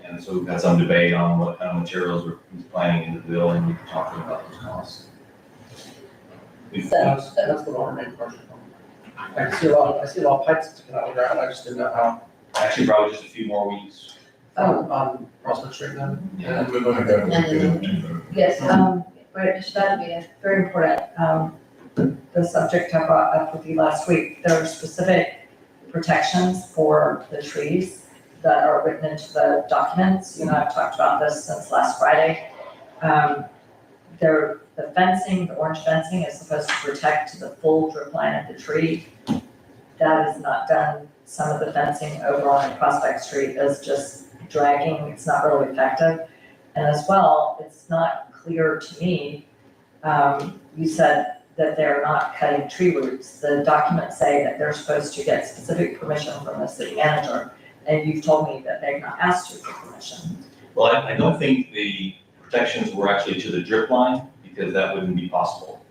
And so we've had some debate on what kind of materials he's planning into the building. We've talked about those costs. That's the water main project. I see a lot of pipes sticking out of the ground, I just didn't know how. Actually, probably just a few more weeks. On Prospect Street then? Yeah. Yes, But that's very important. The subject I brought up with you last week, there are specific protections for the trees that are written into the documents. You and I have talked about this since last Friday. The fencing, the orange fencing is supposed to protect the full drip line of the tree. That is not done. Some of the fencing over on Prospect Street is just dragging. It's not really effective. And as well, it's not clear to me, you said that they're not cutting tree roots. The documents say that they're supposed to get specific permission from the city manager, and you've told me that they've not asked you for permission. Well, I don't think the protections were actually to the drip line, because that wouldn't be possible.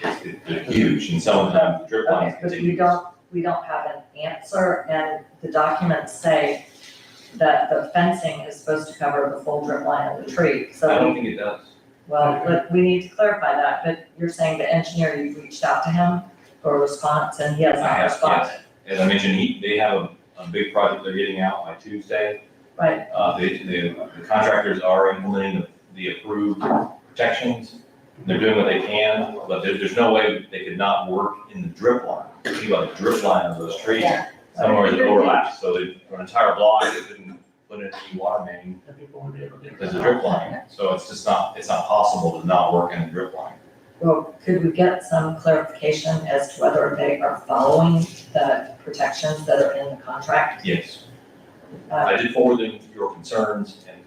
They're huge, and sometimes the drip lines Okay, but continue. we don't have an answer, and the documents say that the fencing is supposed to cover the full drip line of the tree, I so. don't think it does. Well, but we need to clarify that, but you're saying the engineer, you reached out to him for a response, and he has I not have, responded, yes. As I mentioned, they have a big project they're getting out by Tuesday. right? The contractors are implementing the approved protections. They're doing what they can, but there's no way they could not work in the drip line. Think about the drip line of those trees. Yeah. Somewhere it overlaps, so for an entire block, they couldn't put in any water main And people would be able to get. because of the drip line. So it's just not possible to not work in the drip line. Well, could we get some clarification as to whether they are following the protections that are in the contract? Yes. Uh, I did forward them your concerns and,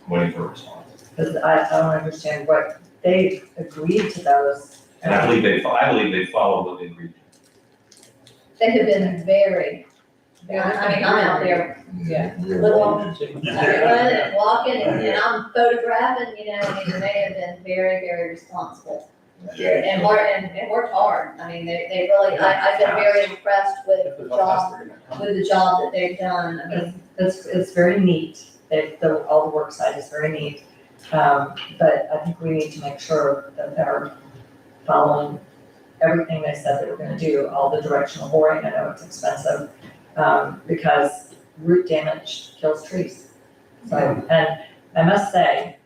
I'm waiting for a response. Because I don't understand what, they agreed to those. And I believe they followed what they agreed to. they have been very, I mean, I'm out there little, running and walking and I'm photographing, you know, I mean, they have been very, very responsible. And worked hard. I mean, they really, I've been very impressed with the job that they've done. I mean, It's very neat, all the work site is very neat. But I think we need to make sure that they're following everything they said they were gonna do, all the directional boring. I know it's expensive, because root damage kills trees. So, and I must say,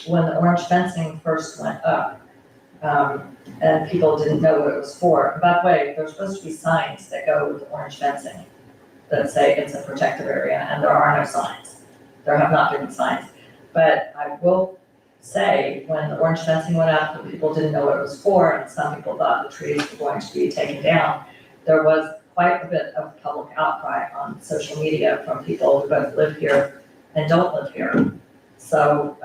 when the orange fencing first went up, and people didn't know what it was for. And by the way, there's supposed to be signs that go with the orange fencing that say it's a protected area, and there are no signs. There have not been signs. But I will say, when the orange fencing went up, and people didn't know what it was for, and some people thought the trees were going to be taken down, there was quite a bit of public outcry on social media from people who both live here and don't live here. So,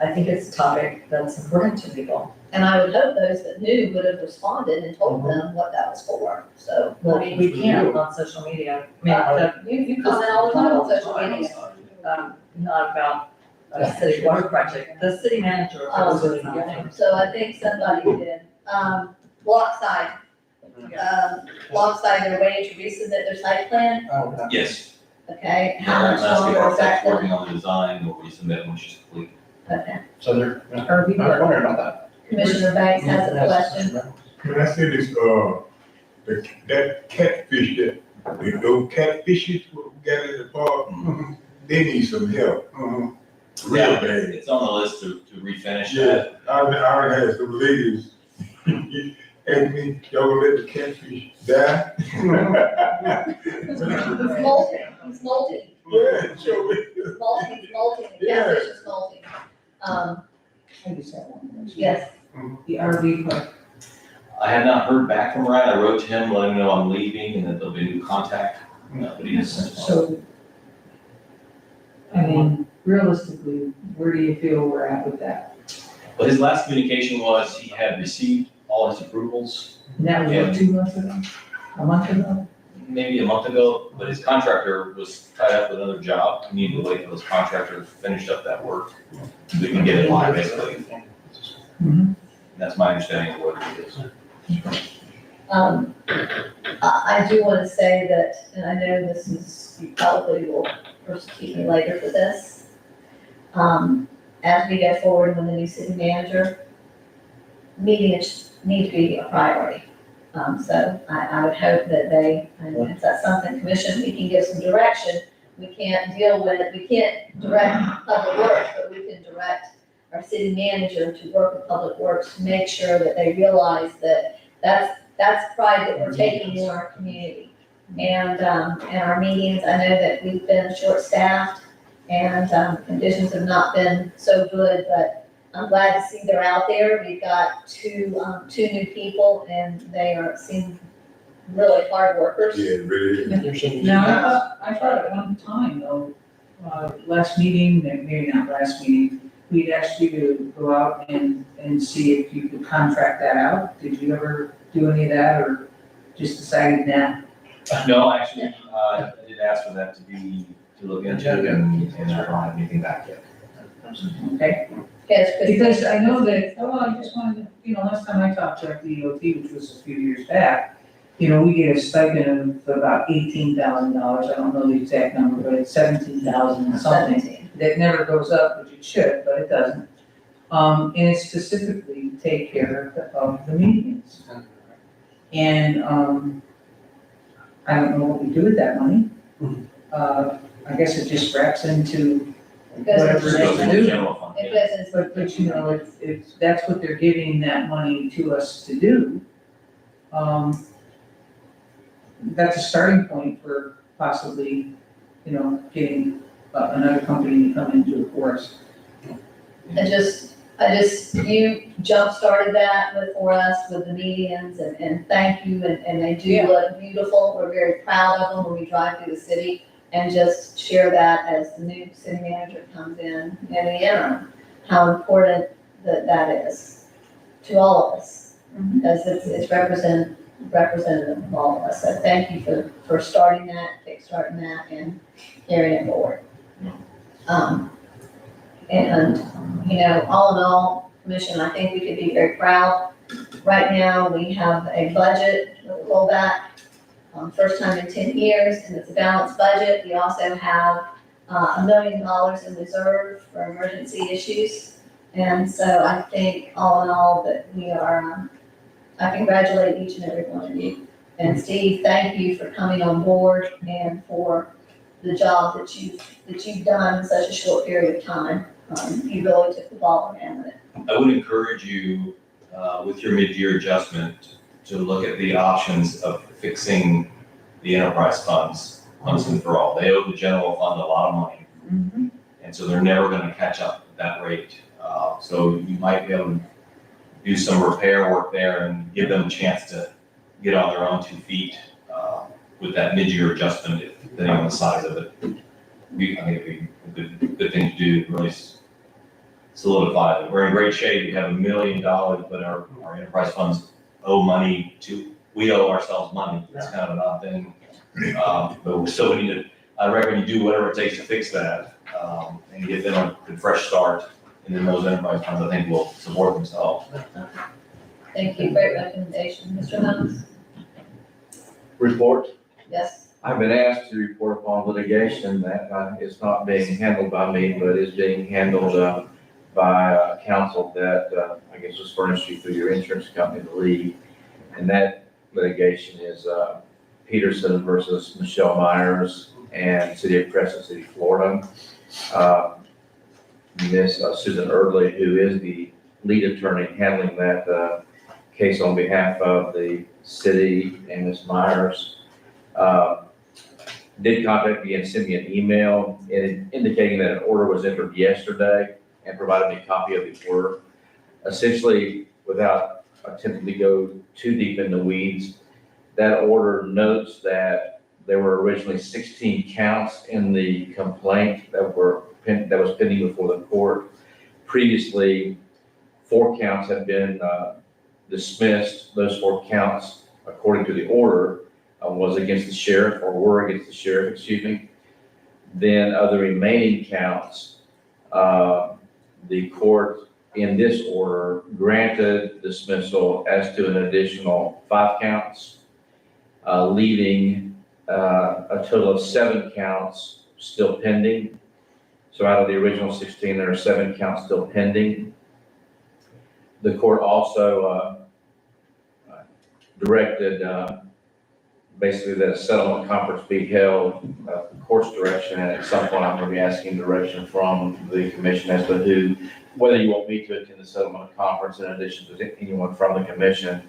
I think it's a topic that's important to people. And I would hope those that knew would have responded and told them what that was for, so. I Well, mean, we can't on social media. I mean, You comment all the time on social media. not about a city water project. The city manager is doing nothing. So I think somebody did. Blockside. Blockside, they're waiting to resubmit their site plan, Yes. okay? How I'm much asking longer is architects that? working on the design, will resubmit when she's complete. Okay. So they're, I was wondering about that. Commissioner Banks has a question. Can I say this, that catfish, those catfishes we got in the park, they need some help. Real Yeah, bad. it's on the list to refinish Yeah, that. I already had some ladies ask me, y'all gonna let the catfish die? It's molting, it's molting, Yeah, sure. it's molting, it's molting, the Yeah. catfish is molting. I just have one. Yes, The RV park. I have not heard back from Ryan. I wrote to him, letting him know I'm leaving and that there'll be new contact, but he hasn't sent one. So, I mean, realistically, where do you feel we're at with that? But his last communication was he had received all his approvals, And that was what, 2 months ago? A month ago? maybe a month ago, but his contractor was tied up with another job. He needed to wait until his contractor finished up that work, so we can get it live basically. Mhm. That's my understanding of what it is. I do want to say that, and I know this is, you probably will persecute me later for this. As we go forward with the new city manager, meetings need to be a priority. So I would hope that they, and if that's something, commission, we can give some direction. We can't direct public works, but we can direct our city manager to work with public works to make sure that they realize that that's pride that we're taking in our community. And our meetings, I know that we've been short-staffed and, conditions have not been so good, but I'm glad to see they're out there. We've got two new people and they seem really hard workers. Yeah, really. Now, I thought at one time though, last meeting, maybe not last meeting, we'd asked you to go out and see if you could contract that out. Did you ever do any of that or just decided that? No, actually, I did ask for that to look into and I don't have anything back yet. Okay? Yes, Because I know that, I just wanted to, last time I talked to our DOT, which was a few years back, we get a stipend of about $18,000. I don't know the exact number, but it's 17,000 something. That never goes up, which it should, but it doesn't. And it's specifically to take care of the meetings. And, I don't know what we do with that money. I guess it just wraps into whatever it has to do. But if that's what they're giving that money to us to do, that's a starting point for possibly, getting another company to come and do it for us. You jump-started that for us with the meetings and thank you, and they do look beautiful. We're very proud of them when we drive through the city, and just share that as the new city manager comes in the interim, how important that is to all of us. Because it's representative of all of us. So thank you for starting that, kickstarting that, and carrying it forward. All in all, Commission, I think we could be very proud. Right now, we have a budget with a rollback, first time in 10 years, and it's a balanced budget. We also have $1 million in reserve for emergency issues. And so I think all in all that we are, I congratulate each and every one of you. And Steve, thank you for coming on board and for the job that you've done in such a short period of time. You really took the ball and ran with it. I would encourage you, with your mid-year adjustment, to look at the options of fixing the enterprise funds once and for all. They owe the general fund a lot of money. And so they're never gonna catch up at that rate. So you might be able to do some repair work there and give them a chance to get on their own 2 feet, with that mid-year adjustment, depending on the size of it. I think it'd be a good thing to do, to really solidify it. We're in great shape. We have $1 million, but our enterprise funds owe money we owe ourselves money. It's kind of an odd thing. But we still need to, I recommend you do whatever it takes to fix that, and get them a good fresh start. And then those enterprise funds, I think, will support themselves. Thank you, great recommendation. Mr. Holmes? Report. Yes. I've been asked to report upon litigation that is not being handled by me, but is being handled by counsel that I guess was furnished you through your insurance company, the lead. And that litigation is Peterson versus Michelle Myers and City of Crescent City, Florida. Miss Susan Erdley, who is the lead attorney handling that case on behalf of the city and Miss Myers, did contact me and send me an email indicating that an order was entered yesterday and provided me a copy of the order. Essentially, without attempting to go too deep in the weeds, that order notes that there were originally 16 counts in the complaint that was pending before the court. Previously, 4 counts had been dismissed, those 4 counts, according to the order, was against the sheriff, or were against the sheriff, excuse me. Then of the remaining counts, the court in this order granted dismissal as to an additional 5 counts, leaving a total of 7 counts still pending. So out of the original 16, there are 7 counts still pending. The court also directed basically that a settlement conference be held, the court's direction, and at some point I'm going to be asking direction from the commission as to whether you want me to attend the settlement conference in addition to anyone from the commission,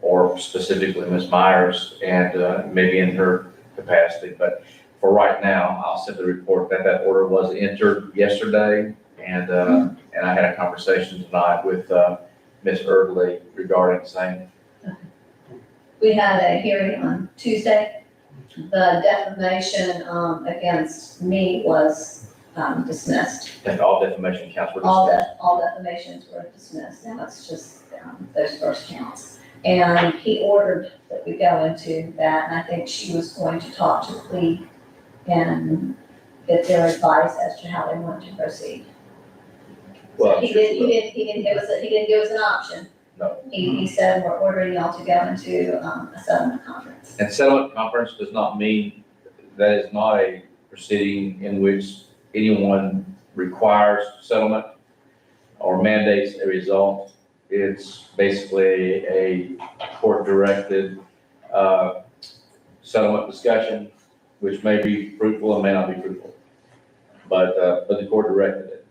or specifically Ms. Myers, and maybe in her capacity. But for right now, I'll simply report that that order was entered yesterday, and I had a conversation tonight with Ms. Erdley regarding the same. We had a hearing on Tuesday. The defamation against me was dismissed. And all defamation counts were All dismissed. all defamations were dismissed. Now it's just those first counts. And he ordered that we go into that, and I think she was going to talk to the plea and get their advice as to how they want to proceed. Well, He didn't give us an option. No. He said, we're ordering y'all to go into a settlement conference. And settlement conference does not mean, that is not a proceeding in which anyone requires settlement or mandates a result. It's basically a court-directed settlement discussion, which may be fruitful and may not be fruitful. But the court directed it.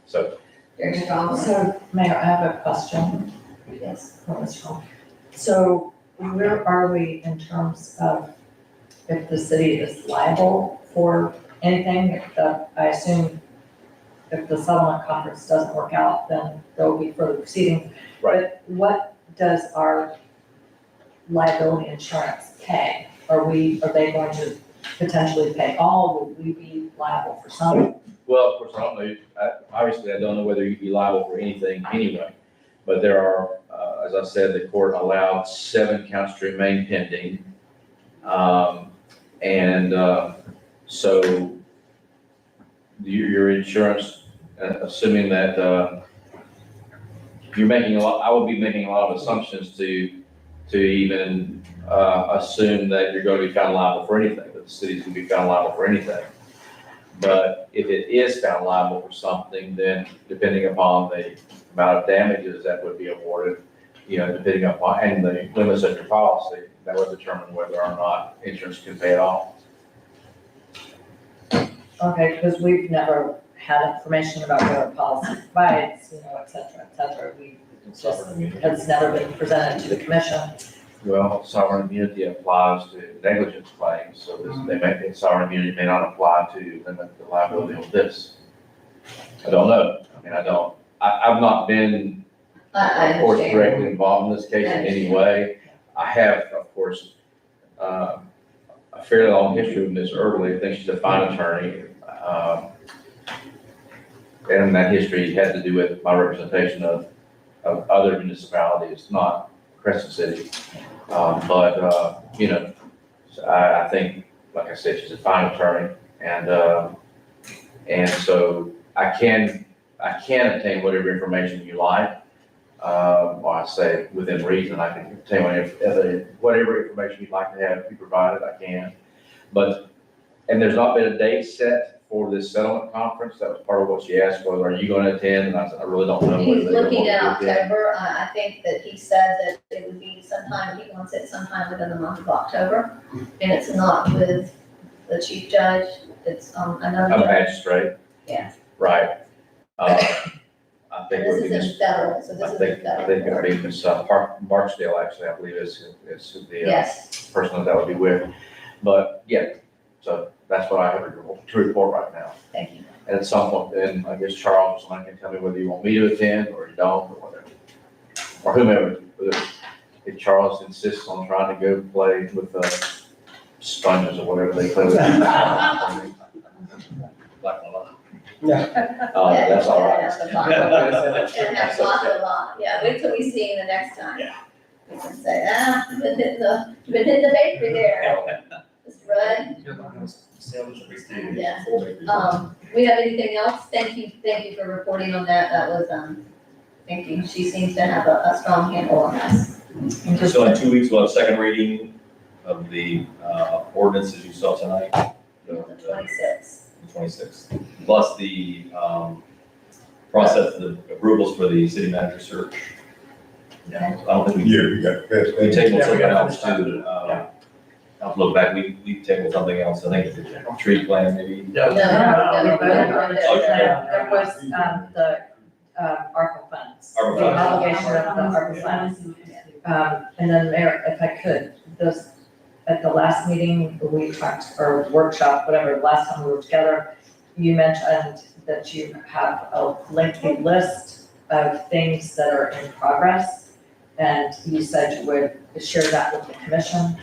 So. So, Mayor, I have a question. Yes. for Ms. Hall. So where are we in terms of if the city is liable for anything? I assume if the settlement conference doesn't work out, then there will be further proceedings. Right. But what does our liability insurance pay? Are they going to potentially pay all? Would we be liable for some? Well, of course, I don't know, obviously, I don't know whether you'd be liable for anything anyway, but there are, as I said, the court allowed 7 counts to remain pending. So your insurance, assuming that, you're making I would be making a lot of assumptions to even, assume that you're going to be found liable for anything, that the city's going to be found liable for anything. But if it is found liable for something, then depending upon the amount of damages that would be awarded, depending upon, and the limits of your policy, that would determine whether or not insurance can pay it off. Okay, because we've never had information about what our policy provides, et cetera. Has never been presented to the commission. Well, sovereign immunity applies to negligence claims, so sovereign immunity may not apply to limit the liability of this. I don't know. I've not been, of course, directly involved in this case in any way. I have, of course, a fairly long history with Ms. Erdley. I think she's a fine attorney. And that history had to do with my representation of other municipalities, not Crescent City. I think, like I said, she's a fine attorney, and so I can obtain whatever information you like. I say within reason, I can obtain whatever information you'd like to have be provided, I can. And there's not been a date set for this settlement conference. That was part of what she asked, whether are you going to attend? And I said, I really don't know. He's looking at October. I think that he said that it would be sometime, he wants it sometime within the month of October. And it's not with the chief judge, it's another A judge. magistrate. Yeah. Right. I think it This would be is in federal, so this is in I think it federal. would be Ms. Barksdale, actually, I believe is the Yes. person that would be with. But yeah, so that's what I have to report right now. Thank you. And at some point, then I guess Charles or somebody can tell me whether you want me to attend or you don't or whatever. Or whomever. If Charles insists on trying to go play with sponges or whatever they play with. Like, That's all right. That's a lot. And that's a lot, yeah, wait till we see you the next time. Yeah. We can say, you've been hitting the bakery there, Mr. Rudd. Yeah. We have anything else? Thank you for reporting on that, that was, thank you, she seems to have a strong handle on this. So in 2 weeks, we'll have second reading of the ordinances you saw tonight. The 26th. 26th, plus the process, the approvals for the city manager search. Okay. I don't think Yeah, we got that. we tabled something else too. I'll look back, we tabled something else, I think, the tree plan maybe. No, we voted on it. There was, the, ARPA funds. ARPA The funds. obligation of the ARPA funds. And then Mayor, if I could, those, at the last meeting, we talked, or workshop, whatever, the last time we were together, you mentioned that you have a lengthy list of things that are in progress. And you said you would share that with the commission.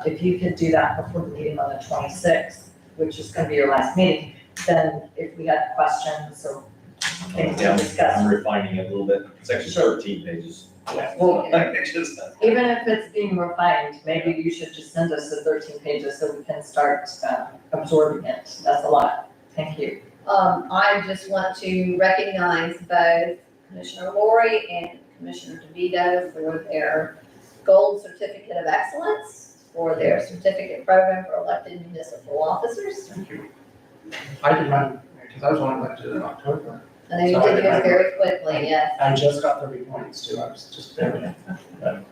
If you could do that before the meeting on the 26th, which is gonna be your last meeting, then if we had questions or things to discuss. I'm refining it a little bit, section 13 pages. Well, even if it's being refined, maybe you should just send us the 13 pages so we can start absorbing it. That's a lot. Thank you. I just want to recognize both Commissioner Lori and Commissioner DeVito for their gold certificate of excellence, for their certificate program for elected municipal officers. Thank you. I did mine, because I was only elected in October. I know you So I did did yours mine. very quickly, yes. I just got 30 points too, I was just there. I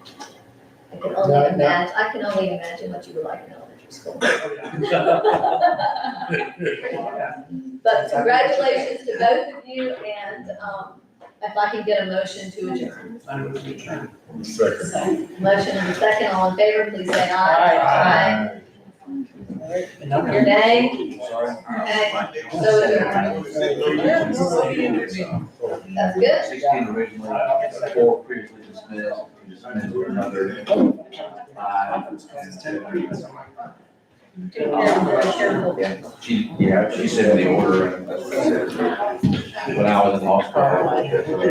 can only imagine what you were like in elementary school. But congratulations to both of you, and if I can get a motion to adjourn. I moved to adjourn. Second. So, motion and a second, all in favor, please say aye. Aye. Your name? Okay, so that's good. 16 originally, 4 previously dismissed, dismissed for another 5, and she said the order, and that's what I said. When I was in hospital,